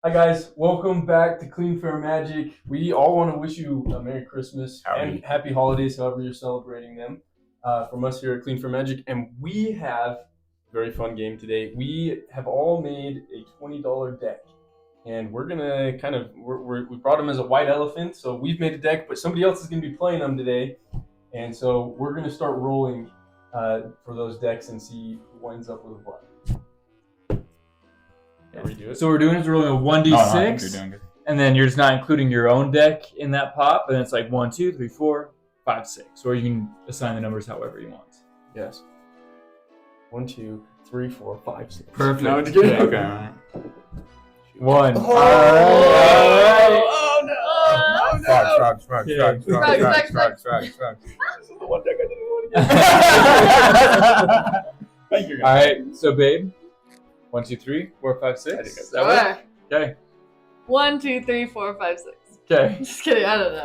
Hi guys, welcome back to Clean Fair Magic. We all want to wish you a Merry Christmas and Happy Holidays, however you're celebrating them, from us here at Clean Fair Magic. And we have a very fun game today. We have all made a $20 deck, and we're gonna we brought them as a white elephant. So we've made a deck, but somebody else is gonna be playing them today, and so we're gonna start rolling for those decks and see who winds up with what. So we're doing is we're rolling a 1d6, and then you're just not including your own deck in that pot, but then it's like 1, 2, 3, 4, 5, 6, or you can assign the numbers however you want. Yes. 1, 2, 3, 4, 5, 6. Perfect. No, it's good. Okay. 1. Oh, all right. Oh no! Oh no! Frog. This is the one deck I didn't want to get. Thank you. All right. So, babe. 1, 2, 3, 4, 5, 6. I think that's that work? Okay. 1, 2, 3, 4, 5, 6. Okay. Just kidding. I don't know.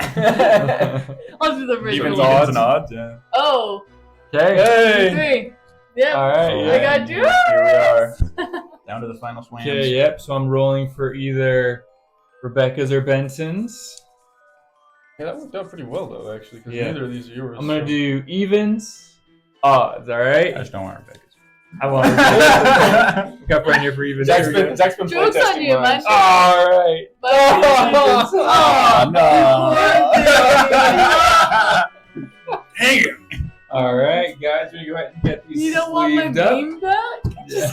I'll do the first Evens one. and odds, yeah. Oh. Okay. 2, 3. Yep. All right. I got you. Here we are. Down to the final swams. Okay. Yep. So I'm rolling for either Rebecca's or Benson's. Yeah, that worked out pretty well though, actually, because Yeah. neither of these are yours. I'm gonna do evens, odds. All right. I just don't want Rebecca's. I want to got right here for evens. Zach's been Joke's on playtesting you, mine. man. All right. Dang it. All right, guys, we're gonna go ahead and get these You don't want my sleeved up. beam back? Yeah.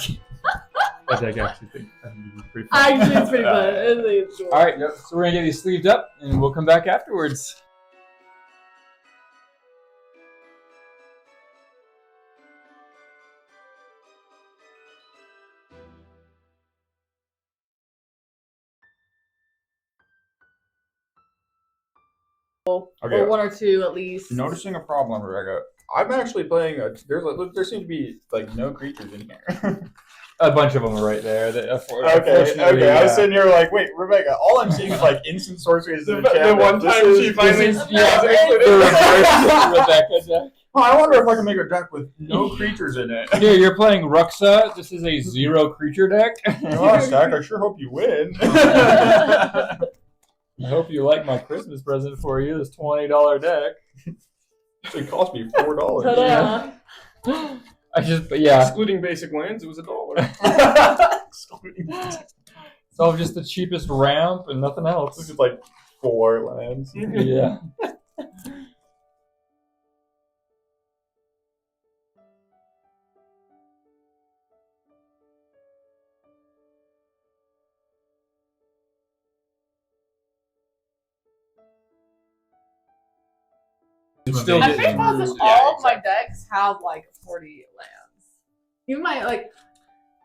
I actually think it's pretty fun. Actually, it's pretty fun. I think it's cool. All right, so we're gonna get these sleeved up, and we'll come back afterwards. Okay. Or 1 or 2 at least. Noticing a problem, Rebecca. I'm actually playing there seems to be like no creatures in here. A bunch of them are right there. Okay. I was sitting here like, wait, Rebecca. All I'm seeing is like instant sorceries. The one time she finally Rebecca deck. I wonder if I can make a deck with no creatures in it. Here, you're playing Ruxa. This is a 0 creature deck. Oh, Stack, I sure hope you win. I hope you like my Christmas present for you, this $20 deck. It cost me $4. Ta-da. Excluding basic lands, it was $1. It's all just the cheapest ramp and nothing else. This is like 4 lands. Yeah. Still I'm pretty getting positive bruised. all of my decks have like 40 lands. You might like.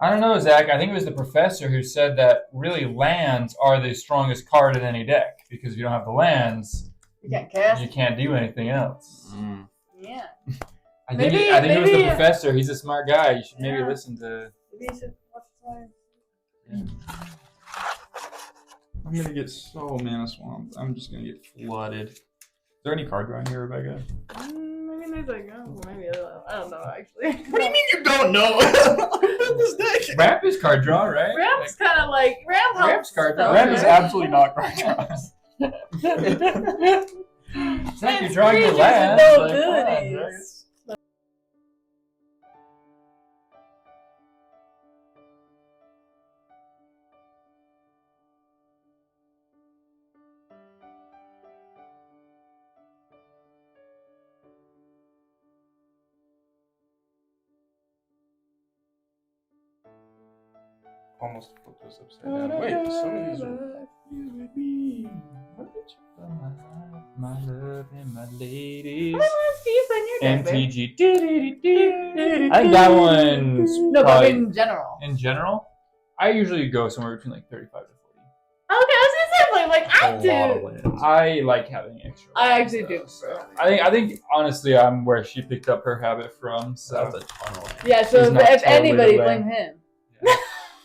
I don't know, Zach. I think it was the professor who said that really lands are the strongest card in any deck because if you don't have the lands, You can't cast. you can't do anything else. Yeah. I think Maybe- it was the maybe- professor. He's a smart guy. You should maybe Yeah. listen to. Maybe you should watch the I'm gonna get so mana swamped. I'm just gonna get flooded. Is there any card drawing here, Rebecca? Maybe there's like, oh, maybe I don't know actually. What do you mean you don't know? This deck. Ramp is card draw, right? Ramp's kind of like ramp helps. Ramp's card though, draw. Ramp is right? absolutely not card draws. It's like you're It's drawing your creatures with lands. no like, come on, abilities. right? Almost flipped this upside down. Wait, some of these are. My love and my ladies. How many lands do you send your deck, babe? MTG. I think that one's No, but probably, in general. in general, I usually go somewhere between like 35 to 40. Okay, I was gonna say like I A do. lot of lands. I like having extra. I actually lands, do. though, so. I think honestly, I'm where she picked up her habit from. So That's a ton of lands. Yeah, so He's if, not if totally anybody, the blame lane. him.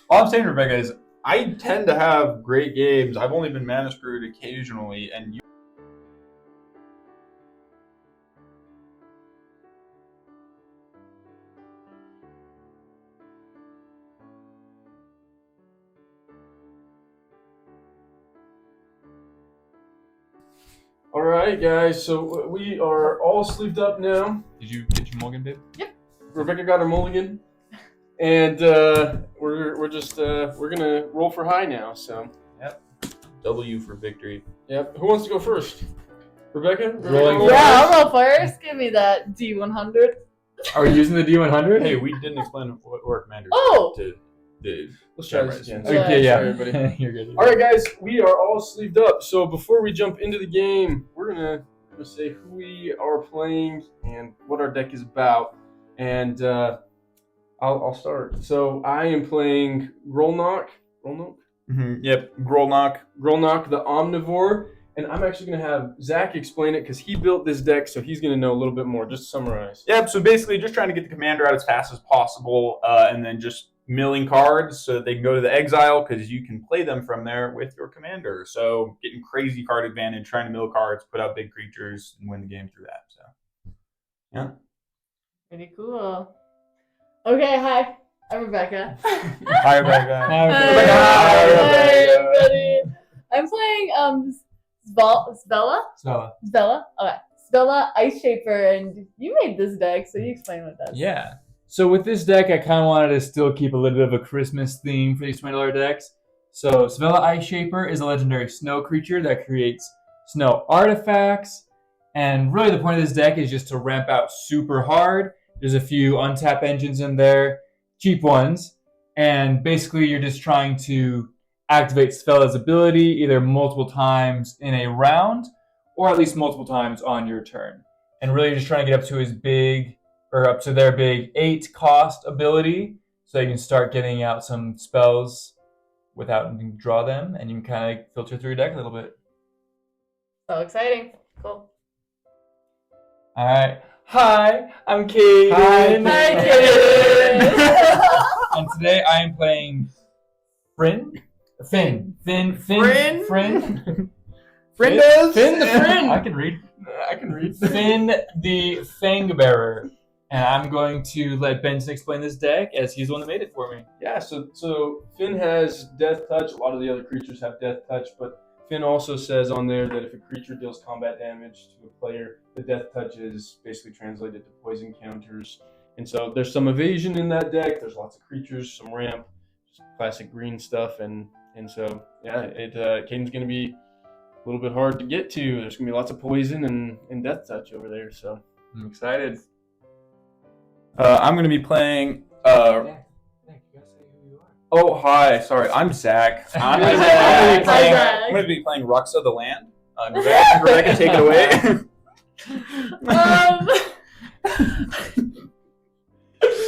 All I'm saying, Rebecca, is I tend to have great games. I've only been mana screwed occasionally, and you. All right, guys. So we are all sleeved up now. Did you get your mulligan, babe? Yep. Rebecca got her mulligan, and we're gonna roll for high now. So. Yep. W for victory. Yep. Who wants to go first? Rebecca? Rolling Yeah, I'll roll first. Give me that D100. Are we using the D100? Hey, we didn't explain what our commander Oh! to the Let's try this again. Okay, yeah. Sorry, everybody. You're good. All right, guys, we are all sleeved up. So before we jump into the game, we're gonna say who we are playing and what our deck is about. And I'll start. So I am playing Grolnok. Yep, Grolnok. The Omnivore. And I'm actually gonna have Zach explain it because he built this deck, so he's gonna know a little bit more. Just to summarize. Yep. So basically, just trying to get the commander out as fast as possible, and then just milling cards so that they can go to the exile because you can play them from there with your commander. So getting crazy card advantage, trying to mill cards, put out big creatures, and win the game through that. So yeah. Pretty cool. Okay, hi. I'm Rebecca. Hi, Rebecca. Hi, everybody. I'm playing Svella. Okay. Svella Ice Shaper, and you made this deck, so you explain what that is. Yeah. So with this deck, I kind of wanted to still keep a little bit of a Christmas theme for these $20 decks. So Svella Ice Shaper is a legendary snow creature that creates snow artifacts. And really the point of this deck is just to ramp out super hard. There's a few untap engines in there, cheap ones. And basically you're just trying to activate Svella's ability either multiple times in a round or at least multiple times on your turn. And really you're just trying to get up to their big 8 cost ability, so you can start getting out some spells without having to draw them, and you can kind of filter through your deck a little bit. So exciting. Cool. All right. Hi, I'm Kaden. Hi, Kaden. And today I am playing Finn. Finn the Finn. I can read. Finn the Fangbearer. And I'm going to let Benson explain this deck as he's the one that made it for me. Yeah, so Finn has Death Touch. A lot of the other creatures have Death Touch, but Finn also says on there that if a creature deals combat damage to a player, the Death Touch is basically translated to poison counters. And so there's some evasion in that deck. There's lots of creatures, some ramp, just classic green stuff, and so yeah, Caden's gonna be a little bit hard to get to. There's gonna be lots of poison and Death Touch over there. So I'm excited. I'm going to be playing. You gotta say who you are. Oh, hi. Sorry, I'm Zach. I'm going to be playing Ruxa the Land. Rebecca, take it away.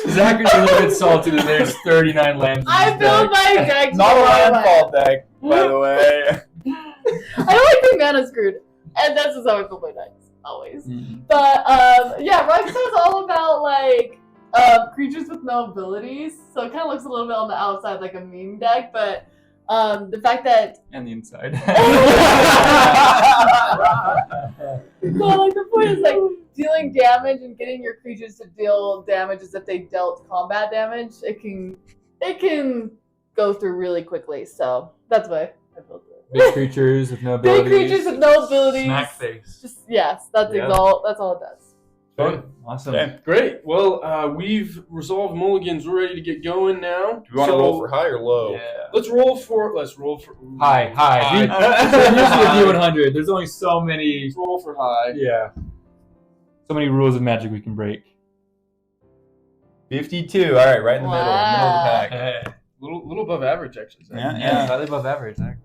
Zach is a little bit salty that there's 39 lands in I this built deck. my deck. Not a landfall deck, by the way. I don't like being mana screwed, and that's just how I build my decks. Always. Mm-hmm. But yeah, Ruxa is all about like creatures with no abilities. So it kind of looks a little bit on the outside like a meme deck, but the fact that And the inside. no, like the point is like dealing damage and getting your creatures to deal damage as if they dealt combat damage. It can go through really quickly. So that's why I built it. Big creatures with no abilities. Big creatures with no abilities. Smack face. Just yes, that's all it does. Fun. Awesome. okay, great. Well, we've resolved mulligans. We're ready to get going now. Do you want to roll for high or low? Yeah. Let's roll for. High. Usually a D100. There's only so many. Let's roll for high. Yeah. So many rules of Magic we can break. 52. All right, right in the middle of the pack. Hey. Little above average, actually. Zach. Yeah. Slightly above average. Zach.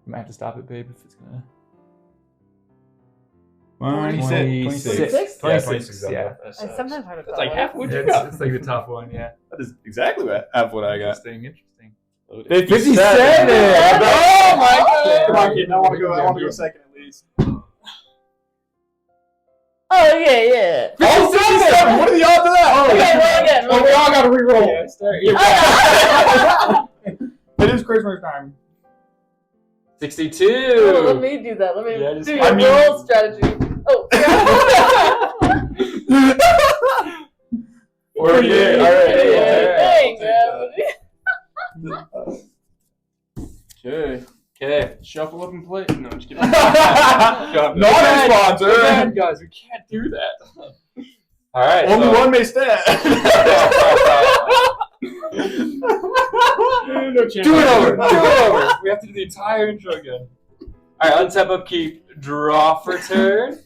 You might have to stop it, babe, if it's gonna. 26. 26. Yeah. That's Sometimes hard to That's like half what you It's, got. it's like the top one, yeah. That is exactly half what I got. Interesting. 57. Oh my God. Come on, kid. I want to go second at least. Oh yeah. Oh, 57! What are the odds of that? Okay, roll again. Well, we all got to re-roll. Yeah, start. It is Christmas time. 62. Oh, let me do that. Let me do your roll strategy. Oh. 48. All right. Thanks, Okay. Okay. Shuffle up and play. No, I'm just kidding. Not a sponsor. Again, guys, we can't do that. All right. Only one may stand. No chance. Do it over. Do it over. We have to do the entire intro again. All right. Untap, upkeep, draw for turn.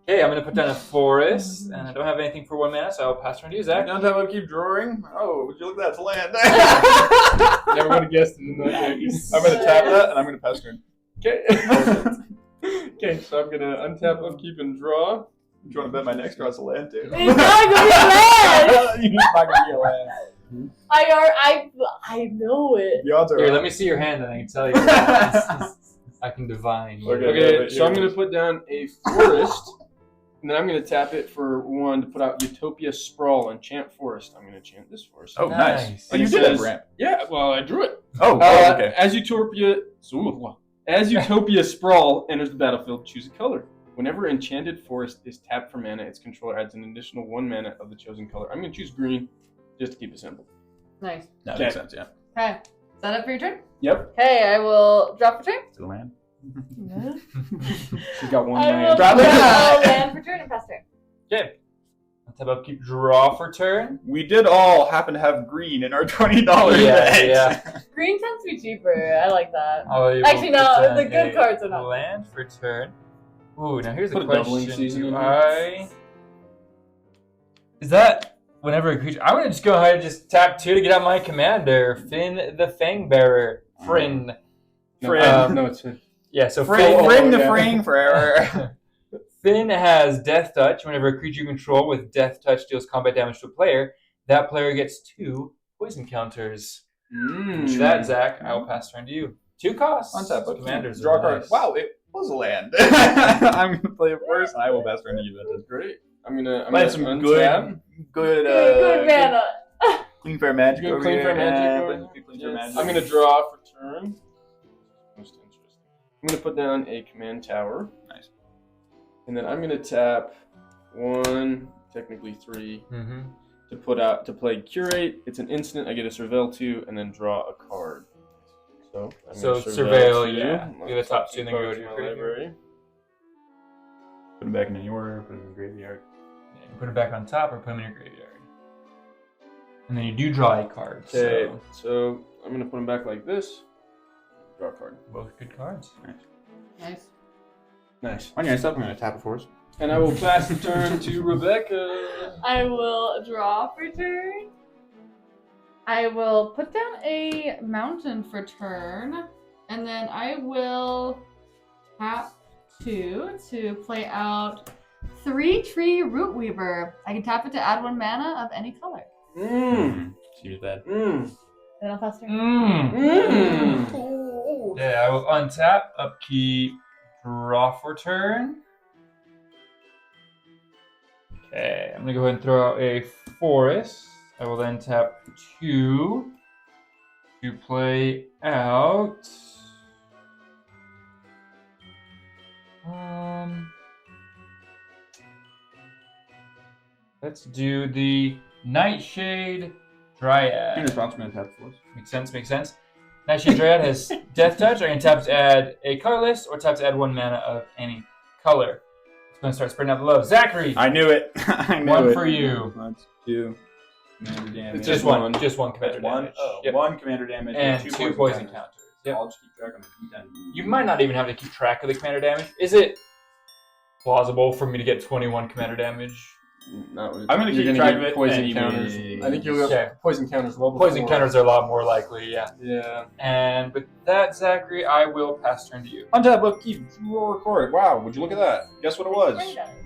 Okay, I'm gonna put down a forest, and I don't have anything for 1 mana, so I'll pass turn to you, Zach. Don't have to keep drawing. Oh, would you look at that? It's a land. Never would have guessed it in that case. I'm gonna tap that, and I'm gonna pass turn. Okay. Okay, so I'm gonna untap, upkeep, and draw. Do you want to bet my next draw is a land too? It's not gonna be a land. It's not gonna be a land. I know it. The odds are. Here, let me see your hand, and I can tell you. I can divine. Okay, so I'm gonna put down a forest, and then I'm gonna tap it for 1 to put out Utopia Sprawl and chant forest. I'm gonna chant this forest. Oh, nice. Nice. Oh, you It did have says- a ramp. Yeah, well, I drew it. Oh, okay. As Utopia Sprawl enters the battlefield, choose a color. Whenever Enchanted Forest is tapped for mana, its controller adds an additional 1 mana of the chosen color. I'm going to choose green, just to keep it simple. Nice. That makes sense, yeah. Okay. Is that it for your turn? Yep. Okay, I will drop for turn. It's a land. She's got 1 I will land. Drop draw it. land for turn and pass turn. Okay. Untap, upkeep, draw for turn. We did all happen to have green in our $20 Yeah, bet. yeah. Green tends to be cheaper. I like that. I will Actually, no, put down the good a cards are not. Land for turn. Ooh, now here's Put the a doubling question. season Do in I... Is that whenever a creature... I'm going to just go ahead and just tap 2 to get out my commander. Finn the Fangbearer. Frin. No, it's Finn. Yeah, so Fring Finn... the fring forever. Finn has Death Touch. Whenever a creature you control with Death Touch deals combat damage to a player, that player gets 2 poison counters. To that, Zach, I will pass turn to you. 2 costs. Untap, So commanders. draw are a card. nice. Wow, it was a land. I'm gonna play it first, and I will pass turn to you. That is Great. I'm gonna Play some untap. good Good mana. Clean Fair Magic. Good over Clean here. Fair Magic Yeah, over play here. some Clean Fair Magic. I'm gonna draw for turn. Most interesting. I'm gonna put down a command tower. Nice. And then I'm gonna tap 1, technically 3, Mm-hmm. to play Curate. It's an instant. I get a Surveil 2, and then draw a card. So I'm So gonna Surveil, 2. yeah. I'll Do the top 2, two then go cards to in your my graveyard. library. Put them back in any order. Put them in the graveyard. Yeah, you put it back on top or put them in your graveyard. And then you do draw a card. Okay, So so I'm gonna put them back like this. Draw a card. both good cards. Nice. Nice. On your next up, I'm gonna tap it for us. And I will pass the turn to Rebecca. I will draw for turn. I will put down a mountain for turn. And then I will tap 2 to play out 3 Tree Root Weaver. I can tap it to add 1 mana of any color. See that. Then I'll pass turn. Yeah, I will untap, upkeep, draw for turn. Okay, I'm gonna go ahead and throw out a forest. I will then tap 2 to play out. Let's do the Nightshade Dryad. In response, I'm gonna tap it for us. Makes sense, makes sense. Nightshade Dryad has Death Touch. I can tap to add a colorless or tap to add 1 mana of any color. It's going to start spreading out the love. Zachary, I knew it. I knew 1 it. for you. 1, 2. Commander damage. It's Just one commander One. damage. Oh, Yep. 1 commander damage And 2 poison counters. counters. Yep. I'll just keep track on the D10. You might not even have to keep track of the commander damage. Is it plausible for me to get 21 commander damage? Not really. I'm gonna You're keep track get of it poison anyway. counters. I think you'll Okay. get poison counters well before. Poison counters are a lot more likely, yeah. Yeah. And with that, Zachary, I will pass turn to you. Untap, upkeep, draw record. Wow, would you look at that? Guess what it was?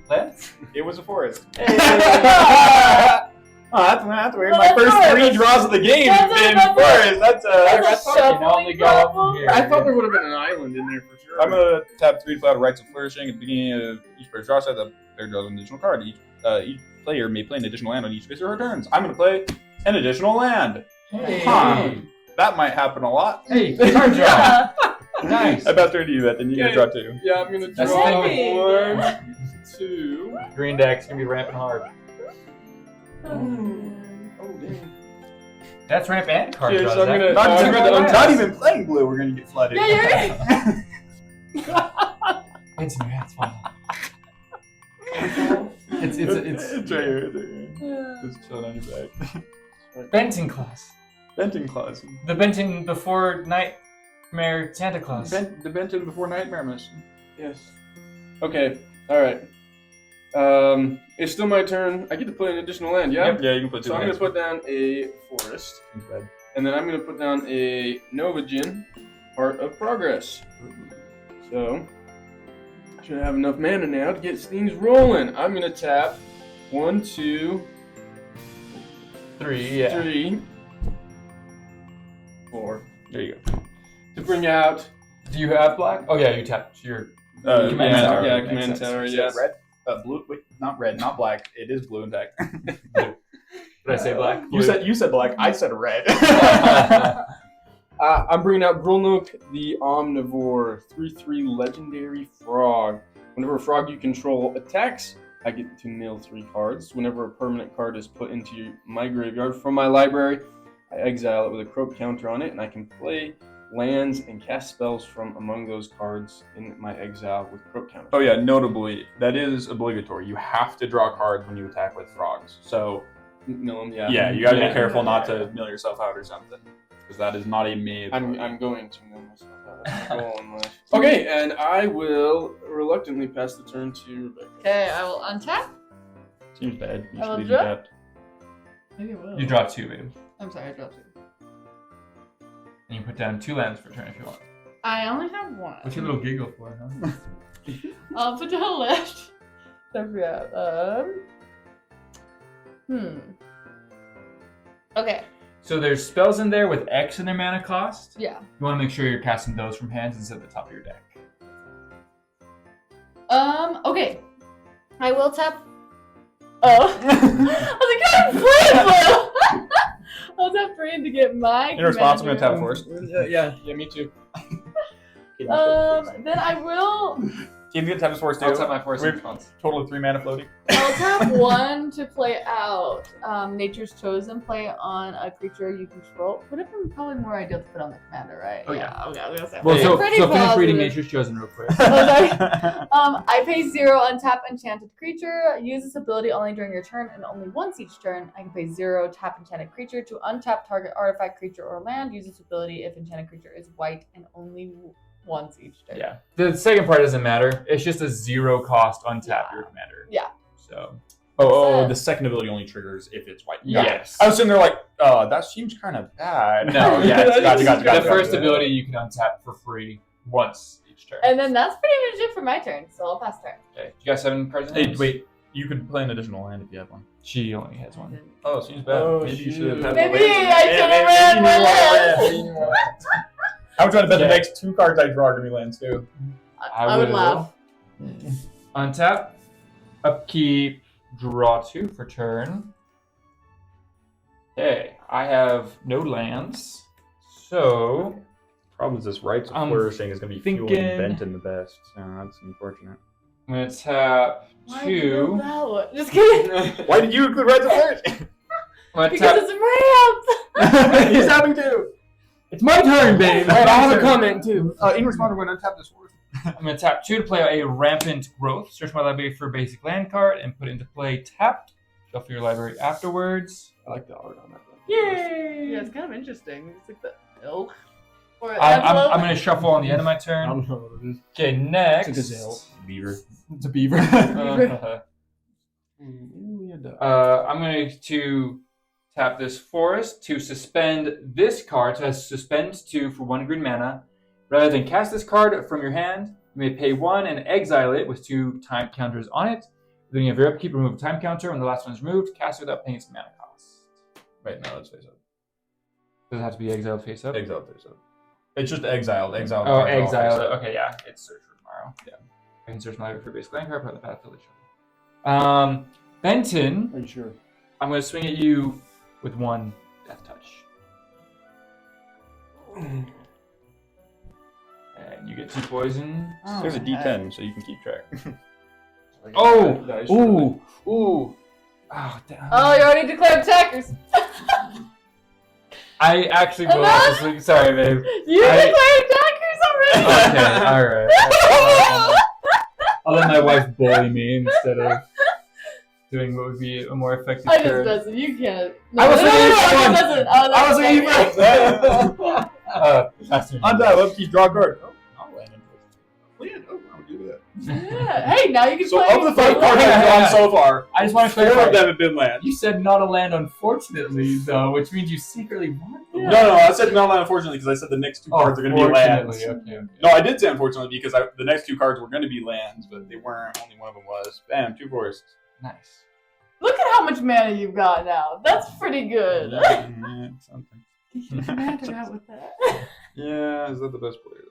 Lance? It was a forest. Hey. Oh, that's weird. Well, My that's first all right. 3 draws of the game have That's been all right. forest. That's That's I thought you can only go up from here. I thought there would have been an island in there for sure. I'm gonna tap 3 to play out Rites of Flourishing at the beginning of each player's draw set. The player draws an additional card. Each player may play an additional land on each of his or her turns. I'm gonna play an additional land. Hey. Huh. That might happen a lot. Hey, card draw. Nice. I pass turn to you, then you Okay. can draw 2. Yeah, I'm gonna That's draw heavy. 1, 2. Green deck's gonna be ramping hard. Oh, dang. That's ramp and card Yeah, draw. so I'm gonna- Not, I'm gonna not even playing blue, we're gonna get flooded. Yeah, you're right. It's in your hands, fine. It's It's right here. It's right here. Just chilling on your back. Benton Claus. Benton Claus. The Benton before Nightmare Santa Claus. The Benton before Nightmare Mission. Yes. Okay. All right. It's still my turn. I get to play an additional land. Yeah. Yep. Yeah, you can put two So I'm gonna hands. put down a forest, Seems bad. and then I'm gonna put down a Novagin, Heart of Progress. So I should have enough mana now to get things rolling. I'm gonna tap 1, 2, 3, yeah. 3, 4 There you go. to bring out. Do you have black? Oh yeah, you tapped your Command tower. Yeah, Makes command sense. tower. Is Yes. that red? Blue. Wait, not red, not black. It is blue, in fact. Did I say black? You said black. I said red. I'm bringing out Grulnook the Omnivore, 3/3 legendary frog. Whenever a frog you control attacks, I get to mill 3 cards. Whenever a permanent card is put into my graveyard from my library, I exile it with a croak counter on it, and I can play lands and cast spells from among those cards in my exile with croak counters. Oh yeah, notably, that is obligatory. You have to draw cards when you attack with frogs. So Mill 'em, yeah. yeah, you gotta Yeah. be careful not to mill yourself out or something, because that is not a made. I'm going to mill myself out. That's my goal in life. Okay, and I will reluctantly pass the turn to Rebecca. Okay, I will untap. Seems bad. You I should will leave draw. that. Maybe I will. You draw 2, babe. I'm sorry, I dropped it. And you put down 2 lands per turn if you want. I only have one. What's your little giggle for, huh? I'll put down left. I forgot. Okay. So there's spells in there with X in their mana cost. Yeah. You want to make sure you're casting those from hands instead of the top of your deck. Okay. I will tap. Oh. I was like, I'm playing blue. I'll tap 3 to get my. In response, I'm gonna commander. tap forest. Yeah, me too. Then I will. Can you get tap forest too? I'll tap my force in We're response. total of 3 mana floating. I'll tap 1 to play out Nature's Chosen. Play on a creature you control. Would have been probably more ideal to put on the commander, right? Oh, yeah. Okay, I was gonna say. Well, so Pretty finish reading positive. Nature's Chosen real quick. I pay 0 untap enchanted creature. Use this ability only during your turn and only once each turn. I can pay 0 tap enchanted creature to untap target artifact, creature, or land. Use this ability if enchanted creature is white and only once each turn. Yeah. The second part doesn't matter. It's just a 0 cost untap Yeah. your commander. Yeah. So. Oh, the second ability only triggers if it's white. Yes. I was sitting there like, that seems kind of bad. No, yeah. Gotcha. The first ability you can untap for free once each turn. And then that's pretty much it for my turn, so I'll pass turn. Okay. You got 7 cards in Hey, hands? wait. You could play an additional land if you have one. She only has 1. Oh, seems bad. Oh, Maybe you shoot. should have had Maybe the land. I should have read my list. I'm trying to bet the Okay. next 2 cards I draw are gonna be lands too. I would laugh. Untap, upkeep, draw 2 for turn. Okay, I have no lands, so Problem is, this rights of I'm flourishing is gonna be fueling thinking- Benton the best. So that's unfortunate. I'm gonna tap Why did you do 2. that one? Just kidding. Why did you include rights of flourishing? I'm gonna Because tap. it's ramp. He's having to. It's my turn, babe. Wait, I have a comment too. In response, we're gonna untap this forest. I'm gonna tap 2 to play a rampant growth. Search my library for a basic land card and put it into play tapped. Shuffle your library afterwards. I like the art on that. Yay! Yeah, it's kind of interesting. It's like the elk. Or I'm gonna shuffle on the end of my I turn. don't know what it is. Okay, next. It's a gazelle. Beaver. It's a beaver. I'm going to tap this forest to suspend this card. So it has suspend 2 for 1 green mana. Rather than cast this card from your hand, you may pay 1 and exile it with 2 time counters on it. Then you have your upkeep, remove a time counter. When the last one is removed, cast it without paying its mana cost. Wait, no, let's face up. Does it have to be exiled face up? Exiled face up. It's just exiled. Exiled. Oh, cards are all exiled. face up. Okay, yeah. It's search for tomorrow. Yeah. I can search my library for basic land card, put the battlefield shuffle. Benton, Are you sure? I'm going to swing at you with 1 death touch. And you get 2 poison. There's a D10, so you can keep track. Oh! Dice Ooh! Ooh! Oh, damn. Oh, you already declared attackers. I actually will this week. Sorry, babe. You've been playing Dockers already. Okay, all right. I'll let my wife bully me instead of doing what would be a more effective I just card. doesn't. You can't. I was looking That's Untap, upkeep, draw a card. Oh, I'll land it. Oh, I'll do that. Yeah. Hey, now you can So play. of the 5 cards I've drawn so far, I just want to 4 clarify. of them have been lands. You said not a land, unfortunately, though, which means you secretly want them. No, I said not land, unfortunately, because I said the next 2 cards are going to be lands. Okay. No, I did say unfortunately because the next 2 cards were going to be lands, but they weren't. Only one of them was. Bam, 2 forests. Nice. Look at how much mana you've got now. That's pretty good. Yeah, something. Get your commander out with that. Yeah, is that the best player though?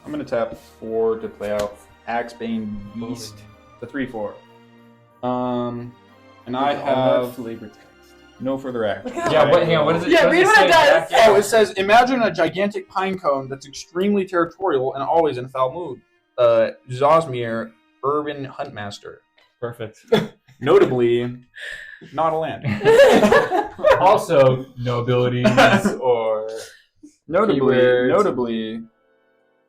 I'm gonna tap 4 to play out Axebane Beast, the 3/4. And I have flavor text. no further action. Look at Yeah, what, hang on, what is it? Yeah, what read does what it say? does. Oh, it says, imagine a gigantic pine cone that's extremely territorial and always in a foul mood. Zosmir, Urban Huntmaster. Perfect. Notably, not a land. Also, no abilities or... Keywords. Notably,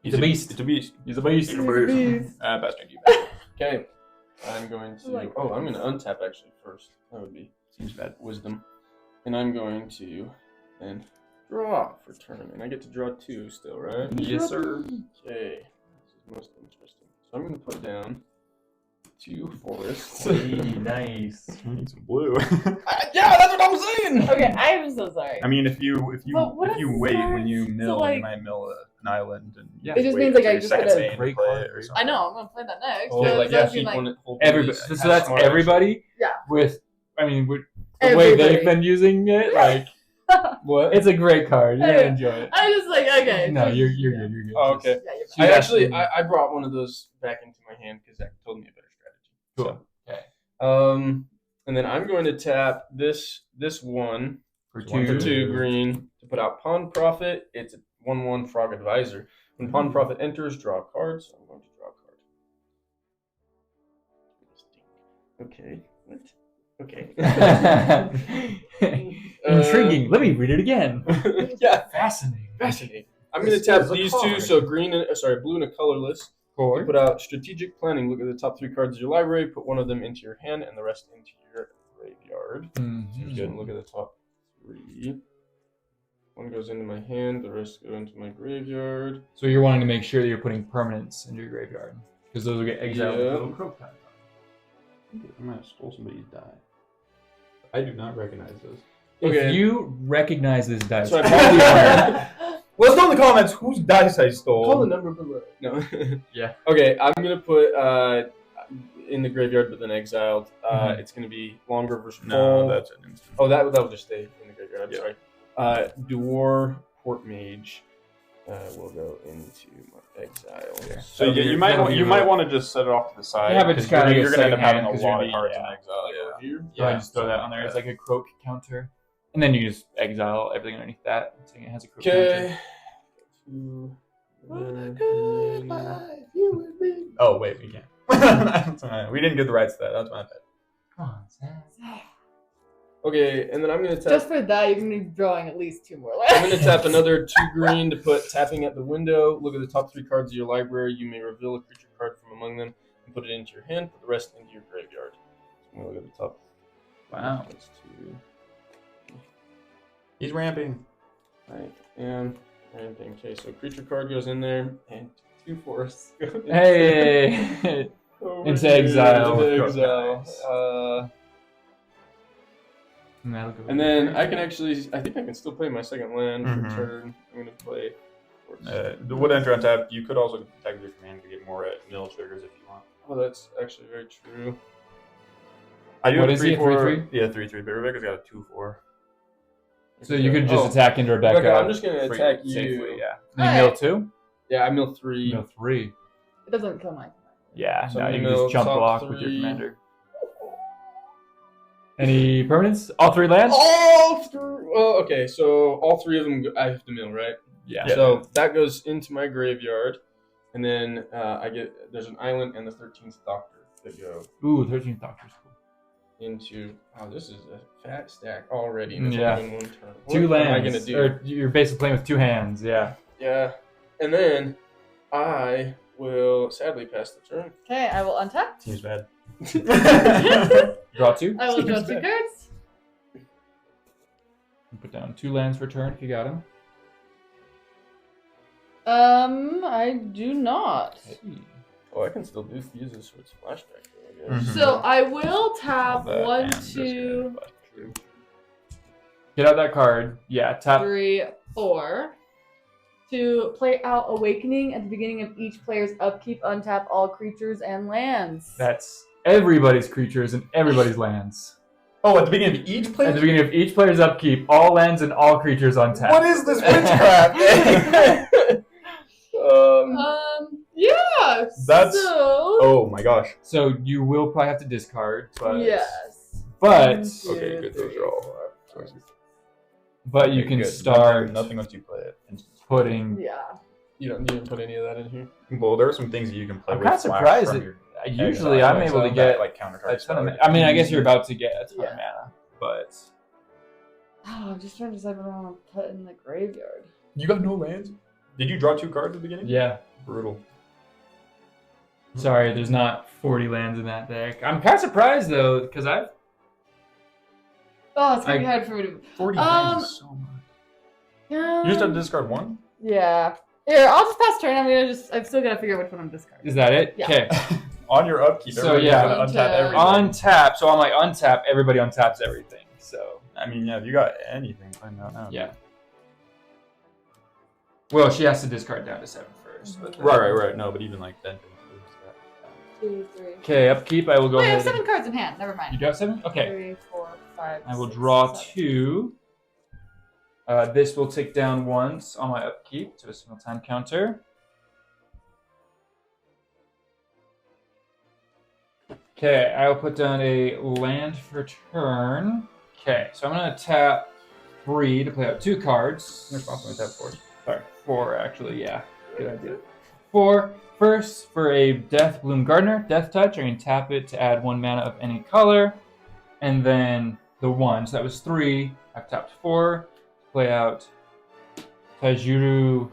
He's a beast. It's a beast. He's a beast. Best drink you back. Okay. I'm going to. Like- I'm going to untap actually first. That would be Seems bad. wisdom. And I'm going to then draw for turn. And I get to draw 2 still, right? Yes, sir. Okay. This is most interesting. So I'm going to put down 2 forests. Nice. I need some blue. Yeah, that's what I'm saying! Okay, I'm so sorry. I mean, if you But what if you is wait that? when you So, mill, like- you might mill an island and Yeah. It just wait means, like, until I your just second gotta- main to Great play card. it or something. I know, I'm gonna play that next. Oh, So like, does yeah, that mean, keep like, on it. hold Everybody. these. So That's that's smart, everybody? Yeah. With, I mean, with the way they've Everybody. been using it, like, What? it's a great card. You're going to Okay. enjoy it. I just like, okay. No, just- you're good. You're good. Oh, okay. Yeah, you're She's I actually asking- I brought one of those back into my hand because Zach told me a better strategy. Cool. Okay. And then I'm going to tap this one For for 2 two. green to put out Pawn Prophet. It's a 1/1 Frog Advisor. When Pawn Prophet enters, draw a card. So I'm going to draw a card. Okay. What? Okay. Intriguing. Let me read it again. Yeah. Fascinating. Fascinating. I'm going to tap these 2. So green and blue and a colorless. You put out Strategic Planning. Look at the top 3 cards of your library. Put one of them into your hand and the rest into your graveyard. Seems good. Look at the top 3. One goes into my hand. The rest go into my graveyard. So you're wanting to make sure that you're putting permanents into your graveyard. Because those will get exiled with Yeah. little croak tiles. I might have stole somebody's die. I do not recognize this. Okay. If you recognize this dice, So I call the owner. Let us know in the comments whose dice I stole. Call the number below. No. Yeah. Okay, I'm gonna put in the graveyard but then exiled. Mhm. It's gonna be longer versus No, full. that's an instant. Oh, that'll just stay in the graveyard. I'm Yeah. sorry. Dwar Port Mage will go into my exile. Yeah. So you might want to just set it off to the side. Yeah, but just 'cause kinda you're get going to end up second having hand, a 'cause you're lot gonna of be- cards yeah. in exile. Yeah. Here. Yeah, just throw that on there. It's like a croak counter. And then you just exile everything underneath that. So it has a croak Okay. counter. Oh wait, we can't. We didn't get the rights to that. That's my bad. Come on, Sam. Okay, and then I'm gonna tap. Just for that, you're gonna be drawing at least 2 more I'm lands. gonna tap another 2 green to put tapping at the window. Look at the top 3 cards of your library. You may reveal a creature card from among them and put it into your hand. Put the rest into your graveyard. So I'm gonna look at the top. Wow. That's 2. He's ramping. I am ramping. Okay, so creature card goes in there and 2 forests go into Hey! over Into here, exile. into exile. And then I can actually, I think I can still play my second land Mhm. for turn. I'm gonna play. The wood enter on tap. You could also tag your command to get more mill triggers if you want. Oh, that's actually very true. I do What have is he, 3/4. 3/3? Yeah, 3/3. But Rebecca's got a 2/4. So you could just attack into Rebecca. Rebecca, I'm just gonna Free- attack you. safely, yeah. You Alright. mill 2? Yeah, I mill 3. Mill 3. It doesn't kill my Yeah, So no, I'm you gonna can just jump top block with your 3. commander. Any permanents? All 3 lands? All through. Well, okay, so all 3 of them I have to mill, right? Yeah. So that goes into my graveyard, and then there's an island and the 13th Doctor that go. Ooh, 13th Doctor's cool. into. Oh, this is a fat stack already. Yeah. In one turn. Two What am I lands. gonna do? Or you're basically playing with two hands. Yeah. Yeah, and then I will sadly pass the turn. Okay, I will untap. Seems bad. Draw two. I will draw Seems 2 bad. cards. Put down 2 lands per turn if you got them. I do not. Oh, I can still use this with flashback. Though, I guess. Mhm. So I will tap That 1, and this 2, guy. Get out that card. Yeah, tap. 3, 4. To play out Awakening at the beginning of each player's upkeep, untap all creatures and lands. That's everybody's creatures and everybody's lands. Oh, at the beginning of each play? At the beginning of each player's upkeep, all lands and all creatures on tap. What is this witchcraft? Yeah. That's- so. Oh my gosh. So you will probably have to discard, but Yes. but Okay, good. Those are all choices. but you Okay, can good. start Nothing once you play it. putting. Yeah. You don't need to put any of that in here. Well, there are some things that you can play I'm with. kind of flash surprised from that your usually exile, I'm able to so get that, like counter a cards. ton of. I mean, I guess you're about to get a ton Yeah. of mana, but Oh, I'm just trying to decide what I want to put in the graveyard. You got no lands. Did you draw 2 cards at the beginning? yeah. Brutal. Sorry, there's not 40 lands in that deck. I'm kind of surprised though, because I've. Oh, it's gonna be hard for me to. 40 Um, lands is so much. You just have to discard 1. Yeah. Here, I'll just pass turn. I've still got to figure out which one I'm discarding. Is that it? Yeah. Okay. On your upkeep. So, everybody's yeah. gonna untap everything. On tap. So I'm like untap. Everybody untaps everything. So I mean, yeah, if you got anything, find out now. yeah. Well, she has to discard down to 7 first. But Right. No, but even like then. 2, 3. Okay, upkeep. I will go Wait, I have ahead. 7 cards in hand. Never You mind. do have 7? Okay. 3, 4, 5. I will 6, draw 7. 2. This will tick down once on my upkeep to a single time counter. Okay, I will put down a land for turn. Okay, so I'm going to tap 3 to play out 2 cards. You're possibly tap 4. Sorry, 4 actually, yeah. Good idea. 4. First, for a Death Bloom Gardener, Death Touch, I can tap it to add 1 mana of any color. And then the 1, so that was 3. I've tapped 4 to play out Tajuru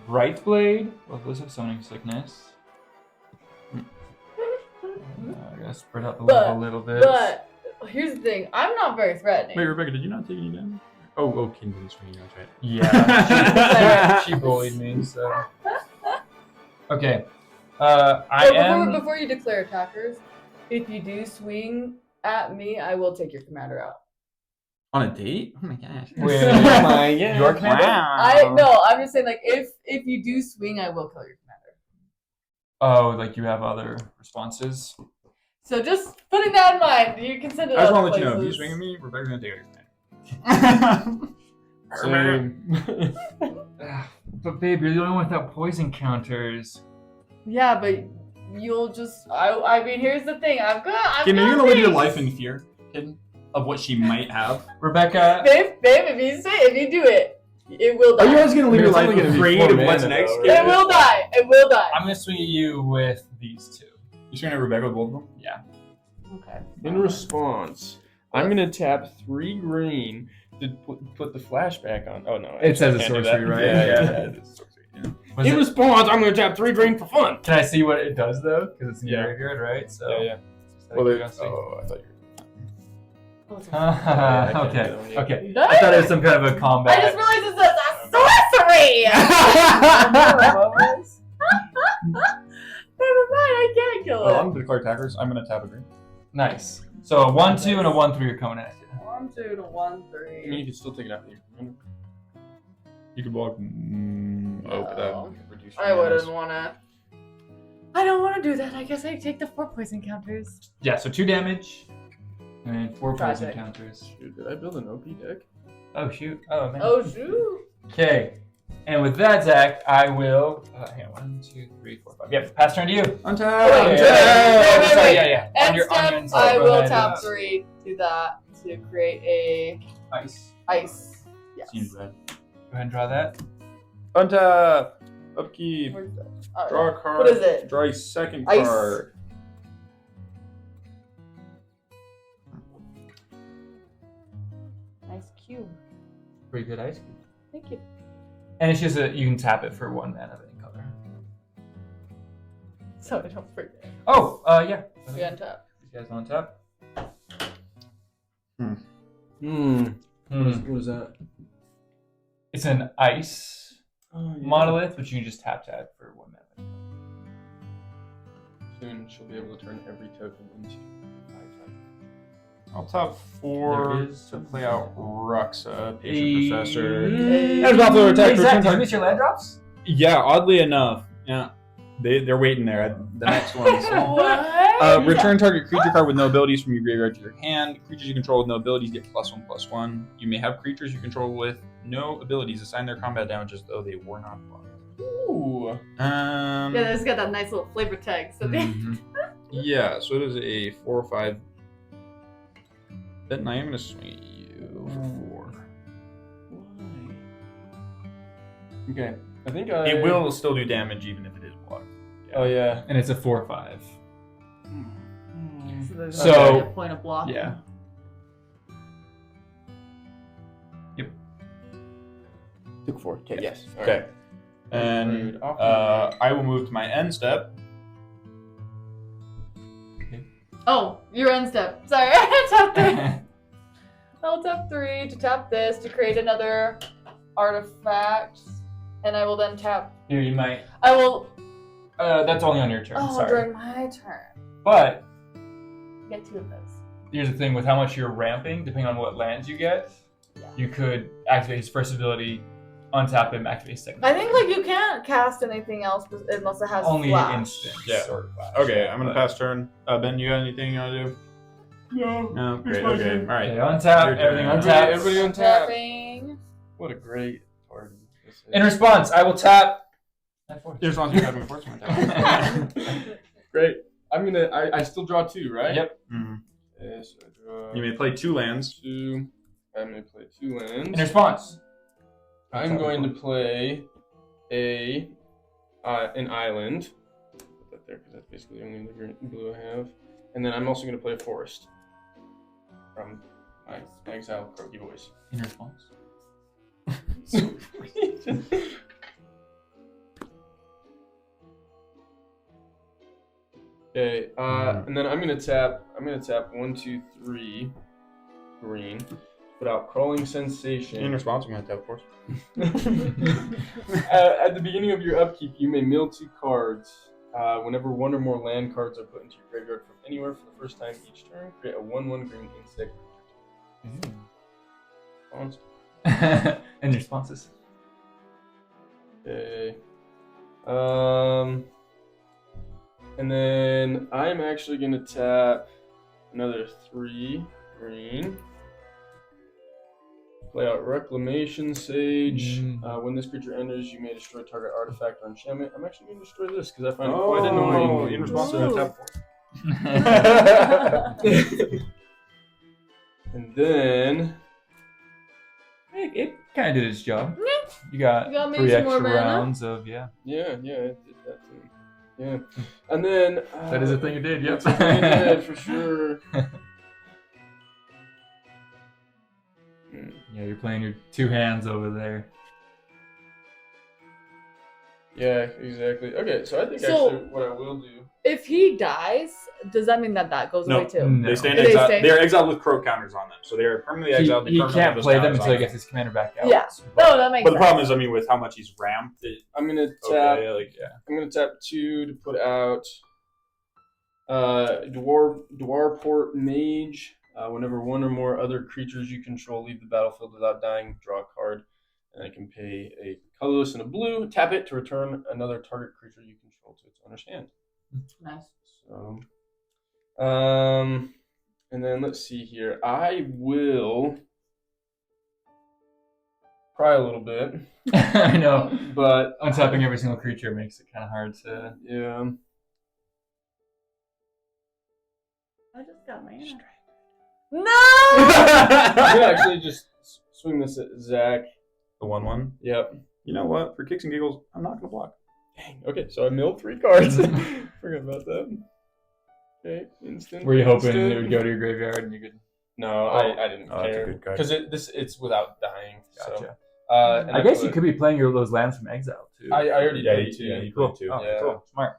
Brightblade. Well, those have Summoning Sickness. I gotta spread out the love a little bit. But here's the thing. I'm not very threatening. Wait, Rebecca, did you not take any damage? Oh, Kingdom Swing, that's right. Yeah, she bullied me, so. Okay. Before you declare attackers, if you do swing at me, I will take your commander out. On a date? Oh my gosh. With Oh my God. your commander? I'm just saying, like, if you do swing, I will kill your commander. Oh, like you have other responses? So just putting that in mind, you can send it. I just other want to let you know, if you places. swing at me, Rebecca's gonna take out your commander. But babe, you're the only one without poison counters. Yeah, but you'll just. I mean, here's the thing. I'm Kim, are you gonna live your life in fear, Kim, of what she might have? Rebecca, Babe, if you do it, it will die. Are you always gonna live your It's life only gonna be afraid 4 of what's mana, next? though, Kim? right? It will die. It will die. I'm gonna swing at you with these 2. You swing at Rebecca with both of them? Yeah. Okay. In response, I'm gonna tap 3 green to put the flashback on. Oh no! It says I a can't do sorcery, that. right? Yeah. It is sorcery, yeah. Was In it- response, I'm gonna tap 3 green for fun. Can I see what it does though? Because it's in Yeah. your graveyard, right? So. Yeah. Just out of Well, curiosity. I thought you were. Okay. Okay. Nice. I thought it was some kind of a combat. I just realized it says a sorcery. Never mind. I can't kill Well, it. I'm gonna declare attackers. I'm gonna tap a green. Nice. So a 1/2 and a 1/3 are coming at you. 1, 2 to 1, I mean, 3. you can still take it out here. You could block. But that No. would reduce your I wouldn't damage. wanna. I don't want to do that. I guess I take the 4 poison counters. Yeah. So 2 damage and 4 poison Tragic. counters. Dude, did I build an OP deck? Oh shoot. Oh man. Oh shoot! Okay. And with that, Zach, I will. Hang on. 1, 2, 3, 4, 5. Yep. Pass turn to you. Untap. Oh, wait, Okay. wait. Sorry, yeah. On End your step, onions. I go will ahead. tap 3 to that to create a Ice. ice. Yes. Seems bad. Go ahead and draw that. Untap. Upkeep. Where's that? Oh, Draw a card. What is it? Draw a second Ice. card. cube. Pretty good ice cube. Thank you. And it's just you can tap it for 1 mana of any color. So I don't forget. Oh, yeah. We untap. You guys want to tap? What is that? It's an ice monolith, which you can just tap for 1 mana. Soon she'll be able to turn every token into 5/5. I'll top 4 to play out Ruxa, Patient Professor. There's Buffalo attack. Did you miss your land drops? Yeah, oddly enough, yeah, they're waiting there at the next one. So. What? Return target creature card with no abilities from your graveyard to your hand. Creatures you control with no abilities get +1/+1. You may have creatures you control with no abilities assign their combat damage as though they were not blocked. Ooh. Yeah, it's got that nice little flavor tag. So Yeah, so it is a 4 or 5. Then I am going to swing at you for 4. Why? Okay. I think It will still do damage even if it is blocked. Yeah. Oh yeah. And it's a 4/5. So there's So- not really a point of blocking. Yeah. Yep. Took 4. Okay. Yes. All Okay. right. And Off I will move to my end step. Oh, your end step. Sorry, I tapped 3. I'll tap 3 to tap this to create another artifact, and I will then tap. Here, you might. I will. That's only on your turn. Oh, Sorry. during my turn. But Get 2 of those. here's the thing with how much you're ramping, depending on what lands you get, you could activate his first ability, untap him, activate his second. I think you can't cast anything else unless it has only flash. instants. Yeah. Or flash. Okay, I'm going to pass turn. Ben, you got anything you want to do? No. Great. Okay. All right. Okay, untap, Your turn. everything untap. Everybody untap. Tapping. What a great party. this is. In response, I will tap. Your response, you have enforcement. Great. I still draw 2, right? Yep. Mm-hmm. Okay, so I draw You may play 2 lands. 2. I'm going to play 2 lands. In response, I'm going to play an island. Put that there because that's basically the only green blue I have. And then I'm also going to play a forest from my exile Croaky Boys. in response. Okay, and then I'm gonna tap 1, 2, 3 green. Put out Crawling Sensation. In response, I'm going to tap, of course. At the beginning of your upkeep, you may mill 2 cards. Whenever 1 or more land cards are put into your graveyard from anywhere for the first time each turn, create a 1/1 green insect. Response. And responses. Okay. And then I'm actually gonna tap another 3 green. Play out Reclamation Sage. When this creature enters, you may destroy target artifact or enchantment. I'm actually going to destroy this because I find it quite annoying. In response, I'm going to tap 4. And then It kind of did its job. You got maybe 3 some more extra mana? rounds of yeah, it did that too. Yeah, and then That is a thing it did. Yep. That's a thing it did for sure. Yeah, you're playing your 2 hands over there. Yeah, exactly. Okay, so I think So- actually what I will do. If he dies, does that mean that goes No. away too? No. They stay in Do they exile. stay? They are exiled with crow counters on them, so they are permanently exiled. They He permanently can't have those play them counters until he on gets his commander back out. Yeah. But- No, that makes But the sense. problem is, I mean, with how much he's ramped, I'm gonna tap. yeah. I'm gonna tap 2 to put out Dwarport Mage. Whenever 1 or more other creatures you control leave the battlefield without dying, draw a card. And I can pay a colorless and a blue. Tap it to return another target creature you control to its owner's hand. Nice. So, and then let's see here. I will cry a little bit, I know. but Untapping every single creature makes it kind of hard to. yeah. I just got my answer. I'm No! gonna actually just swing this at Zach. The 1/1. Yep. You know what? For kicks and giggles, I'm not going to block. Dang. Okay, so I milled 3 cards. Forgot about that. Okay, instant. Were you hoping instant. it would go to your graveyard and you could? No, I didn't Oh, that's a care good card. because it's without dying. Gotcha. So, and I guess you put- could be playing those lands from exile too. I already Yeah, did too. he Cool. played too. Oh, Yeah. cool. Smart.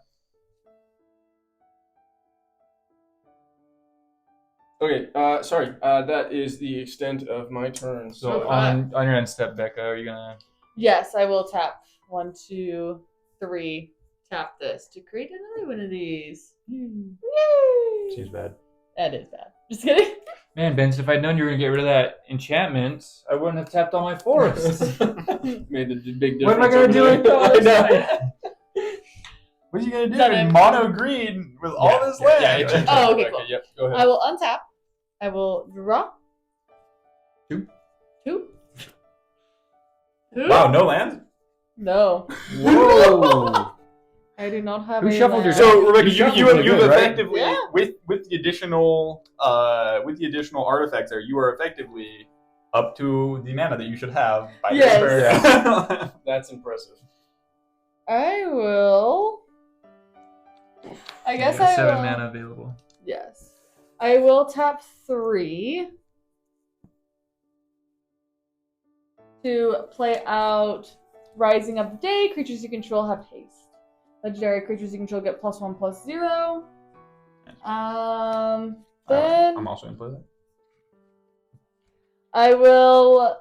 Okay, sorry. That is the extent of my turn. So Okay. on your end step, Becca, are you gonna? Yes, I will tap 1, 2, 3. Tap this to create another one of these. Yay! Seems bad. That is bad. Just kidding. Man, Benson, if I'd known you were gonna get rid of that enchantment, I wouldn't have tapped all my forests. Made the big difference. What am I gonna over do there. with those? What are you gonna do Nothing. in mono green with all this land? Yeah, it's your turn, Oh, okay, Rebecca. cool. Yep, go ahead. I will untap. I will draw. 2. 2. Wow, no land. No. Whoa! I do not have Who a shuffled your land. So Rebecca, You shuffled you've really good, right? effectively Yeah. with the additional artifacts there, you are effectively up to the mana that you should have by Yes. this turn. That's impressive. I will. I guess You got I 7 will. mana available. Yes. I will tap 3 to play out Rising of the Day. Creatures you control have haste. Legendary creatures you control get +1/+0. Then I'm also gonna play that. I will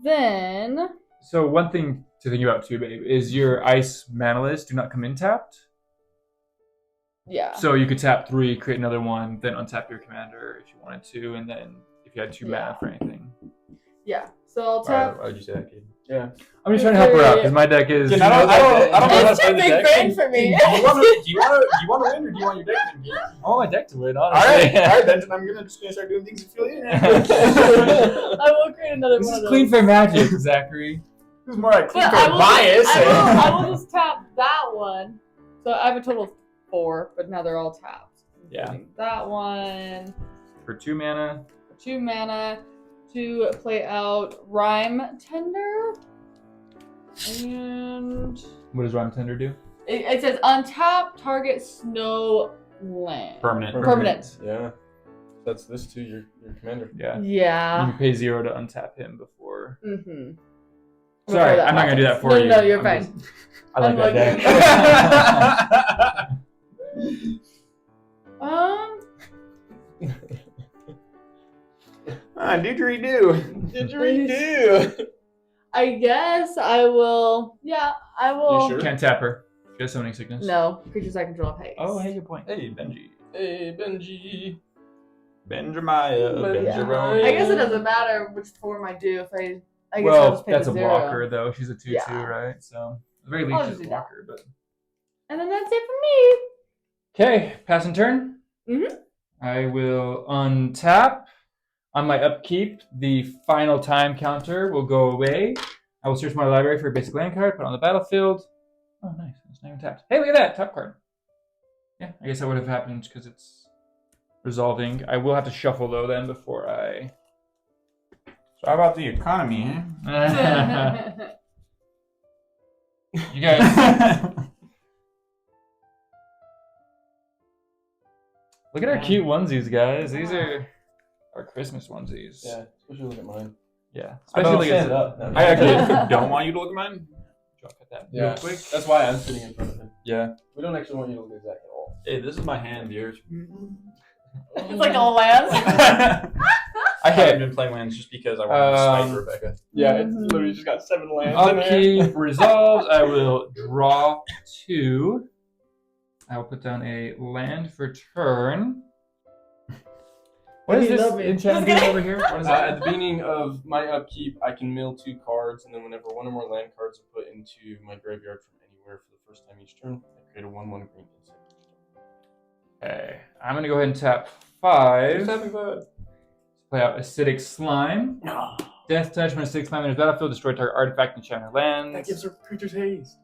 then. So one thing to think about too, babe, is your ice manaless do not come in tapped. Yeah. So you could tap 3, create another one, then untap your commander if you wanted to, and then if you had 2 mana for anything. Yeah. So I'll tap. Why would you say that, kid? Yeah. I'm just trying to help her out because my deck is. I don't know how It's to too play the big deck. brain for me. Do you want to win, or do you want your deck to win? I want my deck to win, All honestly. right, then I'm just gonna start doing things to fill you in. I will create another This one is of clean those. for magic, Zachary. This is more like clean But for I will, bias. I will just tap that one. So I have a total of 4, but now they're all tapped. Yeah. Including that one. For 2 mana. 2 mana to play out Rhyme Tender. And What does Rhyme Tender do? it says untap target snow land. Permanent. Yeah. That's this to your commander. Yeah. Yeah. You can pay 0 to untap him before. Mm-hmm. Sorry, I'm not gonna do that for you. No, you're I'm fine. just- I like I'm that looking. deck. Didgeridoo. Didgeridoo. I guess I will. Yeah, I will. You sure? Can't tap her. She has summoning sickness. No, creatures I control have haste. Oh, hey, good point. Hey, Benji. Hey, Benji. Benjamiah. But Yeah. Benjarone. I guess it doesn't matter which form I do. If I guess I'll Well, just pay that's the a 0. blocker, though. She's a 2/2, Yeah. right? So, at the very I'll least, just she's a do that. blocker. But And then that's it for me. okay, pass and turn. Mhm. I will untap. On my upkeep, the final time counter will go away. I will search my library for a basic land card, put it on the battlefield. Oh, nice. It's not even tapped. Hey, look at that. Top card. Yeah, I guess that would have happened because it's resolving. I will have to shuffle, though, then, before I... So how about the economy, You guys... huh? Look at our cute onesies, guys. These are our Christmas onesies. Yeah, especially look at mine. Yeah. I Especially don't look stand at up. I actually don't want you to look at mine. Drop at that Yeah, real quick. that's why I'm sitting in front of him. Yeah. We don't actually want you to look at Zach at all. Hey, this is my hand, yours. It's like a lance. I haven't been playing lands just because I wanted to spite Rebecca. Yeah, it's Mhm. literally just got 7 lands in there. Upkeep resolves. I will draw 2. I will put down a land for turn. What is You this love me. enchantment Just doing over here? What is that? At the beginning of my upkeep, I can mill 2 cards, and then whenever one or more land cards are put into my graveyard from anywhere for the first time each turn, I create a 1/1 green insect. Okay, I'm gonna go ahead and tap 5. having fun. Play out Acidic Slime. No. Death Touch when a 6/5 enters battlefield, destroy target artifact and enchantment lands. That gives her creatures haste.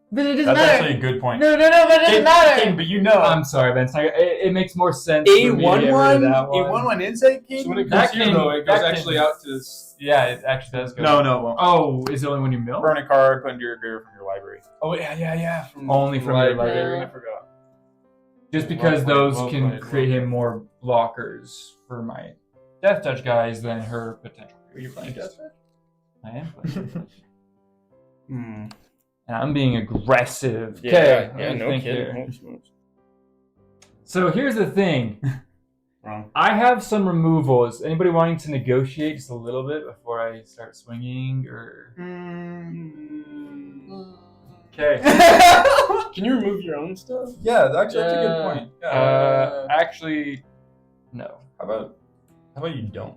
But it doesn't That's matter. actually a good point. No, but it doesn't matter. But you know, I'm sorry, Ben. It makes more sense. a for me to get rid of that 1/1 insect king. So when it That comes here, can- though, it goes that actually can- out to... Yeah, it actually does go. No, it won't. Oh, is it only when you mill? Burn a card, put into your graveyard from your library. Oh, yeah. Only from your library. I forgot. Just because Well played, those well can played, create well him more blockers for my Death Touch guys than her potential. Are you playing Death Touch? I am playing Death Touch. Hmm. And I'm being aggressive. Yeah, Okay, no think kidding. here. Holy smokes. So here's the thing. Wrong. I have some removals. Anybody wanting to negotiate just a little bit before I start swinging, or okay? Can you remove your own stuff? Yeah, that's a good point. Yeah. Actually, no. How about you don't?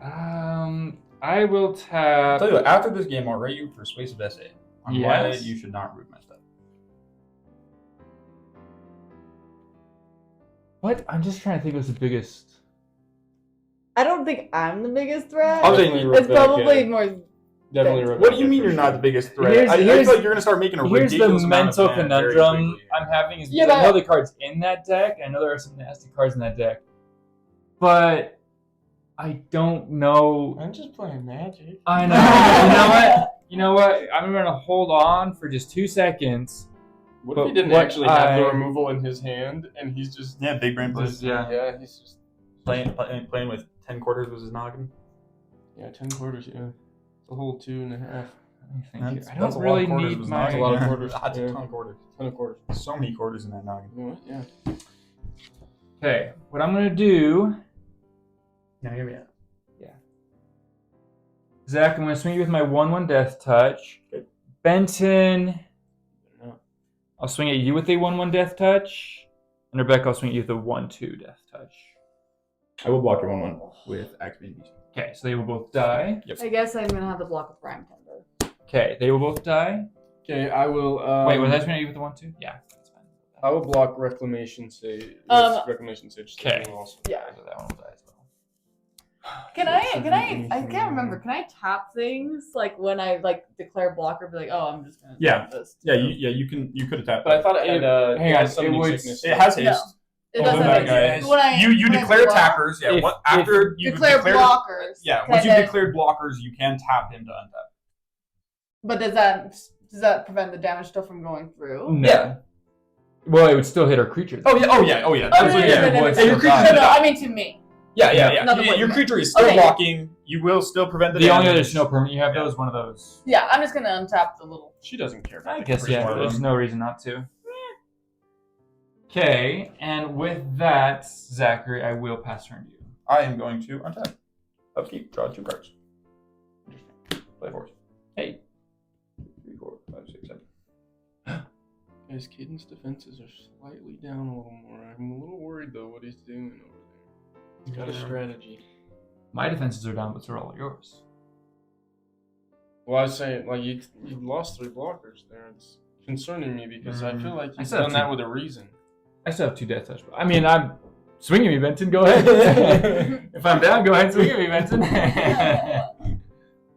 I will I'll tap. tell you what, after this game, I'll rate you persuasive essay on why Yes? you should not root my stuff. What? I'm just trying to think what's the biggest. I don't think I'm the biggest threat. I'll say Definitely It's Rebecca. probably more. Definitely Rebecca. What do you mean for you're not sure. the biggest threat? Here's- I feel here's- like you're going to start making a Here's ridiculous the amount of mental mana very conundrum quickly. I'm having is Yeah, because I know but- the cards in that deck. I know there are some nasty cards in that deck, but I don't know. I'm just playing Magic. I know. You know what? I'm gonna hold on for just 2 seconds. What But if he didn't what actually have the I- removal in his hand and he's just Yeah, big brain plays. yeah, he's just Playing with 10 quarters was his noggin. 10 quarters, yeah. It's a whole 2.5. Let me think here. That's I a don't lot really of quarters need was my. noggin. a lot of quarters. That's Yeah. a ton of quarters. 10 quarters. So many quarters in that noggin. You know what? Yeah. Okay, what I'm gonna do, Now hear me out. Zach. I'm gonna swing you with my 1/1 Death Touch. Good. Benton, No. I'll swing at you with a 1/1 Death Touch, and Rebecca, I'll swing at you with a 1/2 Death Touch. I will block your 1/1 with Activating Beast. Okay, so they will both die. I guess I'm gonna have to block with Prime Tender. Okay, they will both die. Okay, I will. Wait, was I swinging at you with the 1/2? Yeah, that's fine. I will block Reclamation Sage. Reclamation Sage. Okay. Also. Yeah. So that one will die as well. I can't remember. Can I tap things like when I declare blocker? Be like, oh, I'm just gonna Yeah. tap this. Yeah, you could attack. But I thought it had Hang on, summoning it would- sickness. it has haste. No. It Oh, doesn't then make that guy- sense. When I You when I declare block- tappers. Yeah. After you declare blockers. Yeah. can Once I you've then- declared blockers, you can tap him to untap. But does that prevent the damage stuff from going through? No. Yeah. Well, it would still hit our creature. Oh yeah. Oh, That's no, what- no, yeah. no, no, Yeah, no, your no, creature- no, I mean to me. Yeah. Not the point. Your creature is still Okay. blocking. You will still prevent the The only damage. other snow permanent you have Yeah. though is one of those. Yeah, I'm just gonna untap the little. She doesn't care. I About guess Pretty yeah. smart There's one. no reason not to. Okay, and with that, Zachary, I will pass turn to you. I am going to untap. Upkeep. Draw 2 cards. Interesting. Play horse. Hey. 3, 4, 5, 6, 7. Guys, Caden's defenses are slightly down a little more. I'm a little worried though what he's doing over there. He's got a strategy. My defenses are down, but so are all yours. Well, I was saying, like, you lost 3 blockers there. It's concerning me because I feel like I you've still have done that two. with a reason. I still have 2 death touch. I mean, I'm swinging me, Benton. Go ahead. If I'm down, go ahead and swing at me, Benton.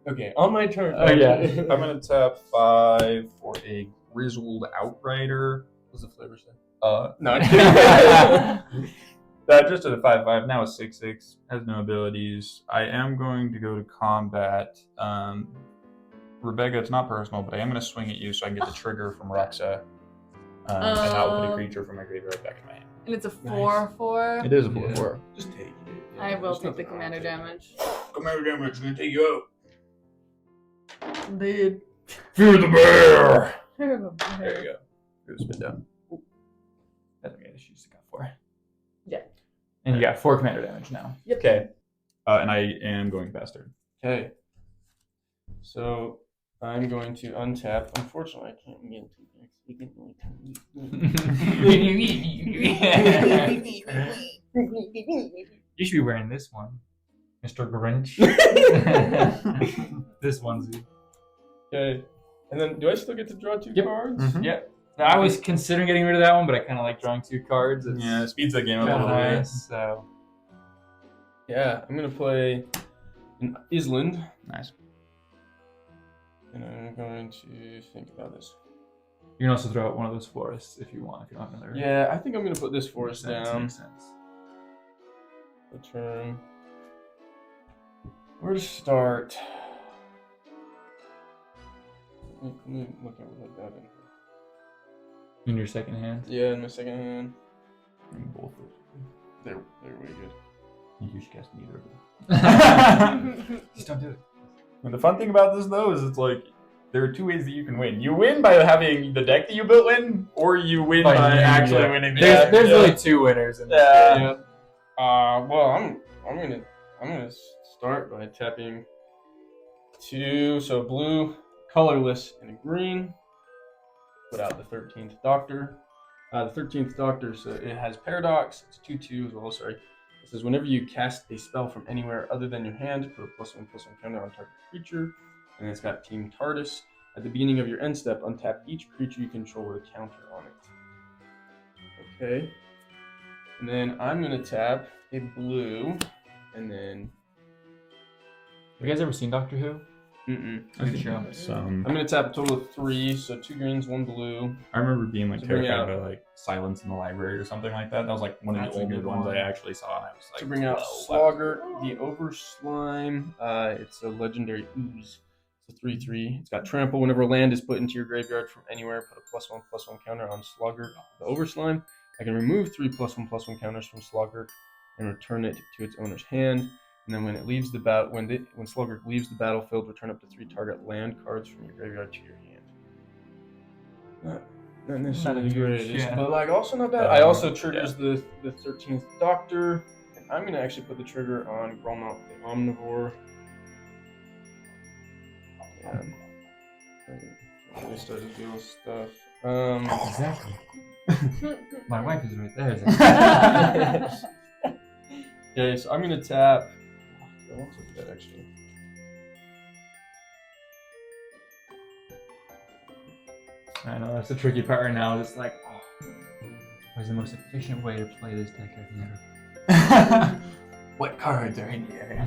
Okay, on my turn. Oh, yeah. I'm going to tap 5 for a Grizzled Outrider. What's the flavor say? No, I'm kidding. That just at a 5/5, now a 6/6, has no abilities. I am going to go to combat. Rebecca, it's not personal, but I am going to swing at you so I can get the trigger from Roxa. And that will put a creature from my graveyard back in my hand. And it's a 4/4. It is a Yeah. 4/4. Just take it. I will There's take the nothing wrong commander with it. damage. Commander damage is going to take you out. Indeed. Fear the bear! There you There go. Go spin down. That's okay. She just got 4. Yeah. And you got 4 commander damage now. Okay. And I am going faster. Okay. So I'm going to untap. Unfortunately, I can't get two decks. We can You should be wearing this one, Mr. Grinch. This onesie. Okay. And then, do I still get to draw 2 Yep. cards? Mhm. Yep. I was considering getting rid of that one, but I kind of like drawing 2 cards. It's Yeah, it speeds that game up a kind little of bit. nice. So Yeah, I'm gonna play an Island, Nice. and I'm going to think about this. you can also throw out one of those forests if you want. If you don't have another. Yeah, I think I'm gonna put this forest Makes sense, down. makes sense. Return. Where to start? Let me look at what I got in here. In your second hand. Yeah, in my second hand. Both. They're really good. I think you should cast neither of them. Just don't do it. And the fun thing about this, though, is it's like there are two ways that you can win. You win by having the deck that you built win, or you win by actually winning the deck. There's really two winners in this game. Yeah. Well, I'm gonna start by tapping 2, so blue, colorless, and a green. Put out the 13th Doctor. The 13th Doctor, so it has Paradox. It's 2/2 as well. Sorry. It says whenever you cast a spell from anywhere other than your hand, put a +1/+1 counter on target creature. And it's got Team TARDIS. At the beginning of your end step, untap each creature you control with a counter on it. Okay. And then I'm gonna tap a blue, and then. Have you guys ever seen Doctor Who? Mm-mm. Sure. Some. I'm gonna tap a total of 3, so 2 greens, 1 blue. I remember being like To bring terrified out- by like Silence in the Library or something like that. That was like one of That's the a only good ones one. I actually saw, and I was like, To bring out whoa, Slogger, the Overslime. It's a legendary ooze. It's a 3/3. It's got trample. Whenever land is put into your graveyard from anywhere, put a +1/+1 counter on Slogger, the Overslime. I can remove 3 +1/+1 counters from Slogger and return it to its owner's hand. And then when it leaves the when Slugger leaves the battlefield, return up to 3 target land cards from your graveyard to your hand. Not necessarily Not the huge, greatest, yeah. but like also not bad. I also triggers the 13th Doctor, and I'm gonna actually put the trigger on Gromnop the Omnivore. Yeah. I started doing stuff. Exactly. My wife is right there. Okay, so I'm gonna tap. I won't look at that actually. I know, that's the tricky part right now. It's like, what is the most efficient way to play this deck I've never. what cards are in here?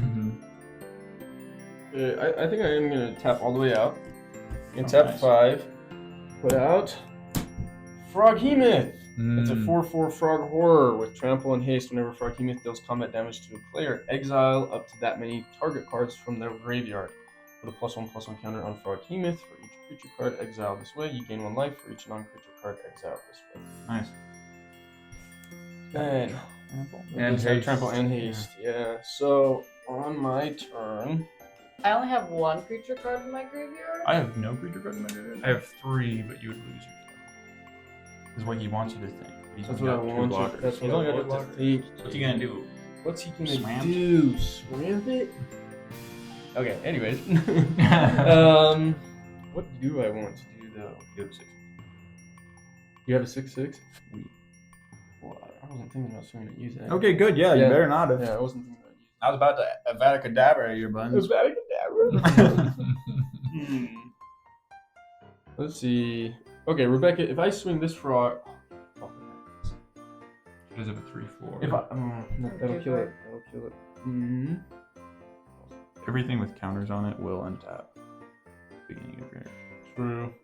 I think I am gonna tap all the way out. And Oh, tap nice. 5. Put out Froghemoth. It's a Mm. 4/4 frog horror with trample and haste. Whenever Froghemoth deals combat damage to a player, exile up to that many target cards from their graveyard. Put a +1/+1 counter on Froghemoth. For each creature card exiled this way, you gain 1 life. For each non-creature card exiled this way. Nice. Then And haste. trample and haste. Yeah. So on my turn, I only have 1 creature card in my graveyard. I have no creature card in my graveyard. I have 3, but you would lose your Is what he wants you to think. He's that's only what I got 2 want. blockers. That's He's what only I got 2 want to blockers. think. What's he gonna do? What's he gonna Swamp? do? Swamp it? Okay. Anyways, what do I want to do though? You have 6. You have a 6/6. Well, I wasn't thinking about swinging at you. Zach. Okay, good. Yeah, Yeah. you better not have. Yeah, I wasn't thinking about you. I was about to Avada Kedavra your buns. Let's see. Okay, Rebecca, if I swing this frog, Does have a 3/4. if I, no, that'll kill it. That'll kill it. Mm-hmm. Everything with counters on it will untap. Beginning of your. True.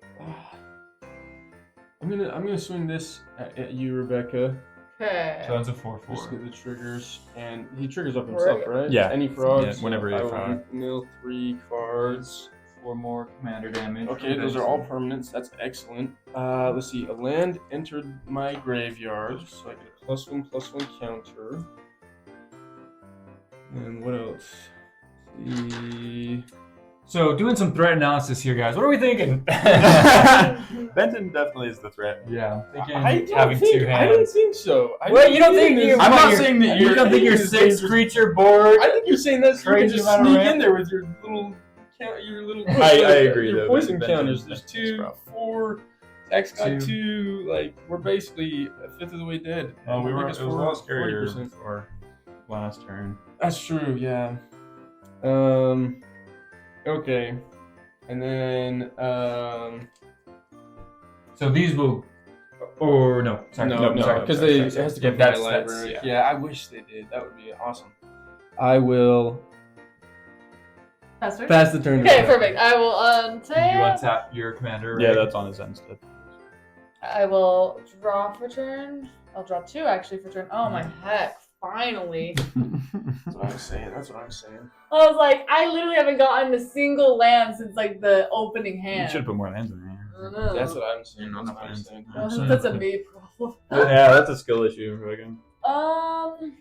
I'm gonna swing this at you, Rebecca. Okay. So that's a Just 4/4. get the triggers, and he triggers up himself, right? Yeah. Any frogs? Yeah, whenever I a will frog. mill 3 cards. 4 more commander damage. Okay, those are all permanents. That's excellent. Let's see. A land entered my graveyard, so I get a +1/+1 counter. And what else? Let's see. So, doing some threat analysis here, guys. What are we thinking? Benton definitely is the threat. Yeah, I'm thinking I don't having think, 2 I don't hands. think so. Well, you don't think you? I'm what, not you're- saying that you you're- don't think your I think 6 you're- creature board. I think you're saying that so you can Crazy just amount of sneak ramp. in there with your little I agree, Your though. poison Benton- counters. There's Benton's 2, rough. 4. Zach's got 2. 2. Like we're basically a fifth of the way dead. Oh, we I were. think It it's was a lot scarier 40%. before last turn. That's true. Yeah. Okay. And then So these will, or no, sorry, no, sorry, because sorry, it sorry, has to sorry. go Yeah, from my that's- library. yeah. Yeah, I wish they did. That would be awesome. I will Faster? pass the turn. to Okay, Zach. perfect. I will You untap. untap your commander. Yeah, right? that's on his end still. I will draw for turn. I'll draw 2 actually for turn. Oh my heck! Finally. That's what I'm saying. That's what I'm saying. I was like, I literally haven't gotten a single land since like the opening You hand. should put more lands in there. I don't know. That's what I'm saying. No, That's no what I'm plans. saying. Well, that's a me problem. Yeah, that's a skill issue, Regan. Okay.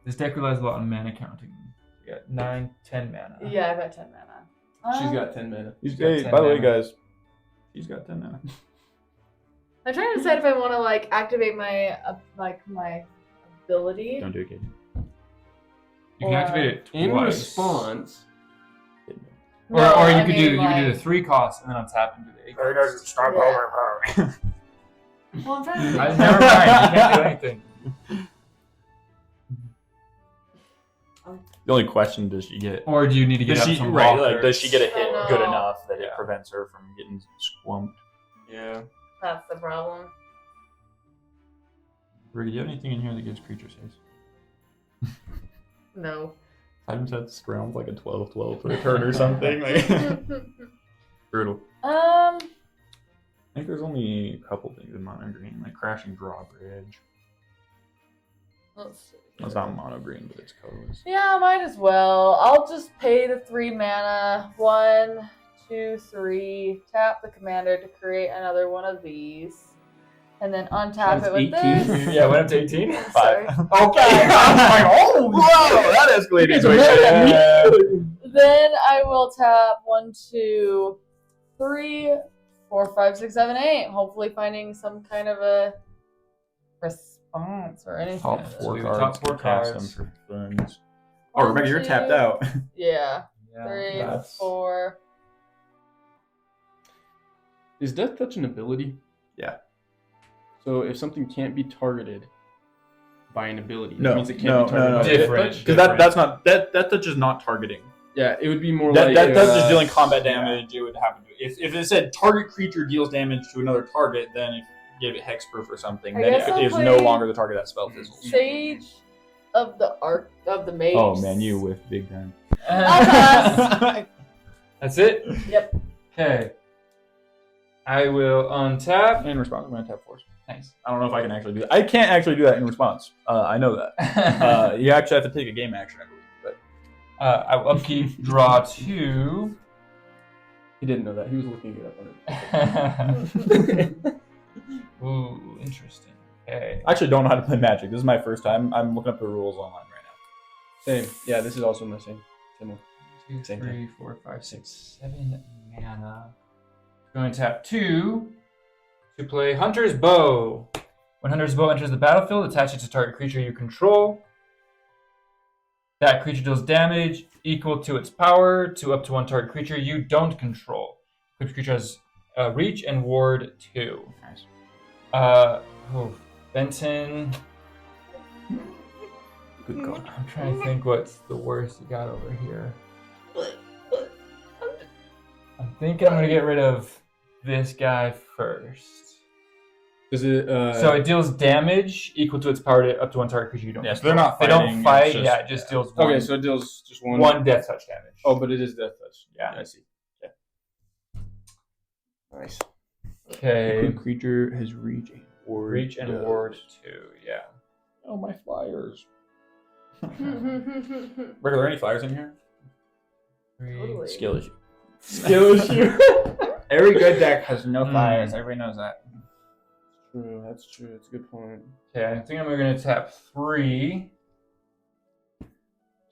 This deck relies a lot on mana counting. You got 9, 10 mana. Yeah, I got 10 mana. She's got 10 mana. Hey, 10 by the way, mana. guys, she's got 10 mana. I'm trying to decide if I want to like activate my my ability. Don't do it, Katie. You can activate it In twice. response, Or I you could mean, do the 3 costs and then untap and do the 8 costs. Stop Yeah. Well, I'm trying to think. Never mind, you can't do anything. The only question, does she get? Or do you need to get Does up she some right? blockers? Like, does she get a hit I good know. enough that it Yeah. prevents her from getting squumped? yeah. That's the problem. Ricky, do you have anything in here that gives creature saves? No. Item sets rounds like a 12/12 for a turn or something. Like, brutal. I think there's only a couple things in mono green, like crashing drawbridge. Let's see. That's not mono green, but it's colors. Yeah, might as well. I'll just pay the 3 mana. 1, 2, 3. Tap the commander to create another one of these. And then untap Sounds it with 18. this. Yeah, went up to 18. Sorry. Okay. I'm like, oh, whoa, that escalated quickly. Then I will tap 1, 2, 3, 4, 5, 6, 7, 8. Hopefully finding some kind of a response or anything. Top 4 So cards. top 4 cast cards. them for funds. Oh, Rebecca, you're tapped 2, out. Yeah. Yeah, 3, that's- 4. Is Death Touch an ability? Yeah. So if something can't be targeted by an ability, No, it means it can't no, be targeted no, by no. a Death Different. Touch? Because that's not that touch is not targeting. Yeah, it would be more That like that's just dealing yeah. combat damage. It would happen. If it said target creature deals damage to another target, then if you gave it hexproof or something, I then guess it I'll is play- no longer the target that spell fizzles. Sage of the Arc of the Mage. Oh man, you whiffed big time. I'll pass. That's it? Yep. Okay. I will untap. In response, I'm gonna tap force. Nice. I don't know if I can actually do that. I can't actually do that in response. I know that. You actually have to take a game action, I believe. But I will upkeep, draw 2. He didn't know that. He was looking it up on it. Ooh, interesting. Okay. I actually don't know how to play Magic. This is my first time. I'm looking up the rules online right now. Same. Yeah, this is also my same one. 2, Same 3, 4, 5, 6, 7 mana. Going to tap 2 to play Hunter's Bow. When Hunter's Bow enters the battlefield, attach it to target creature you control. That creature deals damage equal to its power to up to 1 target creature you don't control. Each creature has reach and ward 2. Nice. Benton. Good call. I'm trying to think what's the worst you got over here. I'm thinking I'm gonna get rid of this guy first. Does it? So it deals damage equal to its power to up to 1 target creature you don't. Yeah, so control. they're not They don't fighting, fight. it's just- Yeah, it just deals one. okay, so it deals just one. one death touch damage. Oh, but it is Death Touch. Yeah. I see. Yeah. Nice. Okay. Good creature has reach and ward. Reach and does. ward 2. Yeah. Oh, my flyers. Are there any flyers in here? 3. Totally. Skill issue. Skill issue. Every good deck has no flyers. Everybody knows that. True. That's true. That's a good point. Okay, I think I'm gonna tap 3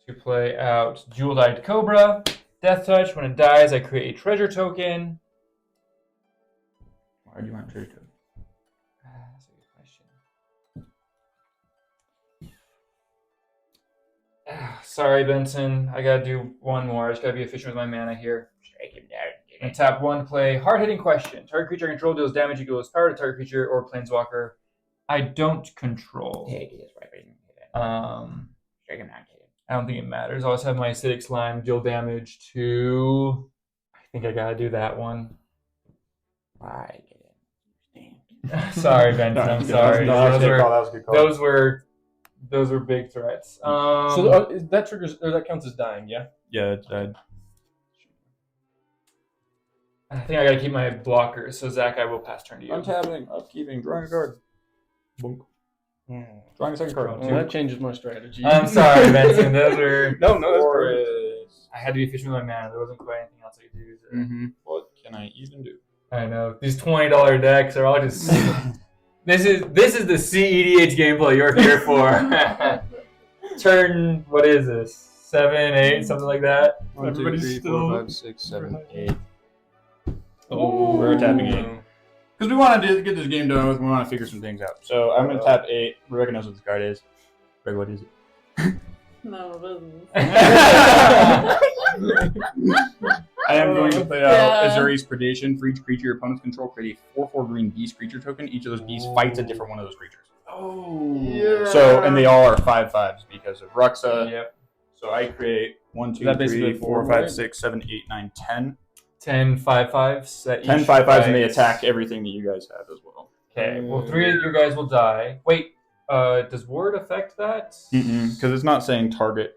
to play out Jewel-Eyed Cobra. Death touch. When it dies, I create a treasure token. Why do you want treasure token? That's a good question. Sorry, Benson. I gotta do one more. I just gotta be efficient with my mana here. And tap 1 to play hard-hitting question. Target creature I control deals damage equal to its power to target creature or planeswalker I don't control. I don't think it matters. I always have my acidic slime deal damage to. I think I gotta do that one. Sorry, Benson. I'm sorry. That was a good call. Those were big threats. So that triggers or that counts as dying, yeah. Yeah, I think I gotta keep my blockers. So Zach, I will pass turn to you. untapping, upkeeping, drawing a card. Boom. Drawing a second card. Well, that changes my strategy. I'm sorry, Benson. Those were. No, that's Or perfect. I had to be efficient with my mana. There wasn't quite anything else I could do. So. Mm-hmm. What can I even do? I know these $20 decks are all just. This is the CEDH gameplay you're here for. turn, what is this? 7, 8, something like that. 1, 2, Everybody's 3, still 4, 5, 6, 7, 8. Oh, we're tapping 8. Because we want to get this game done with, we want to figure some things out. So I'm going to tap 8. Rebecca knows what this card is. Rebecca, what is it? No, it doesn't. I am going to play out Azuri's Predation. For each creature your opponents control, create a 4/4 green beast creature token. Each of those beasts fights a different one of those creatures. Oh. Yeah. So, and they all are 5/5s because of Ruxa. Yep. So I create 1, 2, that 3, basically 4, 4, 5, 6, 7, 8, 9, 10. 10 5/5s. That 10 each 5/5s, and they fights. attack everything that you guys have as well. Okay, well, 3 of your guys will die. Wait, does ward affect that? Because it's not saying target.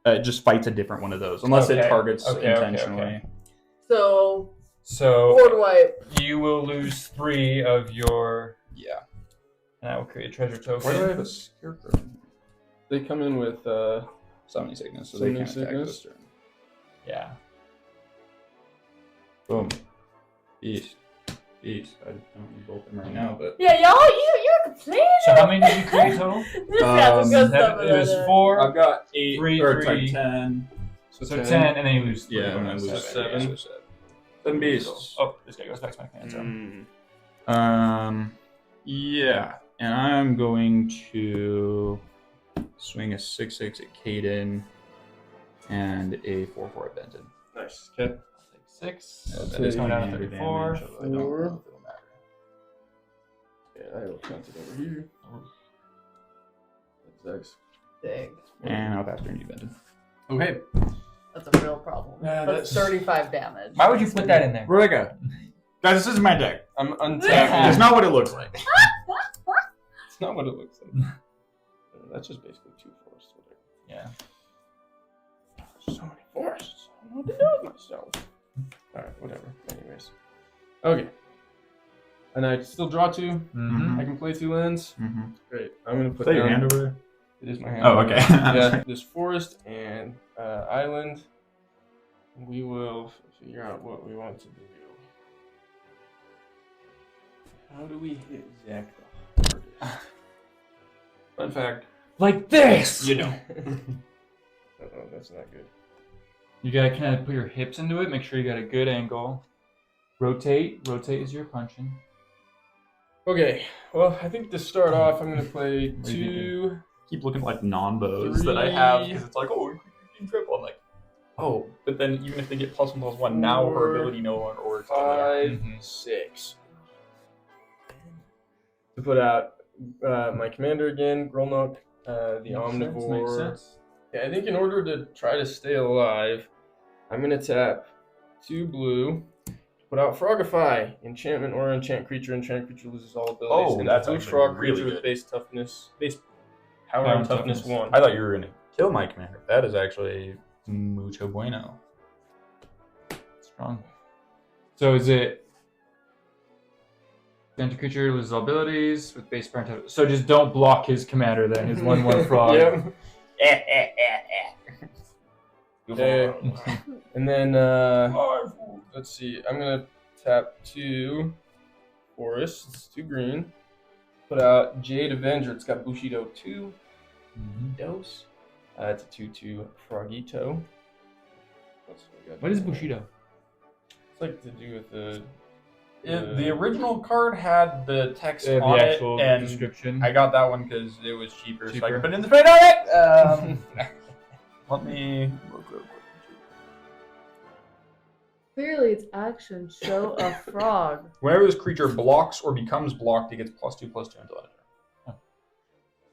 It just fights a different one of those, unless it targets intentionally. Okay. So So board wipe. you will lose 3 of your. Yeah. And I will create a treasure token. Where do I have a scarecrow? They come in with Summoning Sickness, so Summoning they can't attack Sickness. this turn. Yeah. Boom. Beast. I don't need both of them right now, but Yeah, y'all, you're complaining. So how many did you create total? This got some good stuff in It was it. 4. I've got 8 3, or 3. 10. So 10, and then you lose 3. Yeah, and I lose 7. 7. 7 beasts. Oh, this guy goes back to my command zone. Yeah, and I'm going to swing a 6/6 at Caden and a 4/4 at Benton. Nice. Okay. Take 6. I'll That is take going down to Standard 34. damage, although I don't know if it'll matter. Yeah, I will count it over here. That's X. Dang. And I'll pass turn you, Benton. Okay. That's a real problem. Yeah, that's 35 damage. Why would you put that in there? Rebecca. Guys, this is my deck. I'm untapping. That's not what it looks like. It's not what it looks like. That's just basically 2 forests. Yeah. So many forests. I don't know what to do with myself. Alright, whatever. Anyways. Okay. And I still draw 2. Mm-hmm. I can play 2 lands. Mm-hmm. Great. I'm gonna put Is that your down- hand over there? It is my hand. Oh, okay. Yeah, this forest and island. We will figure out what we want to do. How do we hit Zach the hardest? Fun fact. Like this! You know. Uh-oh, that's not good. You gotta kind of put your hips into it, make sure you got a good angle. Rotate. Rotate as you're punching. Okay, well, I think to start off, I'm going to play What are you 2. Keep looking like non-bows that I have 3. because it's like, oh, you can triple. I'm like, oh, but then even if they get +1/+1, now her 4, ability no longer works. 5, Mhm. 6. To put out my commander again, Grolnok, the omnivore. Makes sense. Yeah, I think in order to try to stay alive, I'm going to tap 2 blue, put out Frogify, enchantment or enchant creature loses all abilities. Oh, and that's blue actually frog really creature with good. base power Power and and toughness toughness. 1. I thought you were gonna kill my commander. That is actually mucho bueno. Strong. So is it enter creature loses all abilities with base power and toughness. So just don't block his commander then, his 1/1 frog. Yep. Okay. And then let's see. I'm gonna tap 2 forests, 2 green. Put out Jade Avenger. It's got Bushido 2 dose. It's a 2/2 Frogito. What is Bushido? It's like to do with the. The original card had the text The on it, actual and description. I got that one because it was cheaper, so I Cheaper. could put in the trade on it. Let me look real quick. Clearly, it's action. Show a frog. Whenever this creature blocks or becomes blocked, it gets +2/+2 until end of turn.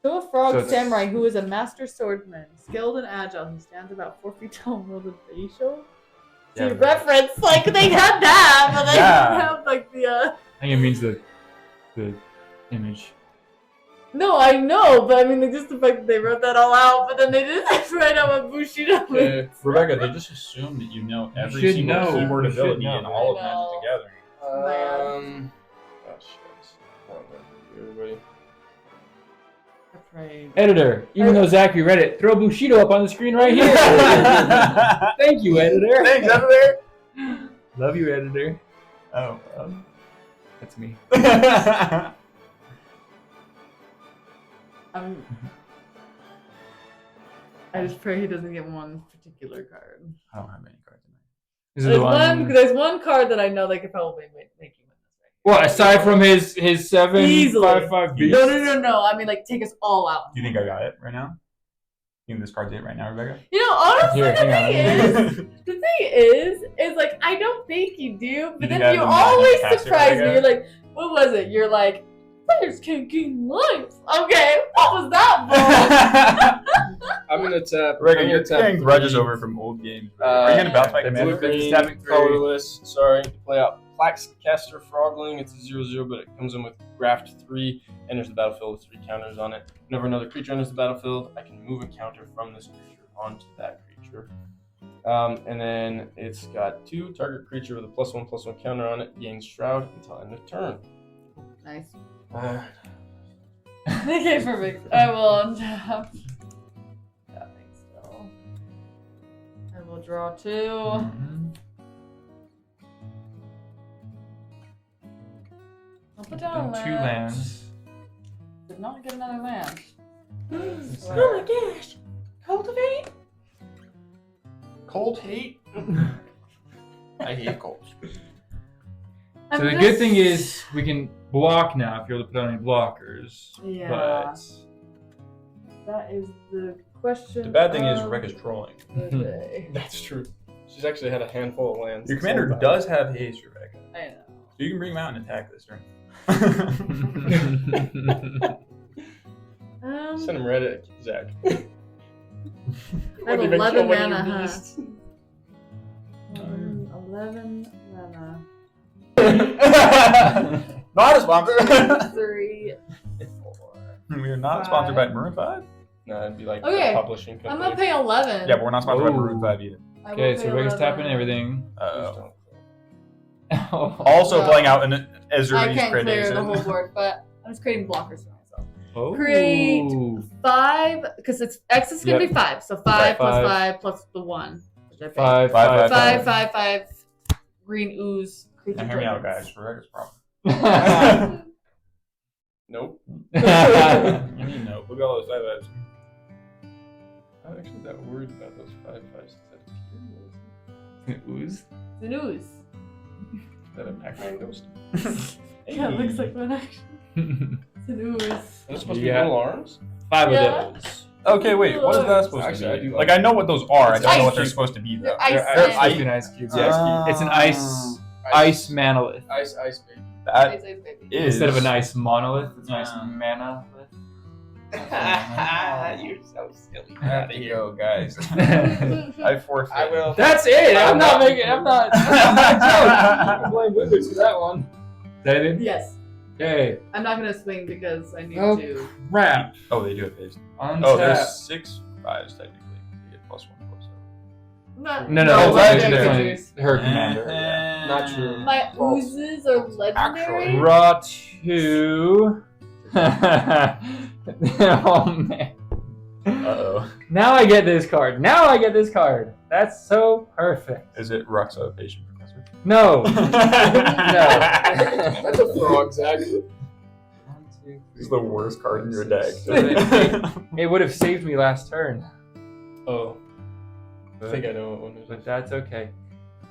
Show a frog So it's- samurai who is a master swordsman, skilled and agile, who stands about 4 feet tall and wielded facial. Yeah. See, reference, like, they had that, but they Yeah. didn't have, like, the, I think it means the image. No, I know, but I mean, like, just the fact that they wrote that all out, but then they didn't write out what Bushido is. Okay. Rebecca, they just assume that you know every should single know. keyboard You should ability know. in all of I know. Magic the Gathering. Oh shit. I don't know. Everybody. Afraid. Editor, even though Zachary read it, throw Bushido up on the screen right here. Thank you, editor. Thanks, editor. Love you, editor. Oh. That's me. I just pray he doesn't get one particular card. I don't have any cards in There's one card that I know they could probably make you win this. Well, aside from his 7/5/5 beast. No. I mean, like, take us all out. Do you think I got it right now? You think this card's it right now, Rebecca? You know, honestly, Here, the thing is like, I don't think you do, but You then you think I always have the surprise me. Rebecca? You're like, what was it? You're like, players can gain life. Okay, what was that, bro? I'm gonna tap. Rebecca, I'm you're gonna tap carrying grudges 3. over from old games. Are you gonna bounce my the commander? blue- Green, Tapping 3. colorless. Sorry, to play out Plaxcaster Frogling. It's a 0/0, but it comes in with Graft 3. Enters the battlefield with 3 counters on it. Whenever another creature enters the battlefield, I can move a counter from this creature onto that creature. And then it's got 2 target creature with a +1/+1 counter on it. Gains Shroud until end of turn. Nice. Okay, perfect. I will untap. Tapping still. I will draw 2. Mhm. I'll put down a Then 2 land. lands. Did not get another land. Oh my gosh! Cultivate? Cold hate? I hate cold. So the good thing is we can block now if you're able to put on any blockers. Yeah. But That is the question. The bad thing is of Rebecca's trolling. the day. That's true. She's actually had a handful of lands. Your this commander whole time. does have haste, Rebecca. I know. So you can bring him out and attack this turn. Send him right at Zach. I have 11 mana, huh? 11 mana. Not a sponsor. 3, 4. We are not sponsored by Maroon 5. No, it'd be like Okay, a publishing I'm company. gonna pay 11. Yeah, but we're not sponsored by Whoa. Maroon 5 either. I will Okay, pay so Rebecca's 11. tapping everything. Also No. playing out in I Ezreal's can't clear the predation. whole board, but I'm just creating blockers for myself. Oh. Create 5, because it's X is gonna Yep. be 5, so 5 Right, plus 5. 5 plus the 1. Which I paid. 5, 5, 5, 5, 5. Green ooze. Creature Now hear me out, tokens. guys. Rebecca's problem. 5. Nope. You need no. Look at all those 5-5s. I'm actually that worried about those 5/5s. Ooze. It's an ooze. Is that an actual ghost? Yeah, it looks like one actually. It's an ooze. Are those supposed to be Yeah. little arms? 5 Yeah. of those. Okay, wait. What is that supposed Actually, to I be? do Like, like I know what those are. I It's don't know ice what they're cube. supposed to be, though. They're ice They're sand. supposed to be ice cubes. Yeah. It's an ice manolith. Ice baby. That Ice, ice, baby. is... Instead of a nice monolith, it's a nice Yeah. manolith. You're so silly. I have to go, guys. That's I forfeit. I will. it. I'm not making. I'm not. I'm blame Wizards for that one. David. Yes. Okay. I'm not gonna swing because I need Oh. to. Crap. Oh, they do have haste. On Oh, tap. there's 6 5s technically. You get +1/+0. Not, No, No, legendary. legendary. Her commander. Yeah. Not true. My oozes are legendary. Actually. Raw 2. Oh man. Uh-oh. Now I get this card. That's so perfect. Is it Ruxa, Patient Professor? No. That's a frog, Zach. This is the worst card in your deck. It would have saved me last turn, Oh. I think I know what one it but is. that's okay.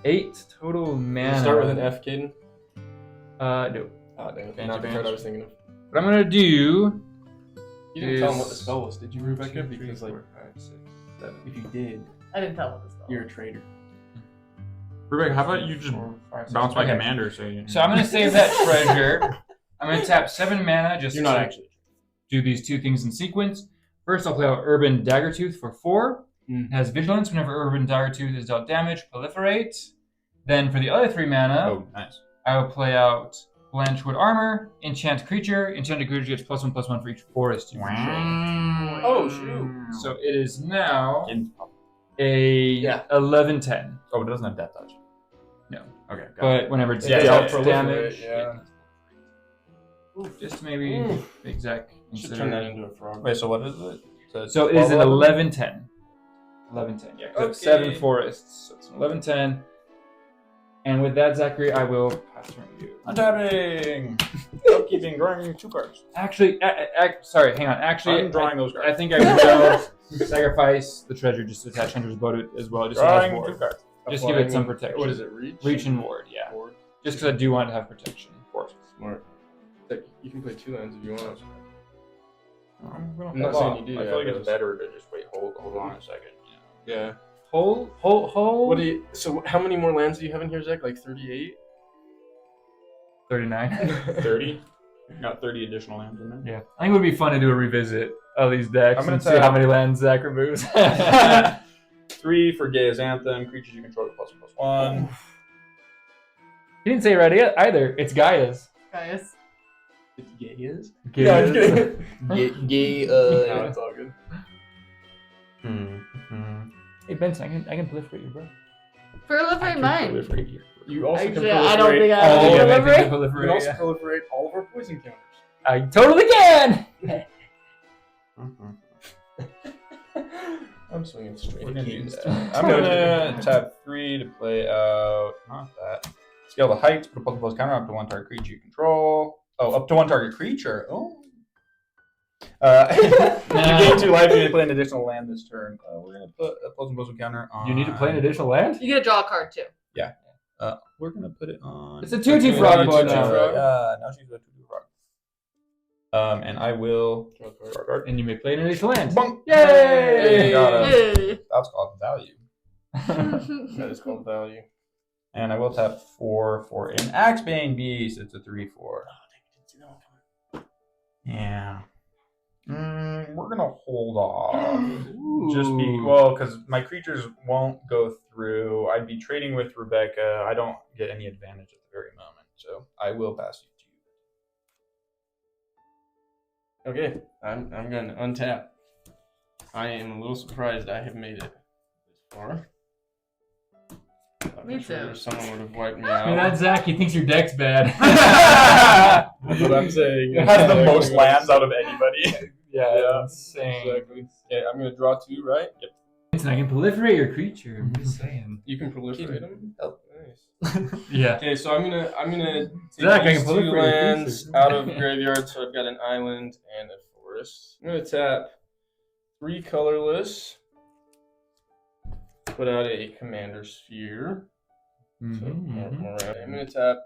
8 total Does mana. it start with an F, Caden? No. Ah, damn it. Fancy Not the card pants. I was thinking of. What I'm gonna do. You didn't tell him what the Is- spell was, did you, Rebecca? 1, 2, 3, Because, like, 4, 5, 6, 7, if you did, I didn't tell what this was. you're a traitor. Rebecca, how about you just 4, 5, 6. bounce my Okay. commander so you... So I'm gonna save that treasure. I'm gonna tap 7 mana just You're not to actually. do these 2 things in sequence. First, I'll play out Urban Daggertooth for 4. Mm. It has Vigilance whenever Urban Daggertooth is dealt damage, proliferate. Then for the other 3 mana, Oh, nice. I will play out Blanchwood Armor, enchant creature. Enchanted creature gets +1/+1 for each forest you control. Oh, shoot. So it is now In- a Yeah. 11/10. Oh, it doesn't have death touch. No. Okay, got it. But whenever it's Yeah, dealt yeah, damage, yeah. just maybe Oof. exact. Should turn that into a frog. Wait, so what is it? So it is an 11? 11/10. 11/10. Yeah, 'cause Okay. it's 7 forests, so it's an 11/10. And with that, Zachary, I will pass turn to you. I'm tapping! upkeeping, drawing 2 cards. Actually, sorry, hang on. Actually, I'm drawing those cards. I think I would go sacrifice the treasure just to attach Hunter's Boat as well. Just Drawing as 2 ward. cards. Just give it some protection. What is it? Reach. Reach and ward, yeah. Ward. Just because I do want to have protection. Smart. You can play 2 lands if you want. I'm I'm not saying you do. I feel like yeah, it's better to just hold on a second. Yeah. Hold. What do you? So how many more lands do you have in here, Zach? Like 38. 39. 30. Got 30 additional lands in there. Yeah, I think it would be fun to do a revisit of these decks I'm gonna and see tell- how many lands Zach removes. 3 for Gaia's Anthem. Creatures you control +1/+1. You didn't say it right either. It's Gaia's. Guys. It's Gaia's. Yeah, I'm Gaia's. kidding. No, it's all good. Hey Benson, I can proliferate you, bro. Proliferate mine. Proliferate you. You also Actually, can I don't think I all have of to them. proliferate. You can also proliferate all of our poison counters. I totally can. I'm swinging straight. We're gonna do against that. you. I'm gonna tap 3 to play out. Not that. Scale the height. Put a +++ counter up to 1 target creature you control. Oh, up to 1 target creature. Oh. You gain 2 life. You may play an additional land this turn. We're gonna put a +++ counter on. You need to play an additional land? You get to draw a card too. We're gonna put it on. It's a 2/2 frog boy Two-two now. frog. Now she's a 2/2 frog. And I will draw a card. And you may play an additional land. Bonk. Yay! Got it. Yay. That's called value. That is called value. And I will tap 4 for an Axebane Beast. It's a 3/4. Yeah. We're gonna hold off. Just because my creatures won't go through. I'd be trading with Rebecca. I don't get any advantage at the very moment, so I will pass you to you. Okay, I'm gonna untap. I am a little surprised I have made it this far. Me too. Someone would have wiped me I mean, out. that's Zach. He thinks your deck's bad. That's what I'm saying. It has the most lands out of anybody. Yeah, insane. Exactly. Okay, I'm gonna draw 2, right? Yep. And I can proliferate your creature. I'm just saying. You can proliferate them. Oh. Nice. Yeah. Okay, so I'm gonna take Zach, I these can 2 proliferate your lands creature. out of graveyard, so I've got an island and a forest. I'm gonna tap 3 colorless. Put out a commander sphere. So more around. I'm gonna tap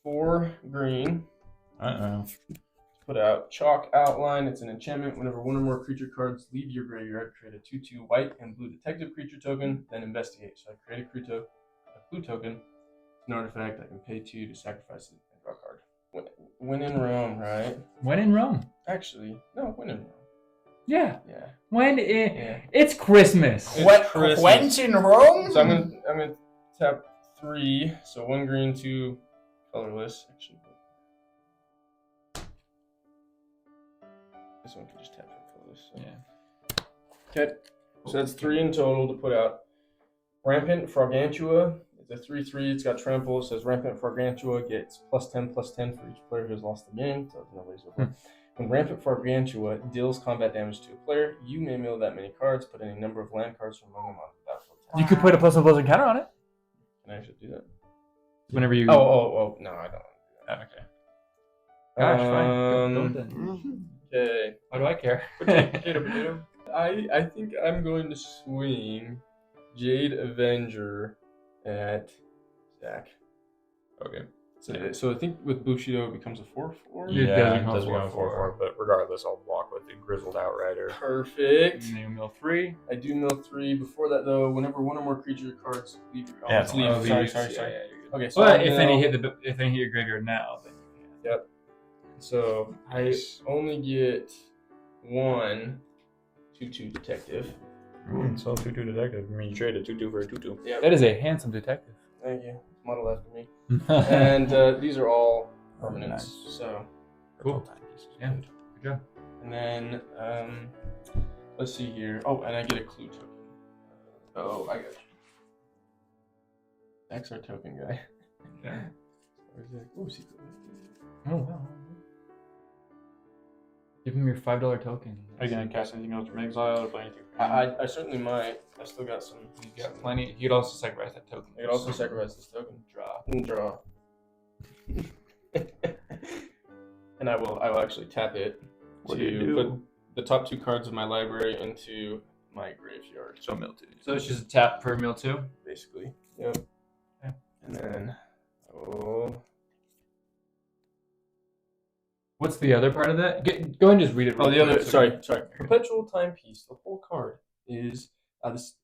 4 green. Put out Chalk Outline. It's an enchantment. Whenever 1 or more creature cards leave your graveyard, create a 2/2 white and blue detective creature token, then investigate. So I create a blue token. It's an artifact. I can pay 2 to sacrifice it and draw a card. When in Rome, right? When in Rome. Actually, no, when in Rome. Yeah. Yeah. When Yeah. it's Christmas. It's Christmas. Quentin Rome? So I'm gonna tap 3. So 1 green, 2 colorless. Actually, this one can just tap for colorless. So. Yeah. Okay. So that's 3 in total to put out. Rampant Frogantua. It's a 3/3. It's got trample. It says Rampant Frogantua gets +10/+10 for each player who has lost the game. So nobody's over. When Rampant Frogantua deals combat damage to a player, you may mill that many cards. Put any number of land cards from among them on the battlefield. You could put a +++ counter on it. Can I actually do that? Whenever you. Oh, no, I don't. Okay. Gosh, fine. Go Um, then. Okay. Why do I care? Potato. I think I'm going to swing Jade Avenger at Zach. Okay. So I think with Bushido it becomes a 4/4. Yeah. Yeah, it does it does become 4/4, but regardless, I'll block with the Grizzled Outrider. Perfect. And then you mill 3. I do mill 3. Before that though, whenever 1 or more creature cards leave your Yeah, it's leave. Oh, Sorry. leaves. Yeah, yeah, you're good. Okay, so But I'll if any mill- hit your graveyard now, then Yep. So I only get 1 2/2 detective. So 2/2 detective. I mean, you traded 2/2 for a 2/2. Yeah. that is a handsome detective. Thank you. Model after me. And these are all permanents. Nice. So Cool. Yeah. Good job. and then let's see here. Oh, and I get a clue token. Oh, I got you. That's our token guy. Yeah. Where's that? Oh, secret. Oh wow. Give him your $5 token. Are you going to cast anything else from exile or play anything? I certainly might. I still got some. You got plenty. You'd also sacrifice that token. I could also sacrifice this token. Draw. And draw. and I will actually tap it What do you to do? put the top 2 cards of my library into my graveyard. So mill 2. So it's just a tap per mill 2? Basically. Yep. Okay. And then oh, What's the other part of that? Go ahead and just read it. oh, the other. quick. Sorry. Perpetual timepiece. The whole card is this.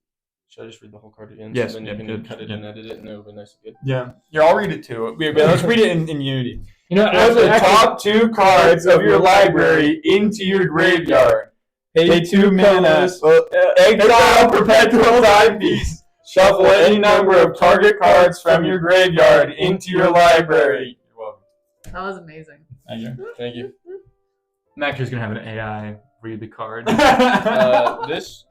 Should I just read the whole card again? Yes, So then yeah, you can good, cut it yeah. and edit it, and it'll be nice and good. Yeah. Here, I'll read it too. Let's read it in Unity. You know, Put the top 2 cards of your library into your graveyard. Pay 2 mana. Exile perpetual timepiece. Shuffle any number of target cards from your graveyard into your library. You're welcome. That was amazing. Thank you. I'm actually just gonna have an AI read the card. This,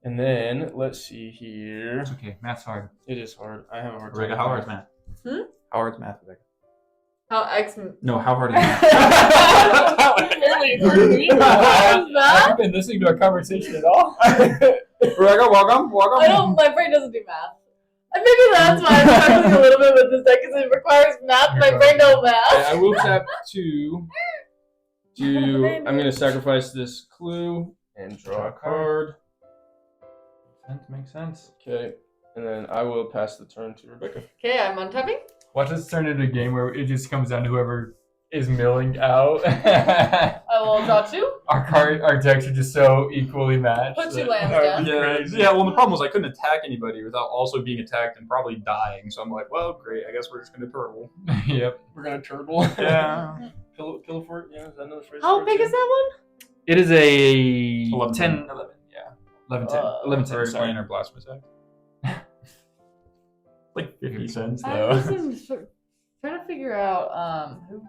and then let's see here. It's okay, math's hard. It is hard. I have a hard time. Rebecca, how hard's math? Hmm? How hard's math, Rebecca? How X. No, how hard is math? Have you been listening to our conversation at all? Rebecca, welcome. I don't. My brain doesn't do math. And maybe that's why I'm struggling a little bit with this deck because it requires math. My brain don't Okay, math. I will tap 2 to. I'm gonna sacrifice this clue and draw a card. Makes sense. Okay, and then I will pass the turn to Rebecca. Okay, I'm untapping. Watch this turn into a game where it just comes down to whoever is milling out. I will draw 2. Our decks are just so equally matched. Put 2 that- lands down. Yeah, well, the problem was I couldn't attack anybody without also being attacked and probably dying. So I'm like, well, great. I guess we're just going to turtle. Yep. We're gonna turtle. Yeah. Pillow fort. Yeah, is that another phrase? How big is that It is a 11. 10, 11. Yeah. 11, 10. 11, 10. Or Sorry. explain or blasphemous act. Like 50 cents, one? though. I'm just trying to figure out who's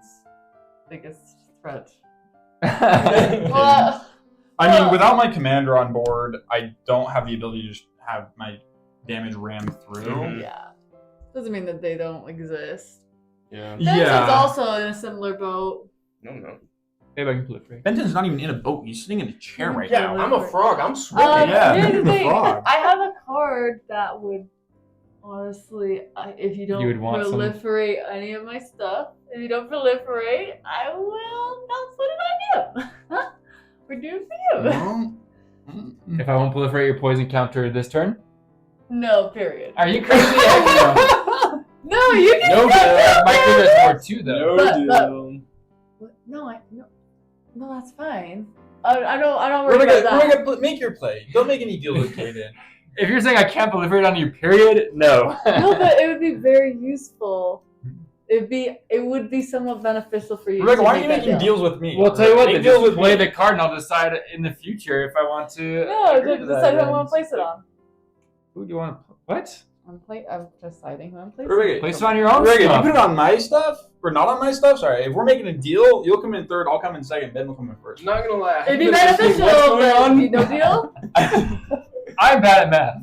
biggest threat. Well, I mean, without my commander on board, I don't have the ability to just have my damage rammed through. Mhm. yeah. Doesn't mean that they don't exist. Yeah. Benton's also in a similar boat. No. Maybe I can proliferate. Benton's not even in a boat. He's sitting in a chair right Yeah, now. I'm a frog. I'm swimming. Yeah, here's the the thing. frog. I have a card that would, honestly, if you don't You would want some- proliferate any of my stuff, if you don't proliferate, I will not put it on you. We're doing for you. Well, If I won't proliferate your poison counter this turn? No, period. Are you crazy? No. No, you can No, do but My crew does more too, though. What? No, that's fine. I don't worry about that. Rebecca, make your play. Don't make any deals with Kaden. If you're saying I can't proliferate on you, period, no. No, but it would be very useful. It would be somewhat beneficial for you. Rebecca, to why are make you that making deal. deals with me? Well, I'll tell you what, Make then deals just with play me. the card and I'll decide in the future if I want to. No, agree to just that decide who I then. want to place it on. Who do you want to what? I'm deciding who I'm placing. Rebecca, Place it on your own Rebecca, if you stuff. put it on my stuff, or not on my stuff, sorry, if we're making a deal, you'll come in third, I'll come in second, Ben will come in first. Not gonna lie. It'd be beneficial, but no deal. I'm bad at math.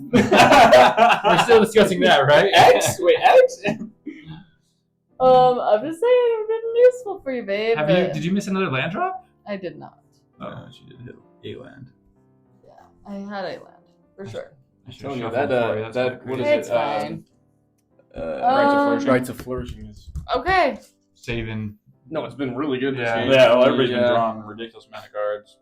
We're still discussing that, right? X? Wait, X? I'm just saying it would be useful for you, babe. Did you miss another land drop? I did not. Oh, she did hit a land. Yeah, I had a land for sure. I I'm should telling you, shuffle that, for you. That's that kinda what crazy. is It's it? fine. Rights of flourishing is. Okay. Saving. No, it's been really good this Yeah. game. Yeah, well, everybody's been Yeah. drawing a ridiculous amount of cards.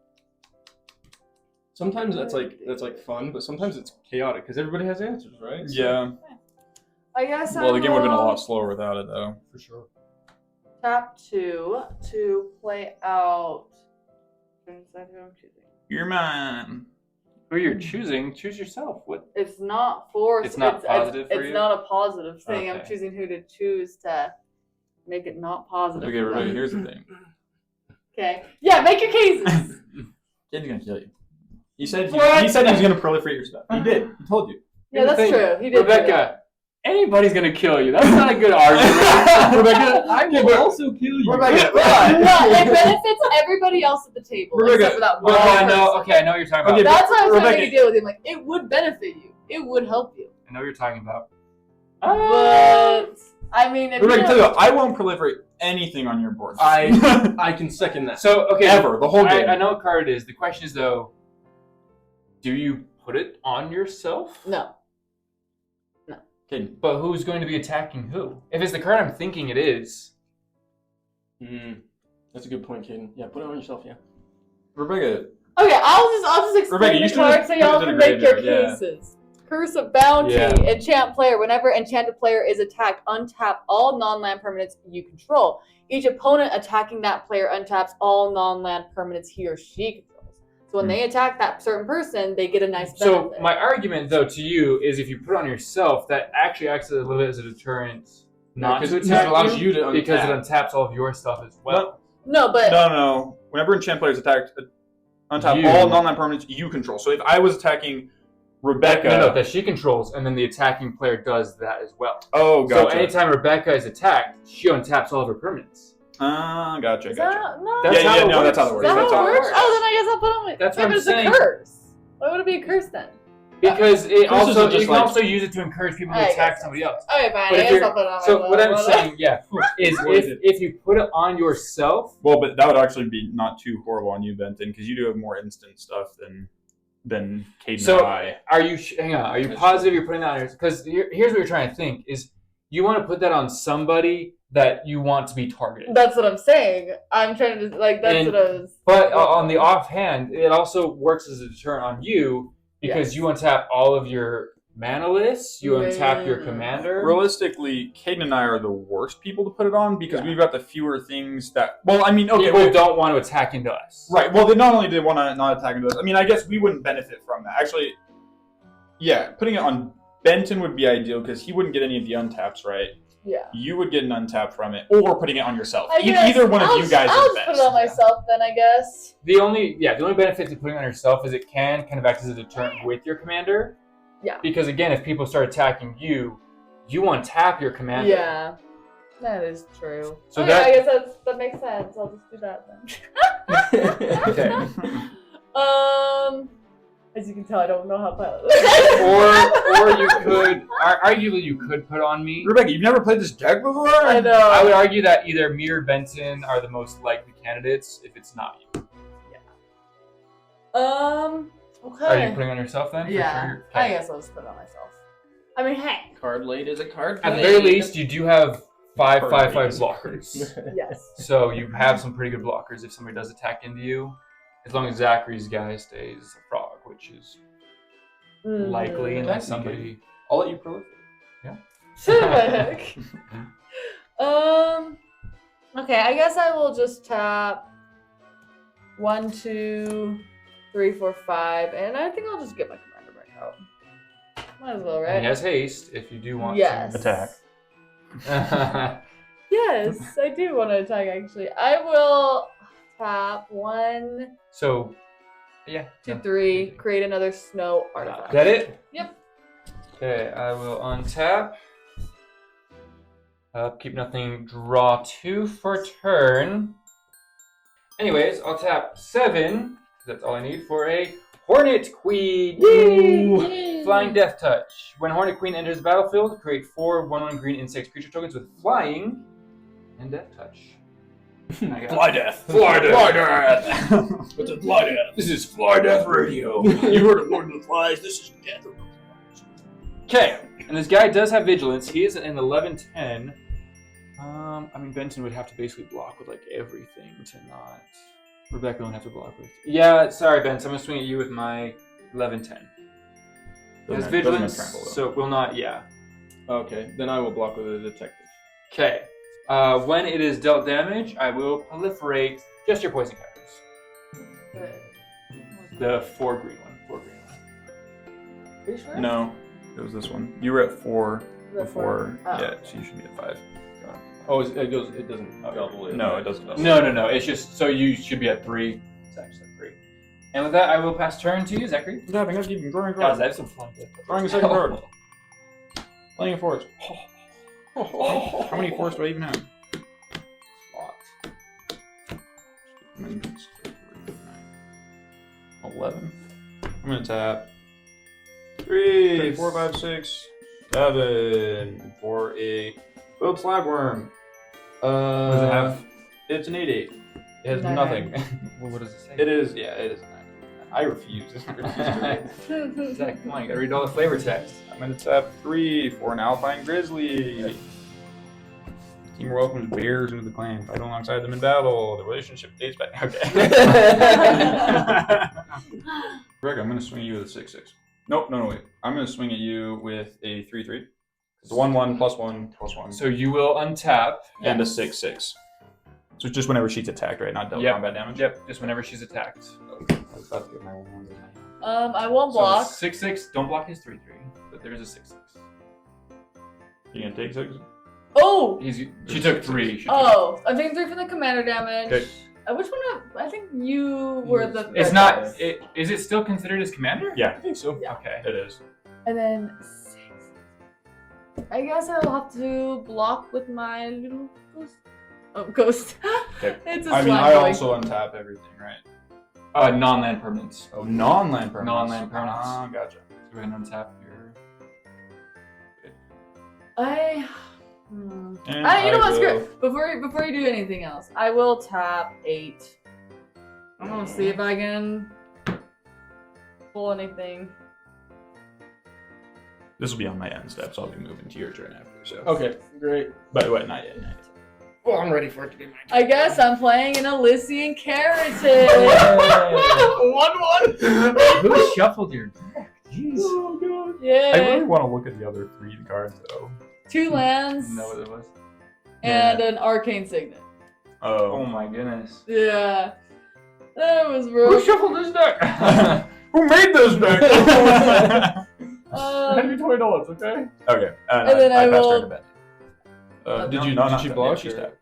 Sometimes that's like fun, but sometimes it's chaotic because everybody has answers, right? So- Yeah. I guess Well, the game would have been a lot slower without it, though. for sure. Tap 2 to play out. Is that who I'm choosing? You're mine. Who you're choosing, choose yourself. What? It's not forced. It's not positive for It's you? not a positive thing. I'm Okay. choosing who to choose to make it not positive. Okay, for Rebecca, them. here's the thing. Okay. Yeah, make your cases. Kid's gonna kill you. He said What? he said he was gonna proliferate your stuff. He did. He told you. Yeah, that's Thing, true. He did. do that. Rebecca, anybody's gonna kill you. That's not a good argument. Rebecca, I can also kill you. Rebecca, No, it benefits everybody else at the table Rebecca, except for that one Okay, I person. know. Okay, I know what you're talking about. Okay, That's why I was trying to Rebecca- make a deal with him. Like, it would benefit you. It would help you. I know what you're talking about. But I mean, if Rebecca, you tell you don't, what, I won't proliferate anything on your board. I can second that. So okay, Ever, the whole game. I know what card it is. The question is though, do you put it on yourself? no. Okay, But who's going to be attacking who? If it's the card I'm thinking it is, That's That's a good point, Caden. Yeah, put it on yourself. Yeah. Rebecca. Okay, I'll just Rebecca, explain you the should have card so put y'all it in can a make your graveyard, yeah. cases. Curse of Bounty. Yeah. Enchant player. Whenever enchanted player is attacked, untap all non-land permanents you control. Each opponent attacking that player untaps all non-land permanents he or she controls. So when they attack that certain person, they get a nice benefit. So my argument, though, to you is if you put it on yourself, that actually acts a little bit as a deterrent not to because attack it allows you to untap. because it untaps all of your stuff as well. No, but No. Whenever enchant player is attacked, untap all non-land permanents you control. So if I was attacking Rebecca... No, that she controls, and then the attacking player does that as well. Oh, gotcha. So anytime Rebecca is attacked, she untaps all of her permanents. Gotcha. is that, no. That's how it works. That's how it works. Is that That's how how it it works? works. Oh, then I guess I'll put on my... That's what I'm it's saying. a curse. Why would it be a curse then? Because it Curses also are just you can like- also use it to encourage people to I attack guess. somebody else. Okay, fine. But I if guess you're- I'll put it on So my what I'm whatever. saying, is if you put it on yourself, Well, but that would actually be not too horrible on you, Benton, because you do have more instant stuff than Caden so and I. are you hang on? Are you That's positive you're putting that on yours? Because here's what you're trying to think: is you want to put that on somebody that you want to be targeted. That's what I'm saying. I'm trying to that's And- what I was. But on the offhand, it also works as a deterrent on you because you untap all of your mana lists, you untap your commander. Realistically, Caden and I are the worst people to put it on because we've got the fewer things that... Well, I mean, okay, People don't want to attack into us. Right. Well, they not only did want to not attack into us. I mean, I guess we wouldn't benefit from that. Actually, yeah, putting it on Benton would be ideal because he wouldn't get any of the untaps, right? Yeah. You would get an untap from it, or putting it on yourself. I guess Either one of I'll you guys I'll is just best. put it on myself then, I guess. The only benefit to putting it on yourself is it can kind of act as a deterrent with your commander. Yeah. Because again, if people start attacking you, you untap your commander. Yeah. That is true. So okay, that- I guess that makes sense. I'll just do that then. Okay. As you can tell, I don't know how to play. or you could arguably you could put on me. Rebecca, you've never played this deck before? I know. I would argue that either me or Benton are the most likely candidates if it's not you. Okay. Are you putting it on yourself then? For Yeah. sure? I Okay. guess I'll just put it on myself. I mean, hey. Card laid is a card. At the played. very least, you do have 5/5/5 Perfect. blockers. Yes. So you have some pretty good blockers if somebody does attack into you. As long as Zachary's guy stays a frog, which is likely unless That'd be somebody. I'll let you proliferate. Terrific. Okay, I guess I will just tap 1, 2, 3, 4, 5, and I think I'll just get my commander back out. Might as well, And right? he has haste if you do want Yes. to Attack. Yes, I do want to attack. Actually, I will tap 1, So, yeah. 2, 3, create another snow artifact. Is that it? Yep. Okay, I will untap. Keep nothing, draw 2 for turn. Anyways, I'll tap 7. That's all I need for a Hornet Queen. Yay! Flying Death Touch. When Hornet Queen enters the battlefield, create 4 1/1 green insect creature tokens with flying and Death Touch. Fly death. Fly Death. Fly death. What's a fly death? This is Fly Death Radio. You heard of Lord of the Flies. This is death. Okay, and this guy does have vigilance. He is an 11/10. I mean, Benton would have to basically block with like everything to not. Rebecca won't have to block with. Yeah, sorry, Benton. I'm gonna swing at you with my 11/10. Has vigilance, so it will not. Yeah. Okay, then I will block with a detective. Okay. When it is dealt damage, I will proliferate just your poison counters. The 4 green one. 4 green one. Are you sure? No, it was this one. You were at 4 The before. four. Oh. Yeah, so you should be at 5. Oh, it goes. It doesn't. double it. No, it doesn't. No. It's just so you should be at 3. It's actually at 3. And with that, I will pass turn to you, Zachary. What's happening? Let's keep drawing Guys, cards. I have some fun. Drawing a second card. Playing a forest. How many forests do I even have? Lots. 11. I'm gonna tap 3, 4, 5, 6, 7 for a Wild Slabworm. What does it have? It's an 8/8. It has 9/9. nothing. Well, what does it say? It is, yeah, it is 9. I refuse. I refuse to Zach, come on, you gotta read all the flavor text. I'm gonna tap 3 for an Alpine Grizzly. Team welcomes bears into the clan. Fight alongside them in battle. The relationship dates back. Okay. Greg, I'm going to swing at you with a 6/6. Nope, no, wait. I'm going to swing at you with a 3/3. It's 1/1 +1/+1. So you will untap. And a 6/6. So just whenever she's attacked, right? Not dealt combat damage? Yep, just whenever she's attacked. Okay. I was about to get my 1/1. I won't block. So 6/6, don't block his 3/3, but there's a 6/6. You going to take 6? Oh! She took 3. Oh, I'm taking 3 from the commander damage. Okay. Which one? I think you were the. It's not. Is it still considered as commander? Yeah. I think so. Yeah. Okay. It is. And then 6. I guess I'll have to block with my little ghost. Oh, ghost. Okay. It's a I mean, slime I boy. also untap everything, right? Non-land permanents. Oh, non-land permanents. Non-land permanents. Ah, gotcha. Go ahead and untap your. You know what? Screw it. Before you do anything else, I will tap 8. I'm gonna see if I can pull anything. This will be on my end steps. I'll be moving to your turn after. So. Okay, great. But what? Not yet. Not yet. Well, I'm ready for it to be my turn. I guess I'm playing an Elysian Carriage. 1/1. Who shuffled your deck? Jeez. Oh god. Yeah. I really want to look at the other 3 cards though. 2 lands Know what it was? and an arcane signet. Oh my goodness. Yeah. That was Who rough. shuffled this deck? Who made this deck? Hand me $20, okay? Okay. And then I passed will- her to bed. Did she block? She's or- dead.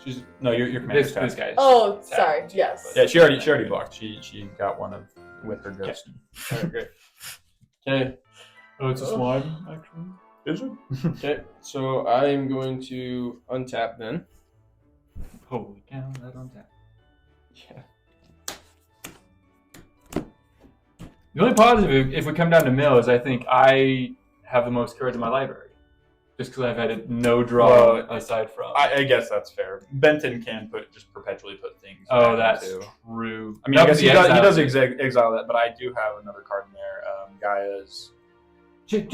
She's No, your commander's This tapped. guy's. Oh, sorry. Yes. Yeah, she already blocked. She got one with her ghost. Alright, great. Okay. Oh, it's a slime, actually. Is it? Okay. So I'm going to untap then. Holy cow, that untap. Yeah. The only positive, if we come down to mill, is I think I have the most cards in my library. Just because I've had no draw aside from. I guess that's fair. Benton can just perpetually put things. Oh, back that's into- true. I mean, I guess he does exile that, but I do have another card in there. Gaia's. What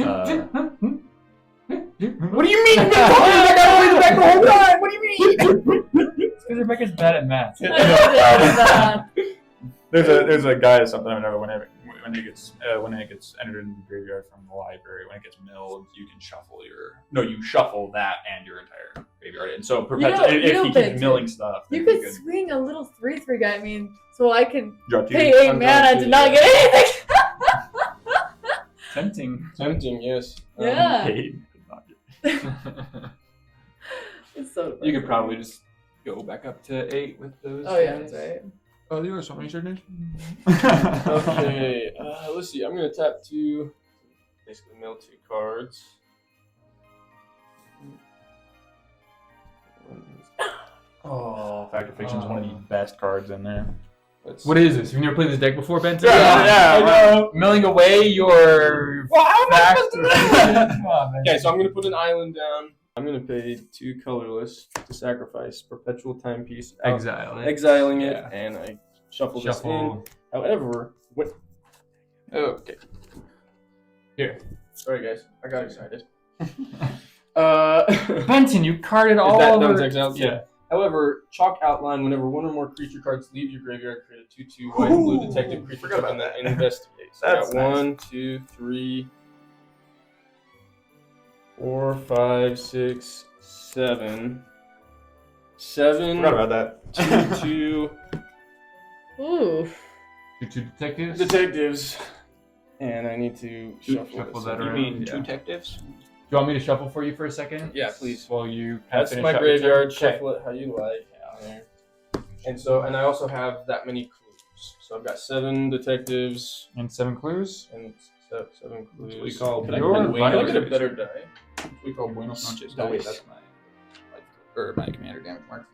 What do you mean? You've been talking about Gaia's back the whole time. What do you mean? It's because Rebecca's bad at math. There's a Gaia something whenever when it gets entered into the graveyard from the library, when it gets milled, you can you shuffle that and your entire graveyard. And so perpetually, if he keeps milling stuff, You then could swing a little 3/3 guy. I mean, so I can drop two. pay 8 I'm mana going to to, not get anything. Tempting. Tempting, yes. Yeah. It's so. You could probably just go back up to 8 with those. Oh yeah, guys. that's right. Oh, you are something certain. Okay. Let's see. I'm gonna tap 2. Basically, mill 2 cards. Oh, Fact or Fiction is one of the best cards in there. What is this? You've never played this deck before, Benton? Yeah, I know. Milling away your. Well, how am I supposed Okay, so I'm gonna put an island down. I'm gonna pay 2 colorless to sacrifice perpetual timepiece. Exile. Exiling it, Yeah. and I shuffle this in. However, what? Okay. Here. Sorry, guys. I got excited. Benton, you carded all that over. one's exiled. Yeah. However, chalk outline whenever one or more creature cards leave your graveyard, create a 2/2 white and blue detective creature Forgot token about that that. investigates. So That's I got nice. 1, 2, 3, 4, 5, 6, 7. 7. Forgot about that. 2 Ooh. Your 2 detectives. detectives. And I need to shuffle this. that You around. mean Yeah. two detectives? Do you want me to shuffle for you for a second? Yeah, please. While you. That's finish my up your turn? graveyard. Okay. Shuffle it how you like. There. And I also have that many clues. So I've got 7 detectives And 7 clues. and 7 clues. we call Can I your can I vital get a clues. better die? We call Buenos Noches. Oh, wait, Dice. that's my commander damage mark.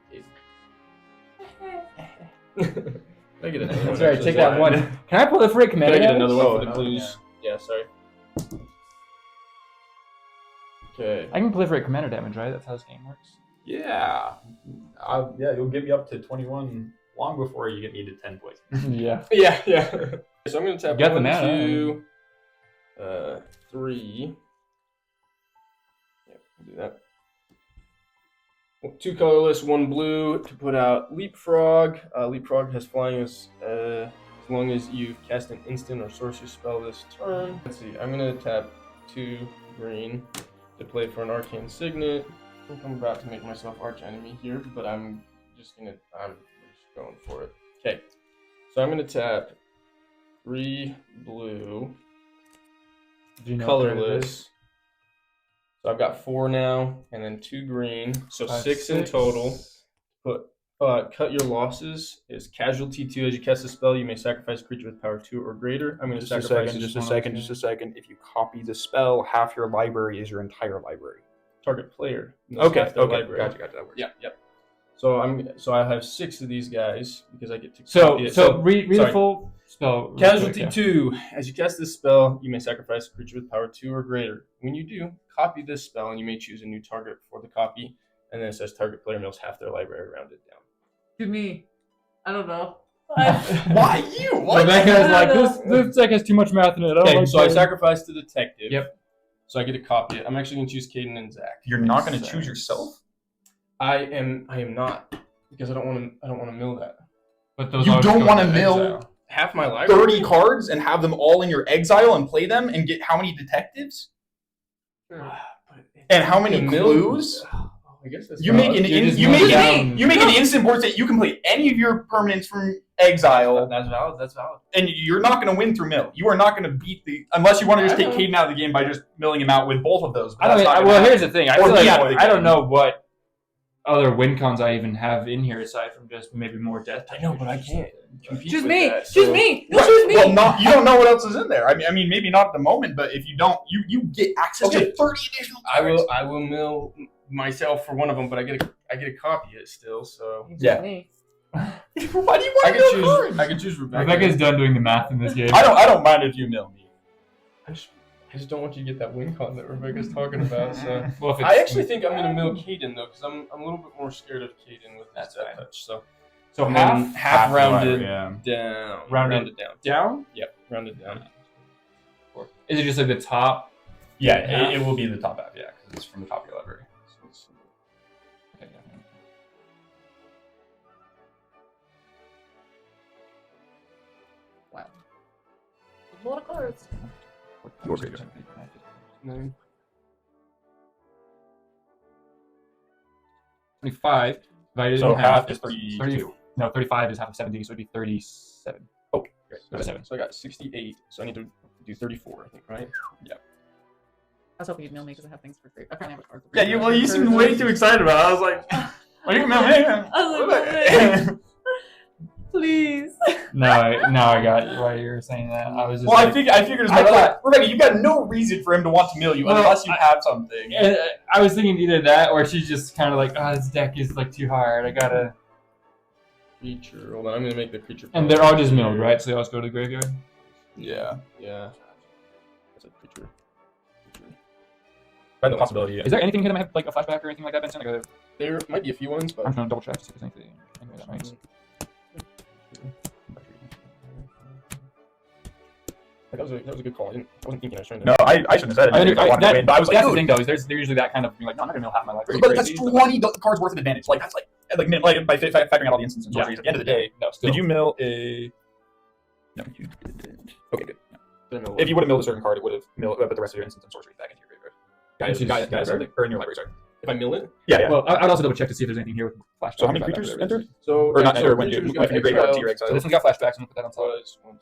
Can I get another one? That's right. actually? Take that one. Can I proliferate Can commander? I get damage? another one Oh, for the no, clues? Yeah, sorry. Okay. I can proliferate commander damage, right? That's how this game works. Yeah. Yeah, you'll get me up to 21 long before you get me to 10 points. Yeah. Yeah. So I'm gonna tap Get the 1, mana. 2, 3. Yep, do that. 2 colorless, 1 blue to put out Leapfrog. Leapfrog has flying as long as you've cast an instant or sorcery spell this turn. Let's see. I'm gonna tap 2 green to play for an arcane signet. I think I'm about to make myself arch enemy here, but I'm just going for it. Okay. So I'm gonna tap 3 blue, colorless. So I've got 4 now, and then 2 green, so 6 in total. Cut your losses is casualty 2. As you cast a spell, you may sacrifice a creature with power 2 or greater. I'm going to sacrifice just a second. If you copy the spell, half your library is your entire library. Target player. Okay. Library. Gotcha. That works. Yeah. So I have 6 of these guys because I get to. Read the full spell. Casualty 2. As you cast this spell, you may sacrifice a creature with power 2 or greater. When you do, copy this spell, and you may choose a new target for the copy. And then it says target player mills half their library rounded down. To me, I don't know. Why you? What? Rebecca's like, this deck has too much math in it. Okay, so I sacrificed the detective. Yep. So I get to copy it. I'm actually going to choose Caden and Zach. You're not going to choose yourself? I am not, because I don't want to mill that. But those you don't want to mill half my library? 30 cards and have them all in your exile and play them and get how many detectives? Sure. And how many clues? I guess that's you make an instant board state. You can play any of your permanents from exile. That's valid. And you're not going to win through mill. You are not going to beat unless you want to just take Caden out of the game by just milling him out with both of those. Here's the thing. I feel like I don't know what other win cons I even have in here aside from just maybe more death. I know, but I can't. Choose me. Choose me. Choose me. Well, you don't know what else is in there. I mean, maybe not at the moment, but if you don't, you get access to 30 additional cards. I will mill myself for one of them, but I get to copy it still. So yeah. Why do you want to mill cards? I can choose Rebecca. Rebecca's done doing the math in this game. I don't mind if you mill me. I just don't want you to get that win con that Rebecca's talking about. So I actually think I'm gonna mill Caden though, because I'm a little bit more scared of Caden with that touch. So half rounded down. Rounded down. Down? Yep, rounded down. Is it just like the top? Yeah, it will be the top half. Yeah, because it's from the top of your library. Okay, wow. A lot of cards. Yours is 9. 25 divided so in half is 32. No, 35 is half of 70, so it'd be 37. Oh, great. 37. So I got 68. So I need to do 34, I think, right? Yeah. I was hoping you'd mail me because I have things for free. I can't have a card for free. Yeah, you seemed way too excited about it. I was like, well, you can mail me. I was like, please. Now I got why you were saying that. I was just I figured as much. Rebecca, you got no reason for him to want to mill you unless you have something. I was thinking either that or she's just kind of like, this deck is like too hard. I gotta. Creature. Hold on, I'm gonna make the creature. And they're all just milled, right? So they all just go to the graveyard. Yeah. That's a creature. By the possibility. Is there anything here that might have like a flashback or anything like that, Benson? There might be a few ones, but I'm trying to double check to see if there's anything that makes. That was a good call. I wasn't thinking. I was trying to. No, I shouldn't have said it. I wanted to win, but I was like, that's the thing though. Is there's usually that kind of like, no, I'm not gonna mill half my library. But that's 20 cards worth of advantage. Like that's like by factoring out all the instances and sorceries. At the end of the day, did you mill a? No, you didn't. Okay, good. No. If you would have milled a certain card, it would have put the rest of your instants and sorceries back into your graveyard. Guys, or in your library. Sorry. If I mill it? Yeah. Well, I'd also double check to see if there's anything here with flashbacks. So how many creatures entered? So or not entered? When you went from your graveyard to your exile. So this one's got flashbacks. I'm gonna put that on top. 1, 2,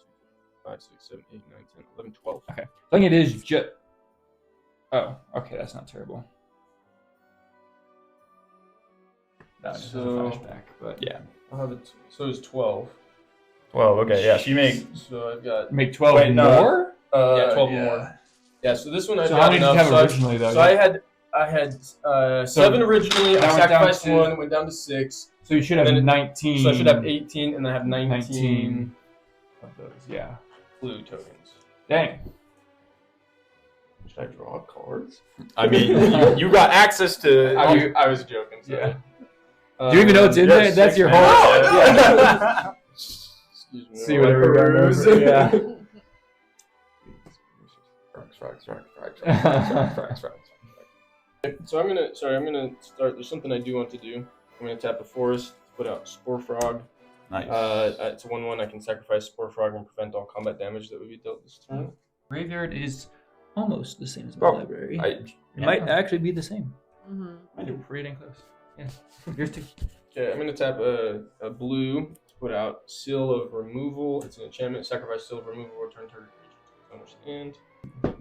5, 6, 7, 8, 9, 10, 11, 12. Okay. I think it is just. Oh, okay, that's not terrible. That is a flashback, but yeah, I'll have it. So it's 12. 12. Okay, yeah. So you make. So I've got. Make 12 more. Yeah, 12 more. Yeah. So this one I got enough. How many did you have originally though? So I had 7 originally. I sacrificed 1. Went down to 6. So you should have 19. So I should have 18, and I have 19 of those. Yeah. Blue tokens. Dang. Should I draw cards? I mean, you got access to. I was joking. So. Yeah. Do you even know what's in there? That's your whole. Yeah. Excuse me. See whatever we got. Yeah. Frogs. So I'm gonna start. There's something I do want to do. I'm gonna tap a forest, put out Spore Frog. Nice. It's a 1/1. I can sacrifice Spore Frog and prevent all combat damage that would be dealt this turn. Graveyard is almost the same as my library. It Might actually be the same. Mm-hmm. Pretty dang close. Yeah. Yours too. Okay, I'm gonna tap a blue to put out Seal of Removal. It's an enchantment. Sacrifice Seal of Removal. Return target creature to its owner's hand.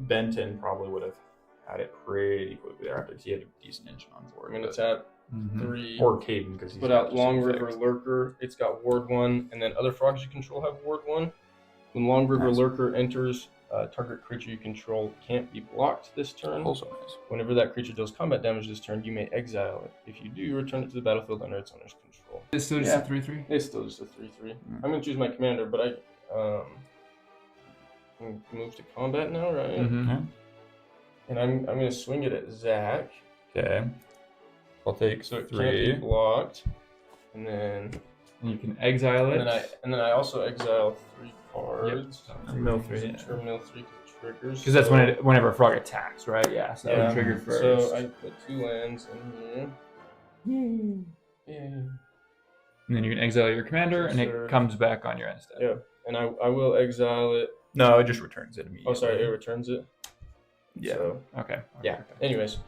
Benton probably would have had it pretty quickly there after he had a decent engine on board. I'm gonna tap 3. Or Caden because he's Put out Long River Lurker. It's got Ward 1, and then other frogs you control have Ward 1. When Long River Lurker enters, target creature you control can't be blocked this turn. Also nice. Whenever that creature deals combat damage this turn, you may exile it. If you do, return it to the battlefield under its owner's control. It's still just a 3/3? It's still just a 3/3. I'm gonna choose my commander, but I'm gonna move to combat now, right? Mm-hmm. And I'm gonna swing it at Zach. Okay. I'll take So it 3. can't be blocked. And then And you can exile it. and then I also exile 3 cards. Yep. Mill 3. Turn mill 3 because it triggers. Because that's whenever a frog attacks, right? Yeah. So that would trigger first. So I put 2 lands in here. Yeah. And then you can exile your commander, and Sure. it comes back on your end step. Yeah. And I will exile it. No, it just returns it immediately. Oh, sorry, it returns it. Yeah. So, Okay. yeah. Anyways.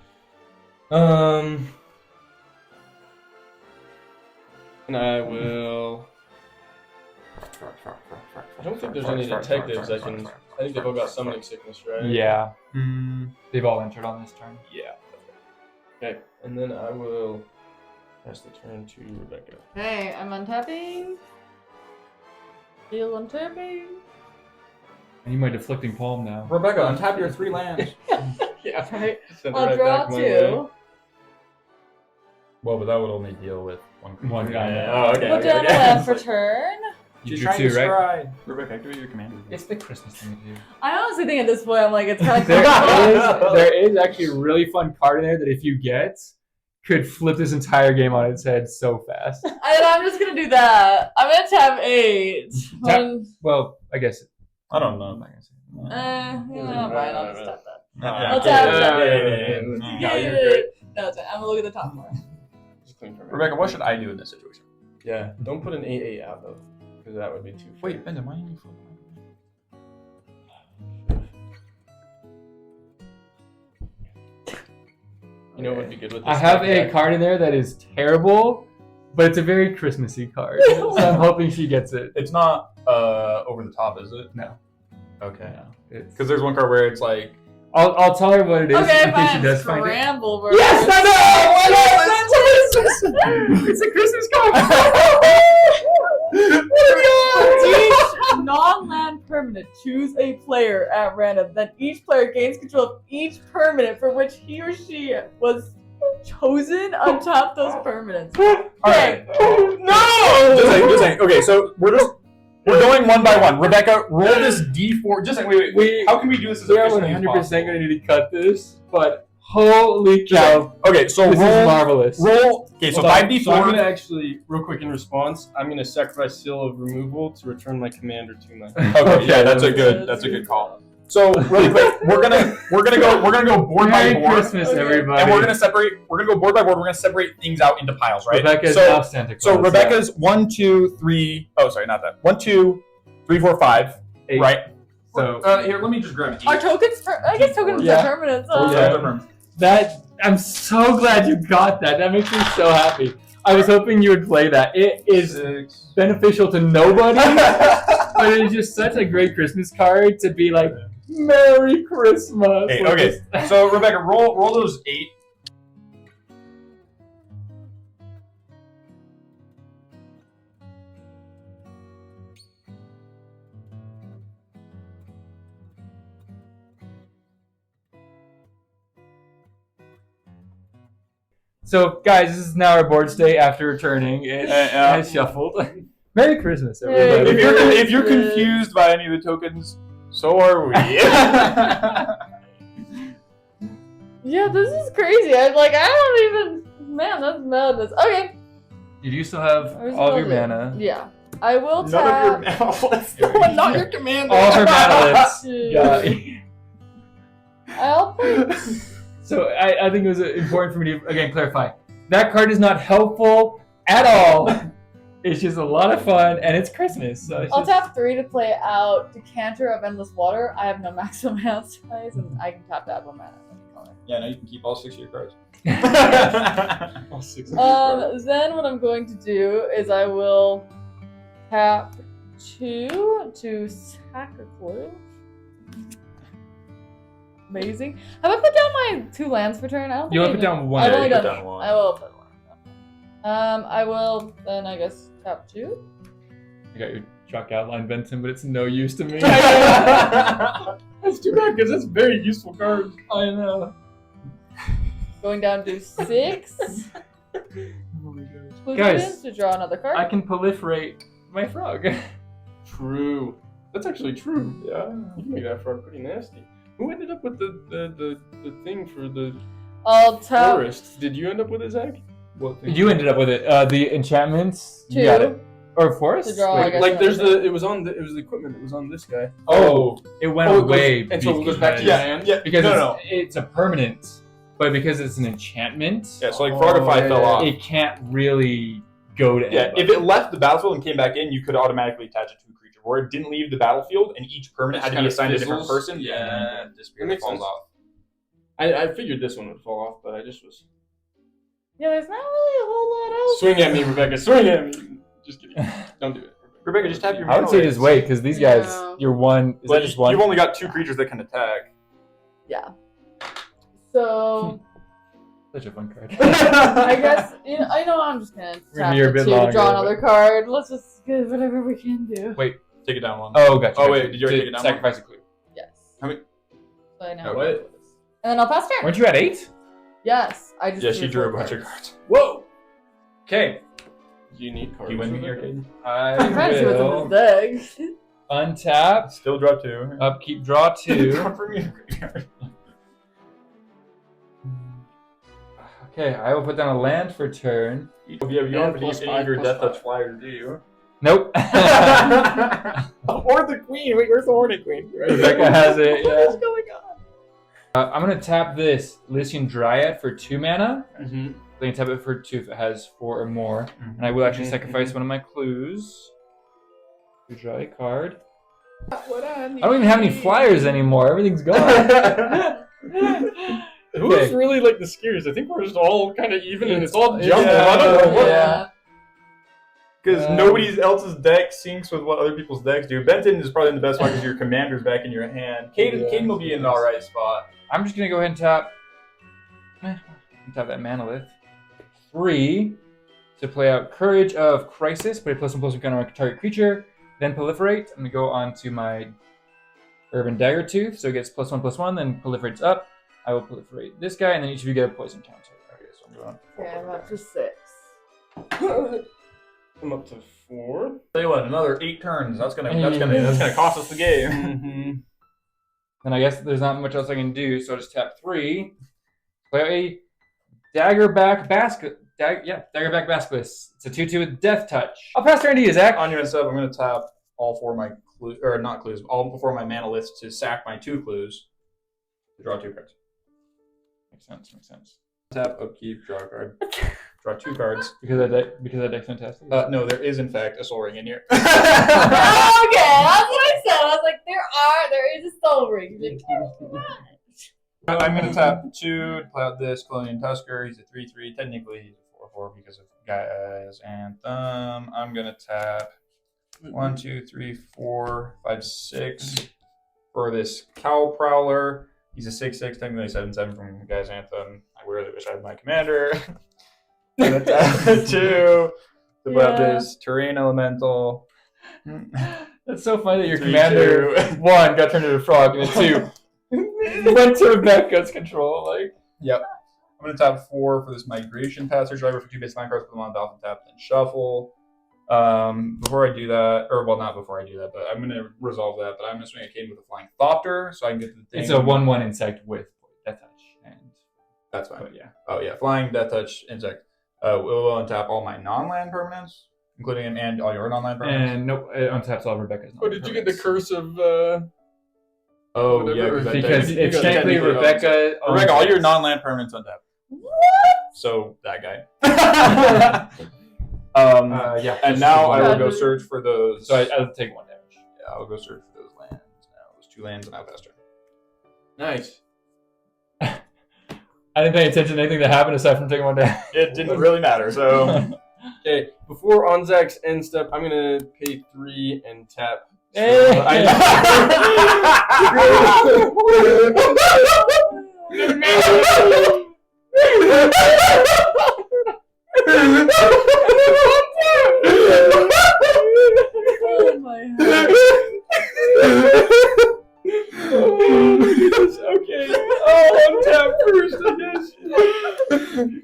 And I will. I don't think there's any detectives I can. I think they've all got summoning sickness, right? Yeah. They've all entered on this turn. Yeah. Okay, and then I will pass the turn to Rebecca. Okay, I'm untapping. Still untapping. I need my deflecting palm now. Rebecca, untap your 3 lands. Yeah. Right. Send it I'll right draw back my way. 2. Well, but that would only deal with one guy. Yeah. Oh, okay. Put down a land for turn. You She's drew trying 2, to right? stride. Rebecca, activate your commander. It's the Christmas thing to do. I honestly think at this point I'm like it's kind of There is actually a really fun card in there that if you get, could flip this entire game on its head so fast. And I'm just gonna do that. I'm gonna tap 8. Well, I guess. I don't know. I'm not gonna say. Fine, I'll just tap that. I'll tap it. No, it's fine. I'm gonna look at the top more. Just clean for me. Rebecca, what should I do in this situation? Yeah, don't put an 8/8 out though, because that would be too. Wait, Bender, why didn't you flip? You know what would be good with this? I have deck? a card in there that is terrible, but it's a very Christmassy card. So I'm hoping she gets it. It's not over the top, is it? No. Okay. No, it's- Because there's one card where it's like. I'll tell her what it is Okay, in case she fine. does find it. Scramble, bro. Yes, I know! It's a Christmas card! Each non-land permanent, choose a player at random. Then each player gains control of each permanent for which he or she was chosen. Untap those permanents. Alright. No! Just saying. Okay, so we're going one by one. Rebecca, roll this D4. Just saying, wait. How can we do this as We are efficiently as 100% possible? going to need to cut this, but holy cow. Okay, so This is marvelous. Roll. Okay, so Hold on. 5d4. So I'm gonna actually, real quick in response, I'm gonna sacrifice Seal of Removal to return my commander to my. Okay, yeah, that's a good call. So really quick, we're gonna go board by Merry board, Christmas, everybody. and we're gonna go board by board. We're gonna separate things out into piles, right? Rebecca's now Santa Claus. So Rebecca's 1, 2, 3. Oh, sorry, not that. 1, 2, 3, 4, 5. 8. Right. So Here, let me just grab it. Are tokens? I guess tokens Yeah. are permanents. that I'm so glad you got that. That makes me so happy. I was hoping you would play that. It is 6. beneficial to nobody, but it is just such a great Christmas card to be like, Merry Christmas. Okay. So Rebecca, roll those 8. So, guys, this is now our board state after returning. It has shuffled. Merry Christmas, everybody. If you're confused by any of the tokens, so are we. Yeah, this is crazy. I don't even. Man, that's madness. Okay. You do still have all of your mana. Yeah. I will None tap. of your mana. Not your commander. All of her mana lists. I'll put So I think it was important for me to, again, clarify. That card is not helpful at all. It's just a lot of fun, and it's Christmas. So it's I'll tap 3 to play out Decanter of Endless Water. I have no maximum hand size, and I can tap that 1 mana. Yeah, now you can keep all 6 of your cards. All 6 of your cards. Then what I'm going to do is I will tap 2 to sack a clue. Amazing. Have I put down my 2 lands for turn? I don't think You I only put did. down 1. I've Yeah, only you put done down 1. I will put 1. I will then I guess tap 2. I got your chalk outline, Benton, but it's no use to me. That's too bad because that's a very useful card. I know. Going down to 6. Oh my gosh. Guys, to draw another card. I can proliferate my frog. True. That's actually true. Yeah. You can make that frog pretty nasty. Who ended up with the thing for the I'll tap forest? Did you end up with it, Zach? What thing? You ended up with it. The enchantments. 2 You got it. Or forest? to draw. I guess Like there's another the it was the equipment that was on this guy. Oh, it went Oh, it goes- away. and so it goes back to because- your hand? Yeah, Because no. it's a permanent, but because it's an enchantment, Yeah, so like Frogify fell off. it can't really go to Yeah, anybody. if it left the battlefield and came back in, you could automatically attach it to a creature. Where it didn't leave the battlefield, and each permanent had to be Kinda assigned to a different fizzles. person. Yeah. and then it disappears, That makes falls sense. off. I figured this one would fall off, but I just was Yeah, there's not really a whole lot else. swing at me, Rebecca. Swing at me. Just kidding. Don't do it. Rebecca, just tap your. I would say just wait because these guys, Yeah. you're one. Is Well, that just one? You've only got 2 creatures that can attack. Yeah. So Such a fun card. I guess I know I'm just gonna We're gonna tap be here a the bit 2 to longer, draw but- another card. Let's just get whatever we can do. Wait. Take it down 1. Oh, gotcha. Oh, gotcha. wait, did you already To take it down Sacrifice a clue. Yes. How many- So I know. Okay. What? And then I'll pass turn. Weren't you at 8? Yes, I just. Yeah, she drew a 4 bunch of cards. cards. Whoa. Okay. You need cards. You win me for here, that? Caden. I'm I trying to see what's in will this deck. untap, Still draw 2. upkeep, draw 2. Comfort me in the graveyard. Okay, I will put down a land for turn. You don't have to use any of your Death Touch flyers, do you? Nope. Or the Queen. Wait, where's the Hornet Queen? Rebecca has it. What Yeah. is going on? I'm gonna tap this Lycian Dryad for 2 mana. Mm-hmm. I can tap it for 2 if it has 4 or more. And I will actually sacrifice one of my clues to draw a card. What I don't even have any flyers anymore. Everything's gone. Who's Okay. really like the scariest? I think we're just all kind of even and it's all Yeah. jumbled. I don't know what. Yeah. Because nobody else's deck syncs with what other people's decks do. Benton is probably in the best spot because your commander's back in your hand. Caden will be in an alright spot. I'm just gonna go ahead and tap. Tap that Manolith. 3 to play out Courage of Crisis. Put a +1/+1 counter on target creature. Then proliferate. I'm gonna go on to my Urban Daggertooth, so it gets +1/+1. Then proliferates up. I will proliferate this guy, and then each of you get a poison counter. Okay, so I'm going. Okay, I'm up to 6. I'm up to 4. Tell you what, another 8 turns. That's gonna Mm. cost us the game. Mm-hmm. Then I guess there's not much else I can do, so I'll just tap 3. Play a Daggerback Basilisk. It's a 2/2 with Death Touch. I'll pass turn to you, Zach. On your end, I'm gonna tap all 4 of my clues, or not clues, all 4 of my mana lists to sack my 2 clues to draw 2 cards. Makes sense. Tap, upkeep, draw a card. Draw 2 cards. Because that deck's fantastic. No, there is in fact a Soul Ring in here. Okay, that's what I said. I was like, there is a soul ring. I'm going to tap 2 to play out this Colonial Tusker. He's a 3/3. Technically, he's a 4/4 because of Gaia's Anthem. I'm going to tap 1, 2, 3, 4, 5, 6 for this Cowl Prowler. He's a 6/6, technically 7/7 from Gaia's Anthem. I really wish I had my commander. I'm going to tap 2 to play out this Terrain Elemental. That's so funny that your 3, commander 2. 1 got turned into a frog, and then 2 went to Rebecca's control. Like, Yep. I'm going to tap 4 for this Migration Passage Driver for 2 base line cards, put them on Dolphin tap, then shuffle. Before I do that, or well, not before I do that, but I'm going to resolve that. But I'm going to swing a Caden with a Flying Thopter so I can get to the thing. it's a 1/1 insect with Death Touch, and That's fine. but yeah. Oh, yeah. Flying, Death Touch, Insect. We'll untap all my non-land permanents, including him and all your non-land permanents. And nope, it untaps all Rebecca's. Oh, did you get the permanents. curse of Oh, Whatever. yeah. Because You it's got technically technically Rebecca. Rebecca, all your owns non-land permanents on tap. So, that guy. yeah. And now I will go search for those. So I'll take 1 damage. Yeah, I'll go search for those lands now. Those 2 lands on my faster. Nice. I didn't pay attention to anything that happened aside from taking 1 damage. It didn't really matter, so. Okay, before on Zach's end step, I'm gonna pay 3 and tap. Hey! Oh my god. Okay. Oh, on tap first, I guess.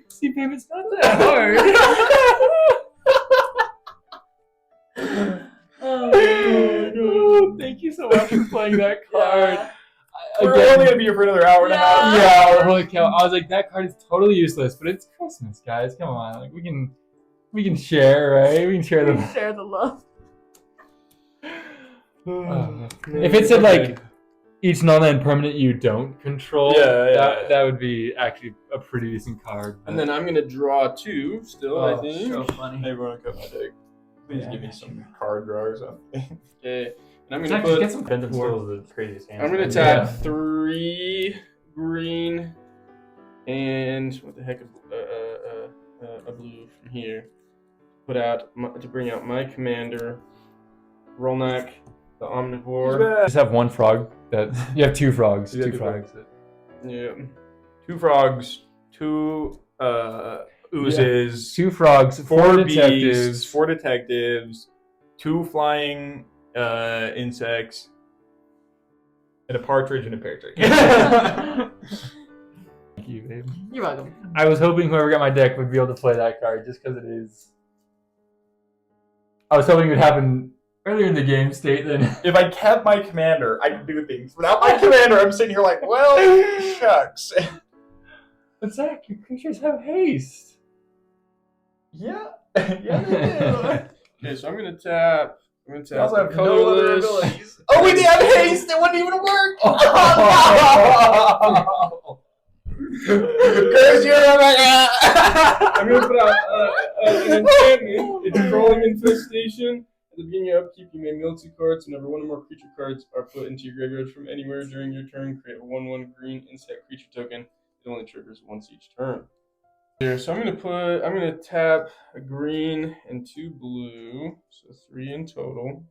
See, babe, it's not that hard. Oh, thank you so much for playing that card. yeah. We're only gonna be here for another hour and a half. Yeah, holy cow! I was like, that card is totally useless, but it's Christmas, guys. Come on, like we can share, right? We can share We the. share the love. If it said like each non-land permanent you don't control, Yeah. that would be actually a pretty decent card. And then I'm gonna draw 2 still, I think. So funny. Hey, everyone, cut my deck. Please give me some card drawers. Okay. And I'm Zach, gonna just put. get some Benton four. Still is the craziest hand. I'm gonna Yeah. tap 3 green and what the heck, a blue from here. Put out to bring out my commander, Rolnak, the omnivore. Just have 1 frog. That you have 2 frogs. You have 2 two frogs. Yeah. 2 frogs, 2 oozes, 2 frogs. 4 detectives. beasts, 4 detectives, 2 flying insects, and a partridge and a pear tree. Thank you, babe. You're welcome. I was hoping whoever got my deck would be able to play that card just because it is. I was hoping it would happen earlier in the game state than. If I kept my commander, I could do things. Without my commander, I'm sitting here like, well, shucks. But Zach, your creatures have haste. Yeah. Yeah, they do. Okay, so I'm gonna tap. They also have no other colorless. abilities. Oh, we did have haste! It wouldn't even work! Oh, no! Curse you, Rebecca! I'm gonna put out an enchantment. It's Crawling Infestation. At the beginning of your upkeep, you may mill 2 cards. Whenever 1 or more creature cards are put into your graveyard from anywhere during your turn, create a 1/1 green insect creature token. It only triggers once each turn. Here, so I'm gonna tap a green and 2 blue, so 3 in total.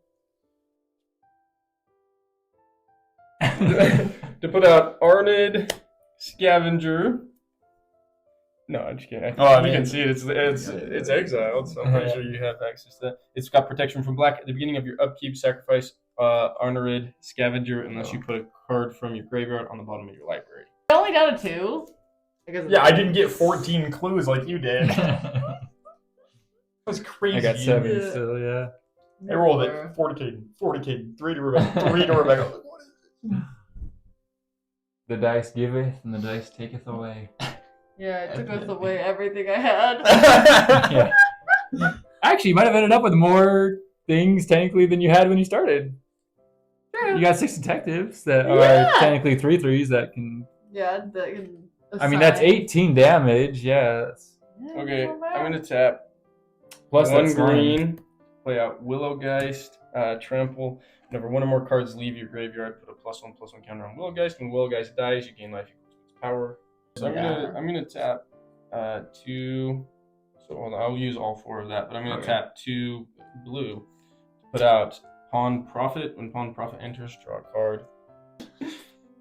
To put out Arnid Scavenger. No, I'm just kidding. You can see it. It's exiled, so I'm pretty sure you have access to that. It's got protection from black. At the beginning of your upkeep, sacrifice Arnid Scavenger unless you put a card from your graveyard on the bottom of your library. Only down to 2. Yeah, I didn't get 14 clues like you did. That was crazy. I got 7 Yeah. still, yeah. I rolled it. 4 to King, 4 to King, 3 to Rebecca, 3 to Rebecca. What is it? The dice giveth and the dice taketh away. Yeah, it took us away everything I had. Yeah. Actually, you might have ended up with more things technically than you had when you started. True. You got 6 detectives that Yeah. are technically 3/3s that can. Yeah, that can I mean, that's assign. 18 damage. Yeah. That's, Yeah, Okay, not bad. I'm gonna tap plus 1 that's fine. green, play out Willowgeist, Trample. Whenever 1 or more cards leave your graveyard, put a +1/+1 counter on Willowgeist. When Willowgeist dies, you gain life equal to its power. So I'm gonna tap 2. So hold on, I'll use all 4 of that, but I'm gonna tap 2 blue. Put out Pawn Prophet. When Pawn Prophet enters, draw a card.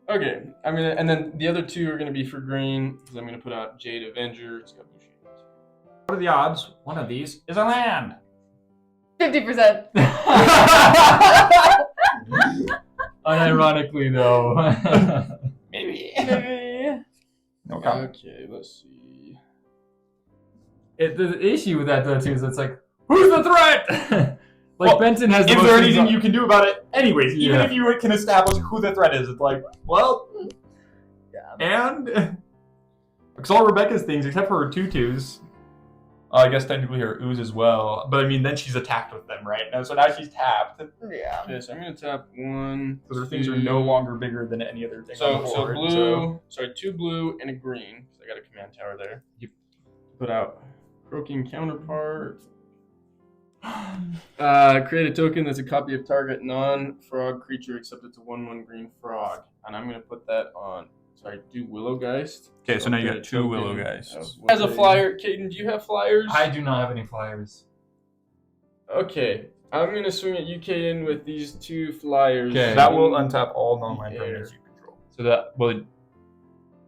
Okay, and then the other 2 are gonna be for green because I'm gonna put out Jade Avenger. It's got Bushi. What are the odds? One of these is a land. 50%. Unironically, though. Maybe. Maybe. No comment. Okay, let's see. The issue with that, though, too, is it's like, who's the threat? Well, Benton has the Is most there things anything on- you can do about it? Anyways, even Yeah. if you can establish who the threat is, it's like, well, Yeah. and because all Rebecca's things, except for her tutus, I guess technically her ooze as well. But I mean, then she's attacked with them, right? Now, so now she's tapped. Yeah. Okay, so I'm gonna tap 1. Because her things are no longer bigger than any other thing on the So board. blue. Sorry, 2 blue and a green. Because I got a command tower there. You put out croaking counterpart. Create a token that's a copy of target non-frog creature, except it's a 1/1 green frog, and I'm gonna put that on. Sorry, do Willowgeist. Okay, so now you create got a 2 token Willowgeists. As a flyer, Caden, do you have flyers? I do not have any flyers. Okay, I'm gonna swing at you, Caden, with these 2 flyers. Okay. That will untap all non-land Yeah. permanents you control. So that will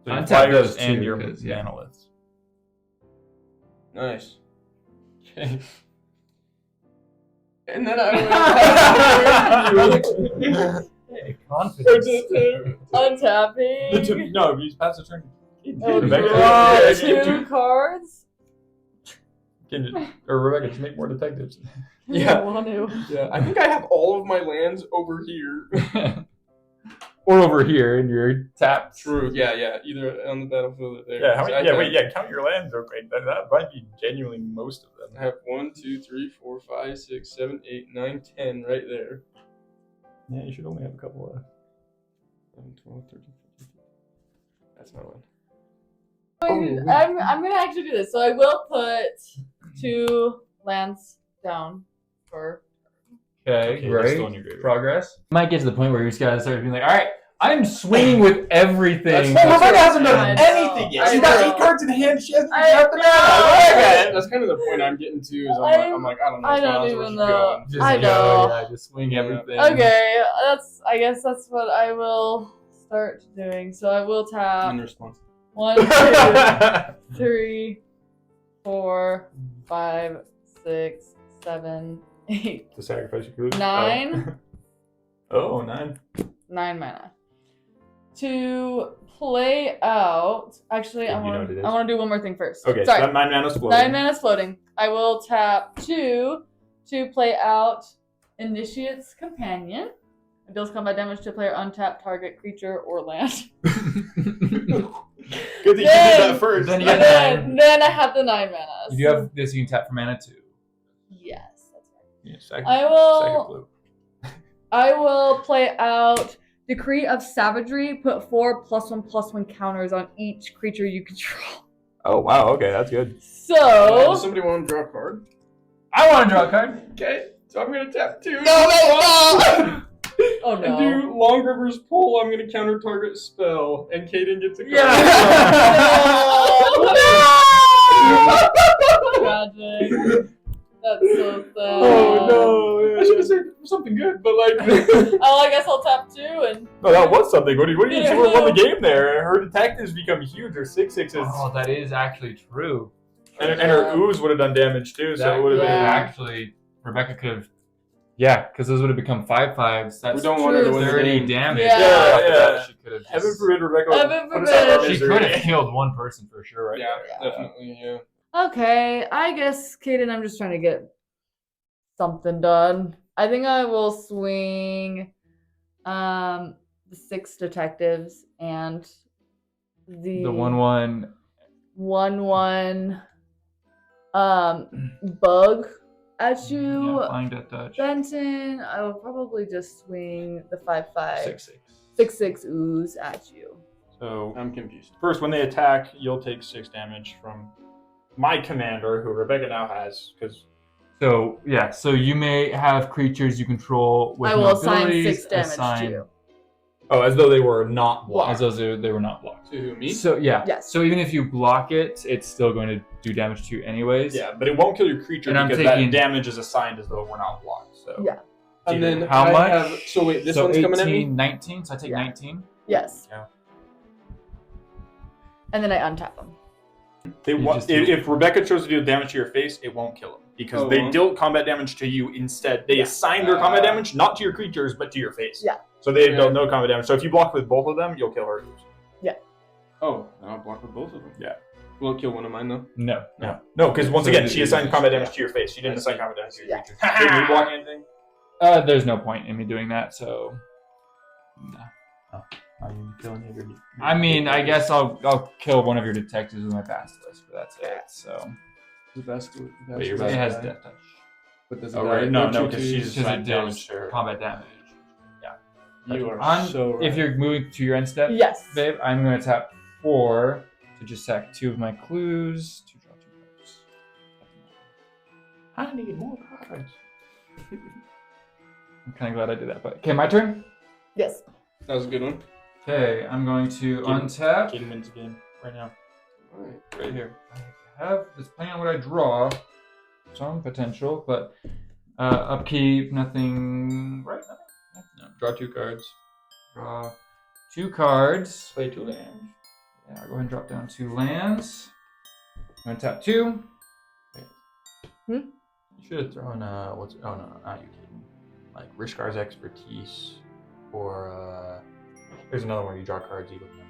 So your untap flyers those and two, your 'cause, yeah. manoliths. Nice. Okay. And then I Hey, confidence. Untapping. No, you pass the turn. Oh, Rebecca, draw yeah, 2 cards. or Rebecca, just make more detectives. Yeah. I want to. Yeah, I think I have all of my lands over here. Or over here in your taps. True. Yeah. Either on the battlefield or there. Yeah, how So many, count your lands. Okay, that might be genuinely most of I them. have 1, 2, 3, 4, 5, 6, 7, 8, 9, 10 right there. Yeah, you should only have a couple left. 11, 12, 13, 14. That's my one. I'm gonna actually do this. So I will put 2 lands down for. Okay, Okay, that's great. still in your graveyard. Progress. Might get to the point where you just gotta start being like, all right, I'm swinging with everything. That's Rebecca hasn't I done know. anything yet. I She's got know. 8 cards in hand. She hasn't I dropped them know. out. That's kind of the point I'm getting to. Is I'm like, I don't know. I what's going don't on, so even we're just know. going. Just I go, know. yeah, just swing Yeah. everything. Okay, I guess that's what I will start doing. So I will In tap response. 1, 2, 3, 4, 5, 6, 7, 8, To sacrifice your clues. 9. Oh, 9. 9 mana. To play out. Actually, Yeah, I you know want what it is. to do one more thing first. Okay, Sorry. so that 9 mana's floating. 9 mana's floating. I will tap 2 to play out Initiate's Companion. It deals combat damage to player untapped target creature or land. Good thing you did that first. Then you And got then I have the 9 mana. You do have this you can tap for mana too. Yes, that's right. Yeah, second, I second will. blue. I will play out Decree of Savagery. Put 4 +1/+1 counters on each creature you control. Oh, wow. Okay, that's good. Does So. somebody want to draw a card? I want to draw a card. Okay, so I'm gonna tap 2. Oh And no. do Long River's Pull. I'm gonna counter target spell, and Caden gets a card. Tragic. That's so sad. Oh, no. I should have said something good, but like. Oh, I guess I'll tap 2 and. No, that was something. What do you Yeah. She would have won the game there. Her detectives become huge. Her 6/6s. Oh, that is actually true. And her ooze would have done damage too, so That it would have could been. Yeah. actually Rebecca could have. Yeah, because those would have become 5/5s. That's We don't want her to win the 30 game. damage. Yeah. Yeah, After yeah. that, she could have. Heaven forbid Rebecca Heaven put us out of our forbid. She misery. could have killed one person for sure, right? Yeah, Yeah. definitely. Yeah. Okay, I guess, Kaden, I'm just trying to get something done. I think I will swing the 6 detectives and the The 1/1. 1/1 bug at you. Yeah, flying death touch. Benton, I will probably just swing the 5/5 6/6. 6/6 ooze at you. So I'm confused. first, when they attack, you'll take 6 damage from my commander, who Rebecca now has, because So yeah, so you may have creatures you control with I will no assign abilities, 6 damage assign- to you. as though they were not As blocked. those they were not blocked. To who, me? So yeah. Yes. So even if you block it, it's still going to do damage to you anyways. Yeah, but it won't kill your creature And I'm because taking- that damage is assigned as though we're not blocked. So Yeah. And then How I much? have. So wait, this so one's 18, coming at me. 19. So I take Yeah. 19. Yes. Yeah. And then I untap them. They You wa- just if, do- if Rebecca chose to do damage to your face, it won't kill them because Oh, they won't? dealt combat damage to you instead. They assigned their combat damage not to your creatures but to your face. Yeah. So they Yeah. dealt no combat damage. So if you block with both of them, you'll kill her. Oh, then I'll block with both of them. Yeah. Will it kill one of mine though? No. No, because once So again, it she is- assigned combat damage to your face. She didn't I assign see. combat damage to your Yeah. creatures. Did you block anything? There's no point in me doing that. So. No. Are you killing it? I mean, I guess I'll kill one of your detectives with my basilisk, but that's it. So. The best. Wait, your It best has guy? death touch. But does Oh, right. No, because two she's twos? Because it assigned damage deals to her. combat damage. You are On, so right. If you're moving to your end step, Yes. babe, I'm going to tap 4 to just sack 2 of my clues to draw 2 cards. I need more cards. I'm kind of glad I did that. But okay, my turn. Yes. That was a good one. Okay, I'm going to untap. Kaden wins the game right now. Alright. Right here. I have, depending on what I draw, some potential, but upkeep, nothing. Right? Nothing? No, draw 2 cards. Draw 2 cards. Play 2 lands. Yeah, I'll go ahead and drop down 2 lands. I'm going to tap 2. You should have thrown what's oh no, not you, Kaden. Like Rishkar's expertise, or there's another one where you draw cards equal to them.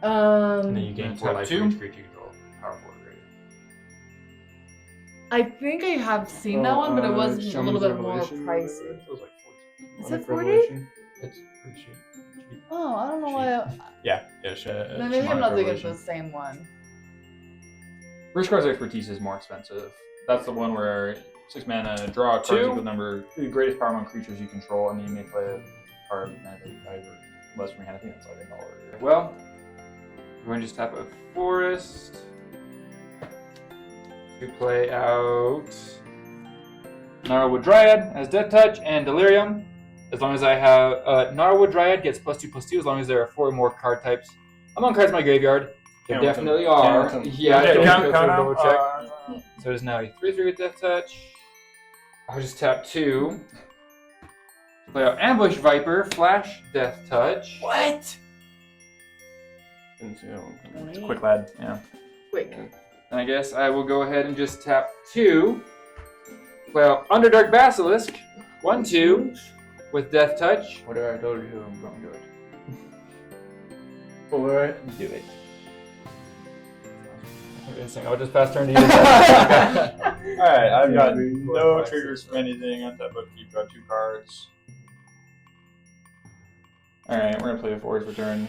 And then you gain Gonna 4 tap life 2. for each creature you control. Powerful greater. I think I have seen that one, but it was a Shaman's little bit more Revelation, pricey. It was like 14. Is Onyx it 40? Revelation. It's pretty cheap. Oh, I don't know why. Yeah. No, maybe I'm not thinking of the same one. Rishkar's expertise is more expensive. That's the one where 6 mana, draw a card 2. equal number, the greatest power among creatures you control, and then you may play a card mana that you five or less from your hand. I think that's like $1. Well, we're going to just tap a forest to play out Gnarlwood Dryad as Death Touch and Delirium. As long as I have Gnarlwood Dryad gets +2/+2 as long as there are 4 more card types among cards in my graveyard. There Count definitely them. are. Count them. Yeah, Okay, I count don't double them. check. So it is now a 3/3 with Death Touch. I'll just tap 2. Play out Ambush Viper, Flash Death Touch. What? Didn't see that one coming. It's a quick lad. Yeah. Quick. And I guess I will go ahead and just tap 2. Play out Underdark Basilisk, 1/2 with Death Touch. Whatever I told you, I'm going to do it. Alright. Do it. I'll just pass turn to you. Alright, I've got 3, 4, no 5, triggers 6, from anything. On top of you draw 2 cards. Alright, we're gonna play a forest return.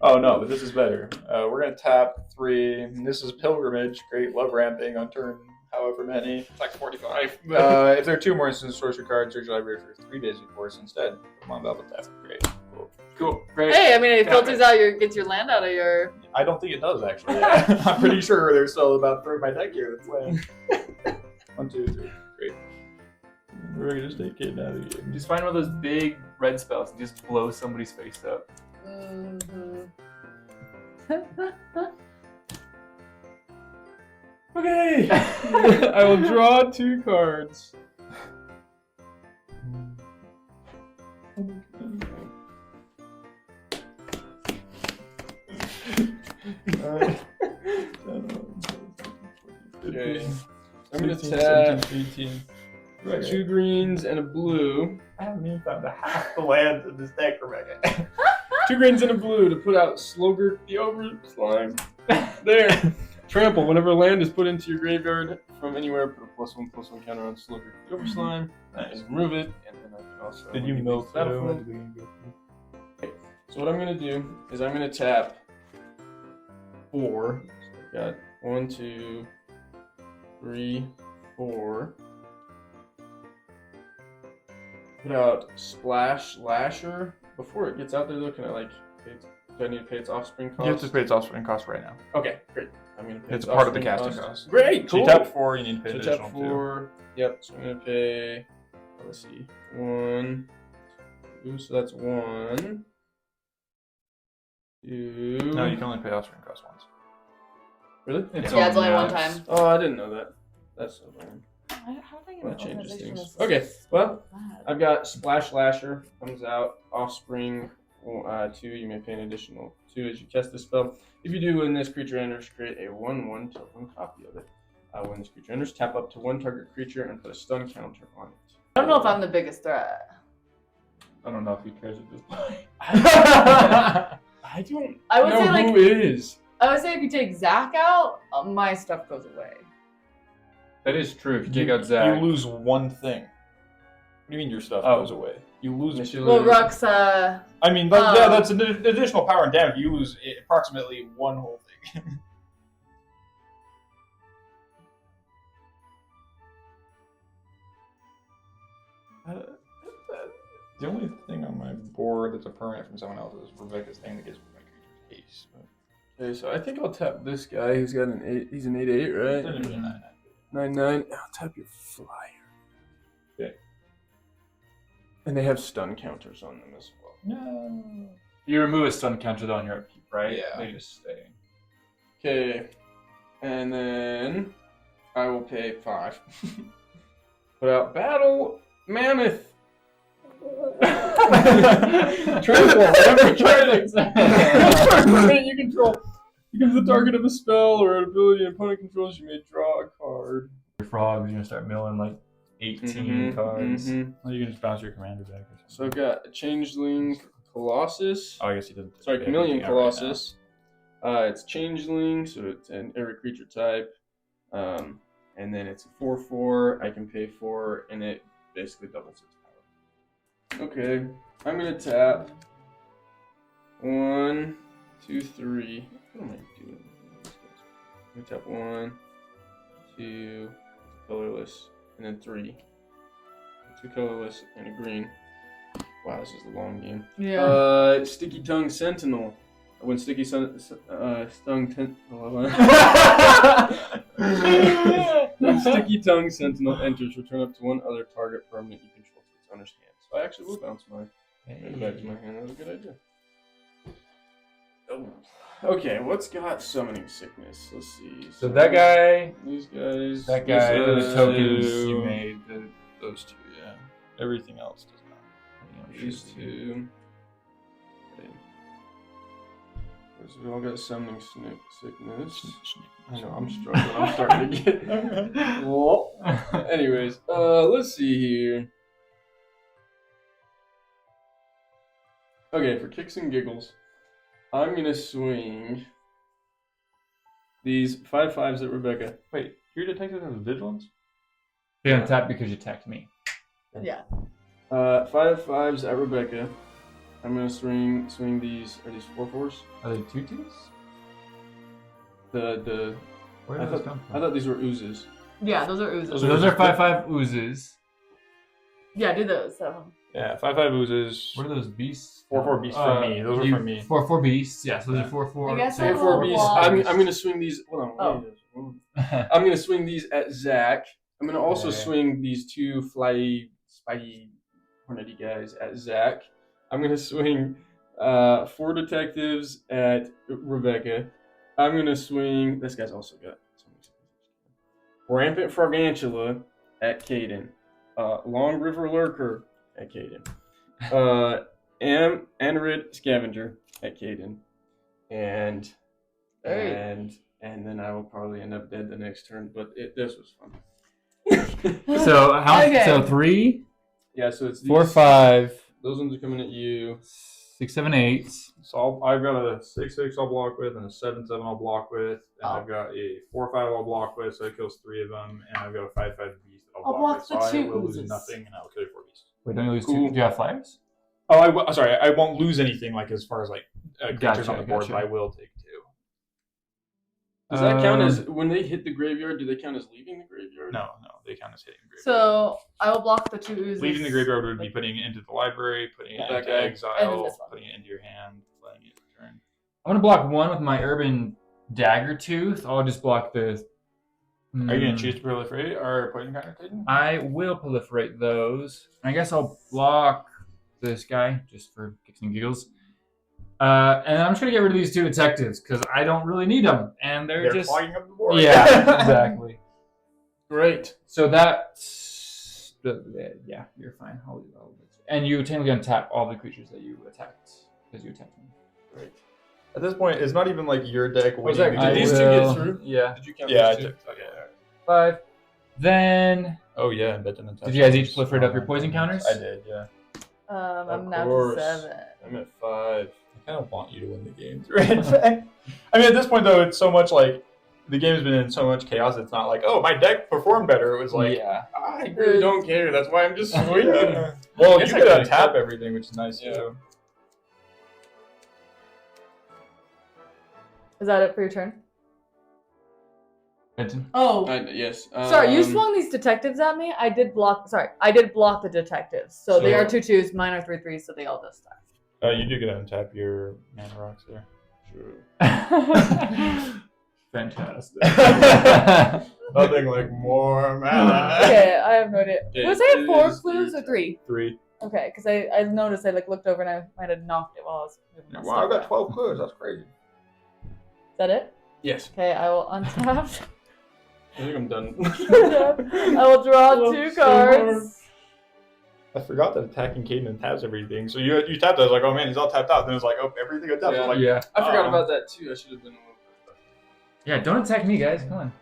Oh no, but this is better. We're gonna tap 3. This is Pilgrimage, great love ramping on turn however many. It's like 45. If there are 2 more instant sorcery cards, search your library for 3 basic force instead. Come on, Velvet Theft. Great. Cool. Great. Hey, I mean, it filters out gets your land out of your. I don't think it does actually. I'm pretty sure there's still about 3 of my deck here that's playing. 1, 2, 3. Great. We're gonna just take it out of the game. Just find one of those big red spells and just blow somebody's face up. Okay. I will draw 2 cards. Okay. I'm gonna tap 18. 2 greens and a blue. I haven't even found half the lands in this deck, Rebecca. 2 greens and a blue to put out Slogurt the Over Slime. There. Trample. Whenever a land is put into your graveyard from anywhere, put a +1/+1 counter on Slogurt the Over Slime. Nice. And remove it. And then I can also. Did you remove milk the battlefield. So what I'm gonna do is I'm gonna tap 4. So I've got 1, 2, 3, 4. Put out Splash Lasher. Before it gets out there though, can I like do I need to pay its offspring cost? You have to pay its offspring cost right now. Okay, great. I'm gonna pay It's part of the offspring casting cost. Great, So cool. you tap 4, you need to pay So an tap additional 2. 4. Yep, so I'm gonna pay let's see. 1, 2, so that's 1. 2. No, you can only pay offspring cost once. Really? Yeah, it's only one time. Oh, I didn't know that. That's so lame. How did I get That an changes organization things. that's Okay, well, bad? I've got Splash Lasher comes out, Offspring 2. You may pay an additional 2 as you cast this spell. If you do, when this creature enters, create a 1/1 token copy of it. When this creature enters, tap up to 1 target creature and put a stun counter on it. I don't know if I'm the biggest threat. I don't know if he cares at this point. I don't I would know say like who is. I would say if you take Zach out, my stuff goes away. That is true. If you take out Zach. You lose 1 thing. What do you mean your stuff Oh. goes away? You lose. Well, Rux, I mean, yeah, that's an additional power and damage. You lose approximately 1 whole thing. The only thing on my board that's a permanent from someone else is Rebecca's thing that gives my creatures haste. Okay, so I think I'll tap this guy. He's got an 8. He's an 8/8, right? 9/9. I'll tap your flyer. Okay. And they have stun counters on them as well. No. You remove a stun counter though on your upkeep, right? Yeah. They just stay. Okay. And then I will pay 5. Put out Battle Mammoth. Transform. You control. Becomes the target of a spell or an ability an opponent controls, you may draw a card. Your frogs, you're gonna start milling like 18 cards. Well, you can just bounce your commander back or something. So I've got a Changeling Colossus. Oh, I guess he doesn't. Sorry, Chameleon Colossus. It's Changeling, so it's an every creature type. And then it's a 4/4. I can pay 4, and it basically doubles its power. Okay, I'm gonna tap 1, 2, 3. What am I doing? I'm gonna tap 1, 2, colorless, and then 3. 2 colorless and a green. Wow, this is a long game. Yeah. Sticky Tongue Sentinel. When Sticky Tongue When Sticky Tongue Sentinel enters, return up to 1 other target permanent you control to its owner's hand. So I actually will bounce mine. Bring it back to my hand. That was a good idea. Oh. Okay, what's got Summoning Sickness? Let's see. So that guy, These guys. that guy, the tokens two, you made, Those two, yeah. Everything else does not. These 2. Okay. So we all got Summoning Sickness. I know, I'm struggling. I'm starting to get. Well, anyways, let's see here. Okay, for kicks and giggles, I'm gonna swing these 5/5s at Rebecca. Wait, your detective has vigilance? You're gonna tap because you attacked me. Yeah. 5/5s at Rebecca. I'm gonna swing these. Are these 4/4s? Are they tutus? The Where I did those thought, come I from? those are oozes. Yeah, those are oozes. So those are 5/5 oozes. Yeah, do those. So. Yeah, 5/5 oozes. What are those beasts? 4/4 beasts from me. Those are from me. 4/4 beasts. Yeah, so those Yeah. are 4/4. I guess so I you're have 4 a beasts. block. I'm gonna swing these. Hold on. Wait. I'm gonna swing these at Zach. I'm gonna also Okay. swing these 2 flyy, spidey, hornety guys at Zach. I'm gonna swing 4 detectives at Rebecca. I'm gonna swing. This guy's also got Rampant Frogantula at Caden. Long River Lurker at Caden. Anorid Scavenger at Caden. And then I will probably end up dead the next turn. But this was fun. So how? Okay. So 3, Yeah, so it's these, 4, 5, Those ones are coming at you. 6, 7, 8. So I've got a 6/6 I'll block with, and a 7/7 I'll block with, and Oh. I've got a 4/5 I'll block with, so it kills 3 of them, and I've got a 5/5 beast that I'll I'll block with, the so I 2 will lose oozes. nothing, and I'll kill 4 beasts. Wait, don't you lose Cool. 2? Do you have flyers? Oh, sorry, I won't lose anything like as far as like creatures Gotcha, on the board, gotcha. but I will take 2. Does that count as when they hit the graveyard? Do they count as leaving the graveyard? No, they count as hitting the graveyard. So I will block the 2 oozes. Leaving the graveyard would be putting it into the library, putting it That into guy. And then exile, this one. putting it into your hand, letting it return. I'm gonna block 1 with my Urban Dagger Tooth. I'll just block the. Are you gonna choose to proliferate or poison counter Titan? I will proliferate those. I guess I'll block this guy just for kicks and giggles. And I'm just gonna get rid of these 2 detectives because I don't really need them, and they're just clogging up the board. yeah, exactly. Great. So that's yeah, you're fine. And you technically untap all the creatures that you attacked because you attacked them. Great. At this point, it's not even like your deck Was winning. that- the did these game. 2 get through? Yeah. Did you count Yeah, I these 2? took. Okay. 5. Then Oh yeah, and then did you guys each proliferate up your poison counters? I did. Yeah. I'm Of now to course. 7. I'm at 5. I kind of want you to win the games, right? I mean, at this point though, it's so much like the game's been in so much chaos. It's not like, oh, my deck performed better. It was like, yeah. I really don't care. That's why I'm just swinging. yeah. Well, Guess you I could could've untap kept- everything, which is nice Yeah. too. Is that it for your turn? Benton? Oh. Yes. Sorry, you swung these detectives at me. I did block the detectives. So they are 2/2s, mine are 3/3s, so they all just die. You do get to untap your mana rocks there. Sure. Fantastic. Nothing like more mana. Okay, I have no idea. Was I at 4 is clues or 3? 3. Okay, because I noticed I looked over and I might have knocked it while I was moving my Wow, I stuff got around. 12 clues. That's crazy. Is that it? Yes. Okay, I will untap. I think I'm done. I will draw 2 cards. I forgot that attacking Caden taps everything. So you tapped it. I was like, oh man, he's all tapped out. Then it's like, oh, everything got tapped. Yeah. I was like, Yeah. I forgot about that too. I should have been a little bit. Yeah, don't attack me, guys. Come on.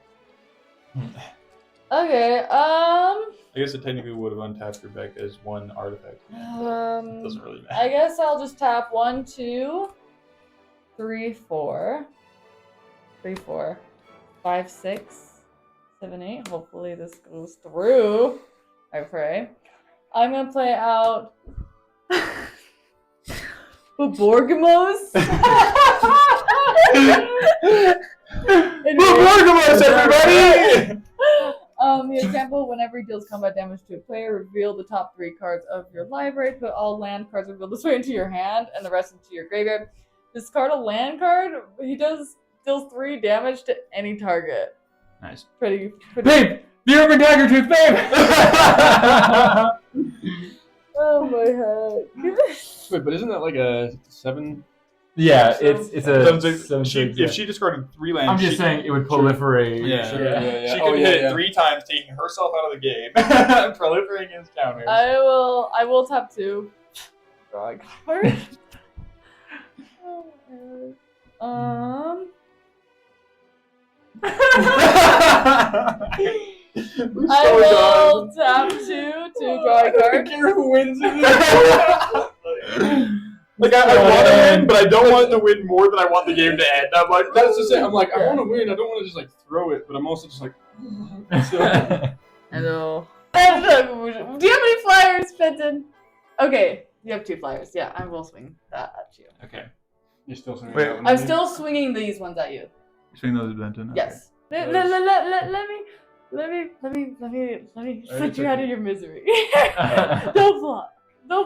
Okay, I guess it technically would have untapped Rebecca as one artifact. It doesn't really matter. I guess I'll just tap 1, 2, 3, 4. 3, 4, 5, 6, 7, 8. Hopefully this goes through. I pray. I'm gonna play out Borgamos. Borgamos, everybody! The example, whenever he deals combat damage to a player, reveal the top 3 cards of your library. Put all land cards revealed this way into your hand and the rest into your graveyard. Discard a land card. He deals 3 damage to any target. Nice. Pretty. Babe! The Urban Dagger Tooth, babe! Oh my head. Wait, but isn't that like a 7? Yeah, it's a. If she discarded 3 lands, I'm just saying it would proliferaate. Yeah. Yeah. She could hit it 3 times, taking herself out of the game, proliferating his counters. I will tap 2. Draw a card. Oh I will tap 2 to draw a card. I don't care who wins it. Like I want to win, but I don't want to win more than I want the game to end. I'm like, That's just it. I'm like, I want to win. I don't want to just like throw it, but I'm also just like. Hello. Do you have any flyers, Fenton? Okay, you have 2 flyers. Yeah, I will swing that at you. okay. You're still swinging. Wait, that one I'm at me? still swinging these ones at you. Swing those at Benton. Yes. Okay. Let me Alright, put you it's out okay. of your misery. Don't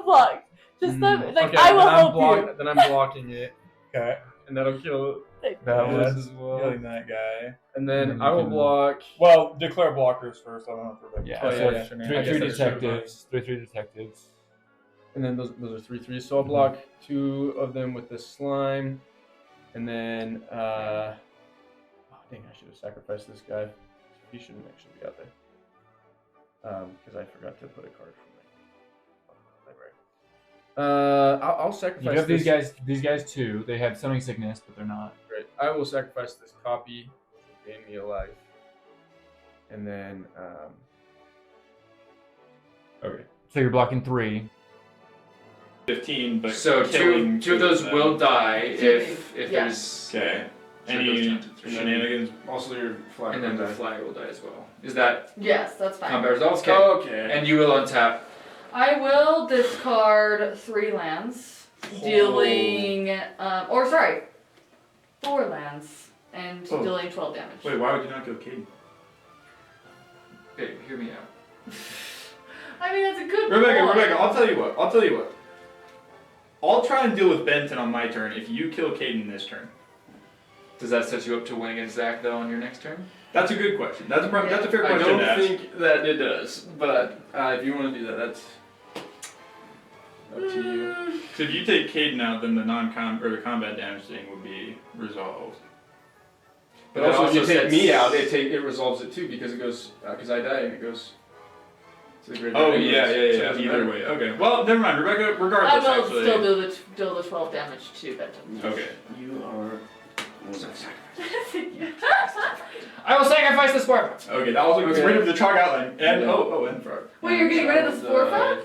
block. Just let me, like Okay, I will then I'm help block- you. Then I'm blocking it, Okay. and that'll kill That this was as well. killing that guy. And then And I will you can- block. Well, declare blockers first. I don't know if Rebecca. Yeah, Oh, so yeah. What's her name? three I guess that's true. detectives. Three detectives. And then those are 3/3. So I'll block 2 of them with the slime, and then oh dang, I should have sacrificed this guy. He shouldn't actually be out there. Because I forgot to put a card from my library. I'll sacrifice. You have this. these guys too. They have summoning sickness, but they're not. Great. I will sacrifice this copy, gain me a life, and then Okay. So you're blocking 3. 15, but So killing two of those them. will die if Yeah. there's Okay. So Any it goes down to 3. shenanigans? also your flag. and then the flag will die as well. Is that Yes, that's fine. combat results? Okay. Okay. And you will untap. I will discard 3 lands, dealing 4 lands and Oh. dealing 12 damage. Wait, why would you not go Caden? Okay, hear me out. I mean that's a good Rebecca, point. I'll tell you what. I'll try and deal with Benton on my turn if you kill Caden this turn. Does that set you up to win against Zach though on your next turn? That's a good question. That's a fair I question don't to ask. think that it does, but if you want to do that, that's up to you. So if you take Caden out, then the the combat damage thing would be resolved. But That also, if you also take sets- me out, it resolves it too because it goes because I die and it goes to the graveyard. Oh anyways, yeah. so it doesn't Either matter. way, okay. Well, never mind, Rebecca. I Regardless, will actually. still deal the 12 damage to Benton. Okay. You are. I will sacrifice the sport. Okay, that also gets Okay. rid of the chalk outline and and frog. Wait, you're getting rid of the spore frog?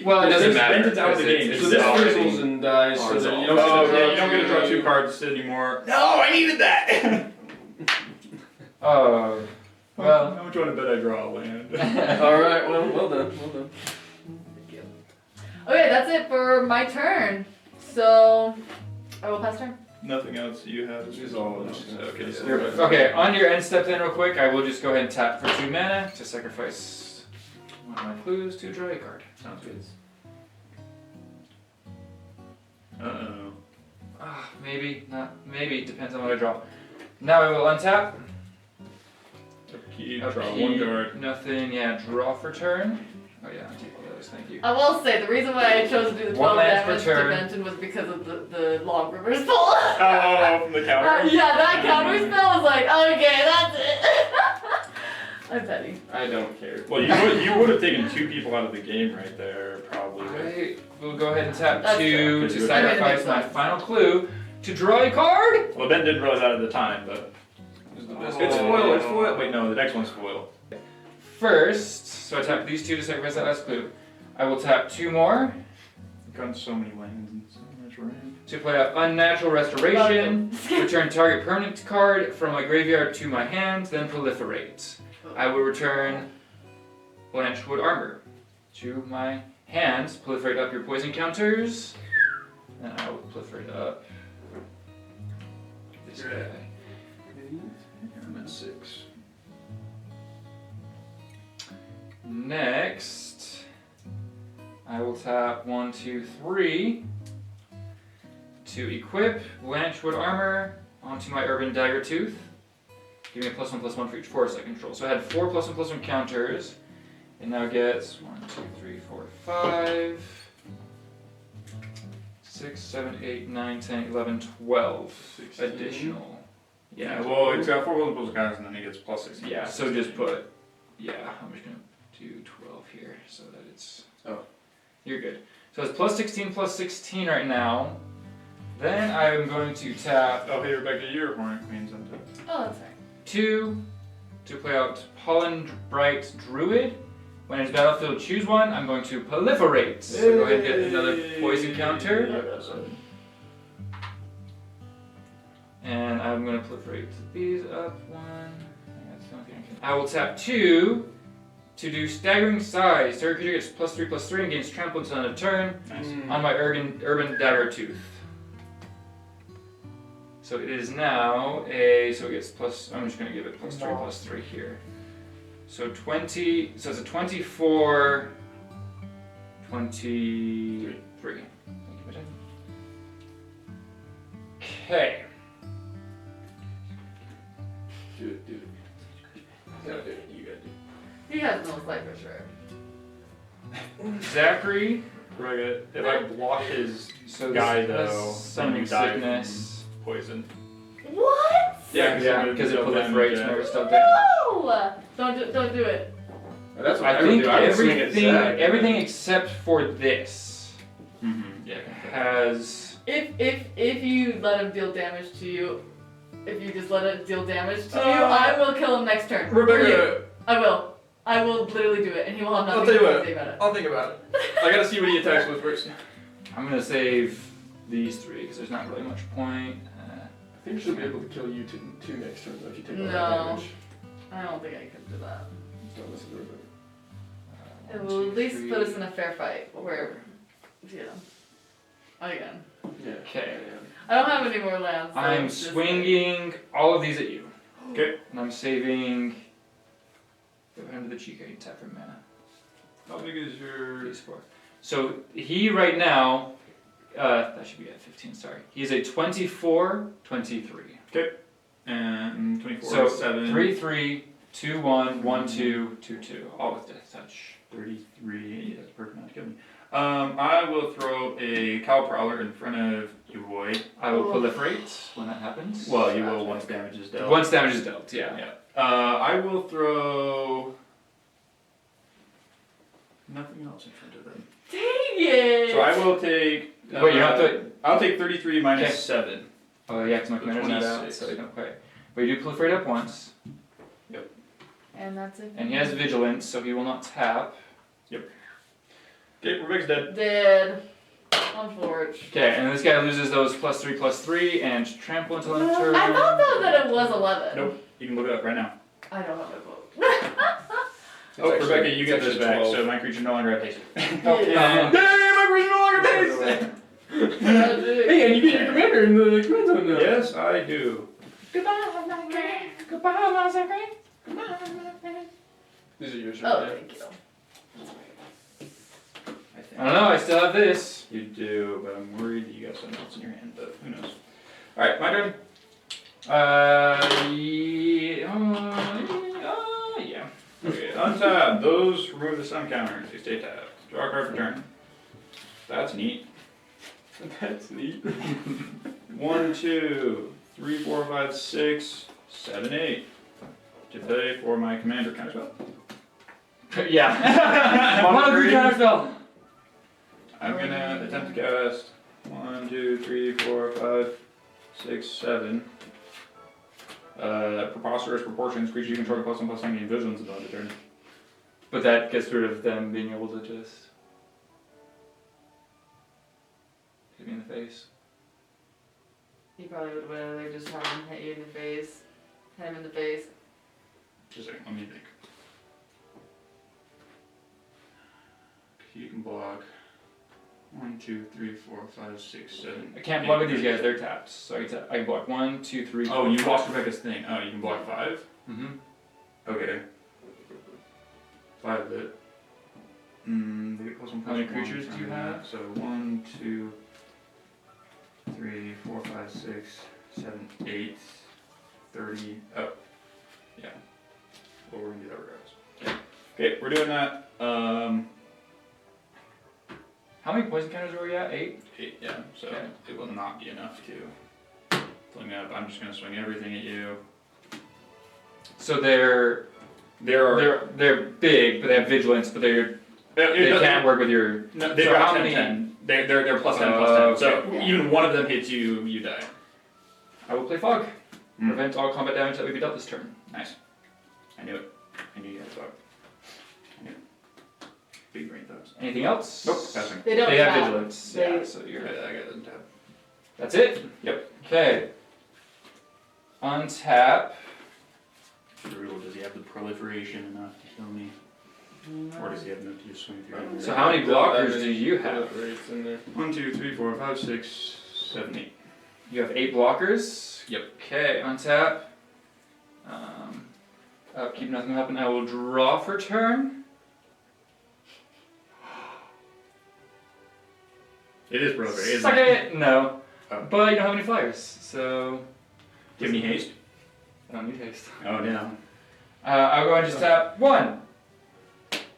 Well, it doesn't matter. Benton's out of the because game. it's So this already- fizzles and dies. So that you don't Oh get to yeah, draw you don't get to draw 2 cards anymore. No, I needed that. Oh. Well. How much want to bet I draw a land? All right. Well done. Okay, that's it for my turn. So I will pass turn. Nothing else you have. This is all. Okay. So Okay, on your end step then real quick, I will just go ahead and tap for 2 mana to sacrifice one of my clues to draw a card. Sounds good. Uh-oh. Maybe, not maybe, depends on what I draw. Now I will untap. Upkeep, draw 1 card. Nothing, yeah, draw for turn. Oh yeah, I'll take all those, thank you. I will say, the reason why I chose to do the 12 1 land per damage turn. dimension was because of the long reverse pull. Oh, from the counter? Yeah, that counter spell was like, okay, that's it. I'm petty. I don't care. Well, you would have taken 2 people out of the game right there, probably. I will go ahead and tap That's 2 fair. to That sacrifice makes my sense. final clue to draw a card. Well, Ben didn't realize that at the time, but it's foil. It's foil. Wait, no, the next one's foil. First, so I tap these 2 to sacrifice that last clue. I will tap 2 more You've gotten so many lands and so much rain. to play out Unnatural Restoration. Return target permanent card from my graveyard to my hand, then proliferate. I will return Blanchwood Armor to my hand, proliferate up your poison counters, and I will proliferate up this guy. I'm at 6. Next, I will tap 1, 2, 3 to equip Blanchwood Armor onto my Urban Daggertooth. Give me a +1/+1 for each forest I control. So I had 4 +1/+1 counters. It now gets 1, 2, 3, 4, 5, 6, 7, 8, 9, 10, 11, 12 16. additional. Yeah, well, it's got 4 multiple counters and then it gets +16. Yeah, so just put, I'm just gonna do 12 here so that it's, you're good. So it's +16/+16 right now. Then I'm going to tap Oh, hey, Rebecca, your Hornet Queen's on top. Oh, that's right. 2 to play out Pollen Bright Druid. When it's battlefield, choose one. I'm going to proliferate. So go ahead and get another poison counter. And I'm going to proliferate these up 1. I will tap 2 to do Staggering Size. Target creature gets +3/+3 and gains trample until end of turn Nice. on my Urban Daggertooth. So it is now so it gets I'm just going to give it +3/+3 here. So 20, so it's a 24, 23. Thank you, Biden. Okay. Do it. No, do it. You gotta do He has no life for sure. Zachary. Rebecca, if I block his So guy, this though, has Summoning you die from Sickness. poison. What? Yeah, because it proliferates yeah. whenever it's dealt damage. No! Don't do it. it. That's what I think would do. I would swing at Zach. everything except for this Yeah. has. If you let him deal damage to you, if you just let it deal damage to you, Uh, I will kill him next turn. For you. Rebecca, I will. I will literally do it, and he will have I'll nothing tell you to what. say about it. I'll think about it. I gotta see what he attacks with first. I'm gonna save these 3 because there's not really much point. I think she'll be able to kill you two next turn though if you take all that No. damage. I don't think I can do that. Don't listen to Rebecca. It will at least put us in a fair fight where, again. Yeah. Okay. I don't have any more lands. So I'm it's just- swinging all of these at you. Okay. And I'm saving. Go ahead to the cheek. I can tap for mana. How big is your... These 4. So he right now, that should be at 15. Sorry, he's a 24, 23. And 24, So 7. 3, 3, 2, 1, 1, 2, 2, 2. All with death touch. 33. That's perfect not to kill me. I will throw a Cow Prowler in front of you, boy. I will proliferate when that happens. Well, you will once damage is dealt. Once damage is dealt, yeah. Yeah. I will throw... nothing else in front of them. Dang it! So I will take... Wait, you have to. I'll take 33 minus Okay. 7. Oh, yeah, because my commander's not out, 26. so you don't quite. But you do proliferate up once. And that's it. And he has vigilance, so he will not tap. Okay, Rebecca's dead. Dead. Unfortunate. Okay, and this guy loses those +3/+3 and trample until end of turn. I thought though that it was 11. Nope. You can look it up right now. I don't have a vote. Oh, actually- Rebecca, you it's get this actually back, 12. so my creature no longer has haste. Yeah. Yay, my creature no longer has haste! Hey, and you get your commander in the command zone now. Yes, I do. Goodbye, my friend. Goodbye, my friend. Goodbye, my friend. These are yours, Oh, right? thank you. I think I don't know, I still have this. you do, but I'm worried that you got something else in your hand, but who knows. Alright, my turn. Yeah. Okay, untap. Those remove the sun counters. They stay tapped. Draw a card for turn. That's neat. That's neat. 1, 2, 3, 4, 5, 6, 7, 8. To play for my commander counterspell. Yeah. Mono green counterspell. I'm gonna attempt to cast 1, 2, 3, 4, 5, 6, 7. Preposterous proportions. Creature you control to +1/+1 gain vigilance until end of turn. But that gets rid of them being able to just hit me in the face. He probably would rather just have him hit you in the face. Hit him in the face. Just a second, let me think. You can block 1, 2, 3, 4, 5, 6, 7. I can't block with these guys, they're tapped. So I can block 1, 2, 3. Oh, you lost Rebecca's thing. Oh, you can block 5? Mm-hmm. Okay. 5 of it. They get +1/+1. How many creatures do you have? So 1, 2, 3, 4, 5, 6, 7, 8, 30. Oh. Yeah. Well, we're gonna do that regardless. Okay, we're doing that. How many poison counters were we at? 8? 8, yeah. So Okay. it will not be enough to fling up. I'm just gonna swing everything at you. So they're big, but they have vigilance, but they can't work with your. No, they've So got how 10, many- 10. They're +10, +10. Okay. So Yeah. even one of them hits you, you die. I will play Fog. Mm. Prevent all combat damage that would be dealt this turn. Nice. I knew it. I knew you had thought. I knew it. Big brain thoughts. Anything else? Nope, passing. They don't They have tap. vigilance. They- Yeah, so you're. That guy doesn't tap. That's it? Yep. Okay. Untap. Brutal. Does he have the proliferation enough to kill me? Or does he have enough to just swing through? So how many blockers do you have? Rates in there. 1, 2, 3, 4, 5, 6, 7, 8. You have 8 blockers? Yep. Okay, untap. Upkeep, nothing will happen. I will draw for turn. It is proliferation, isn't Suck it? it! No. Oh. But you don't have any flyers, so. Do you have any haste? I don't need haste. Oh, no. I'll go and just tap 1.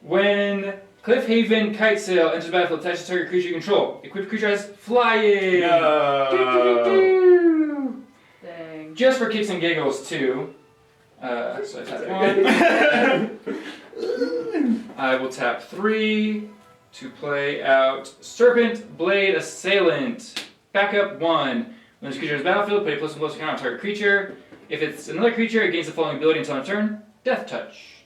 When Cliffhaven Kitesail enters the battlefield, attach to target creature you control. Equipped creature has flying! No. Do-do-do-do. Dang. Just for kicks and giggles, too. So I tap 1. I will tap 3 to play out Serpent Blade Assailant. Backup 1. When this creature is battlefield, put a +1/+1 counter on target creature. If it's another creature, it gains the following ability until end of turn: Death Touch.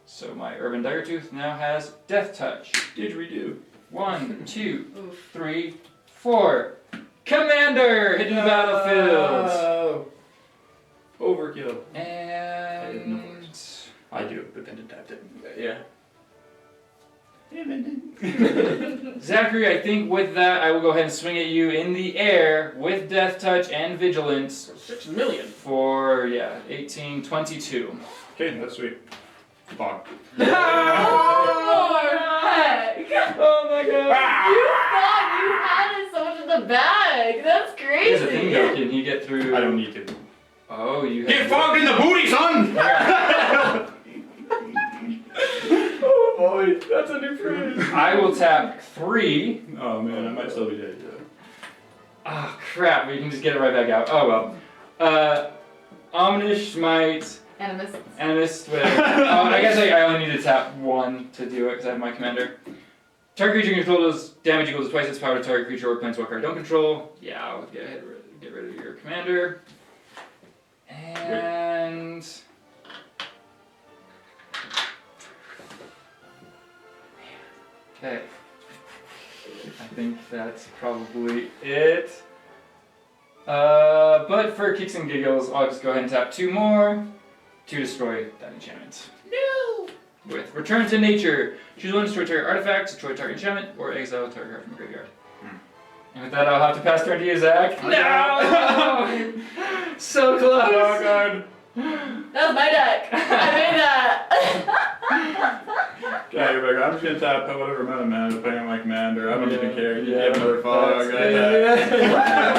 So my Urban Daggertooth now has Death Touch. Didgeridoo. 1, 2, Oof. 3, 4. Commander! Hit in the battlefield! Oh. Overkill. And. no voice. I do, but then it tapped it. Yeah. Zachary, I think with that, I will go ahead and swing at you in the air with Death Touch and Vigilance 6 million. for, 18, 22. Okay, that's sweet. Bog. Oh, heck! Oh my god! You thought you had it so much in the bag. That's Here's the thing crazy. though, can he get through? I don't need to. Oh, you have. Get fogged in the booty, son! Oh boy, that's a new phrase. I will tap 3. Oh man, I might still be dead. Ah, crap, we can just get it right back out. Oh well. Omnish Smite, Animus. Animist, whatever. I guess I only need to tap 1 to do it because I have my commander. Target creature you control does damage equal to twice its power to target creature or planeswalker I don't control. Yeah, I'll get rid of your commander. And. Okay. I think that's probably it. But for kicks and giggles, I'll just go ahead and tap 2 more to destroy that enchantment. No. With Return to Nature, choose 1 to destroy target artifact, destroy target enchantment, or exile target card from the graveyard. And with that, I'll have to pass turn to you, Zach. No! So close. Oh god. That was my deck. I made that. Okay, you're back. I'm just gonna tap whatever amount of mana depending on my commander. I don't even care. You Yeah, get another fog. that's-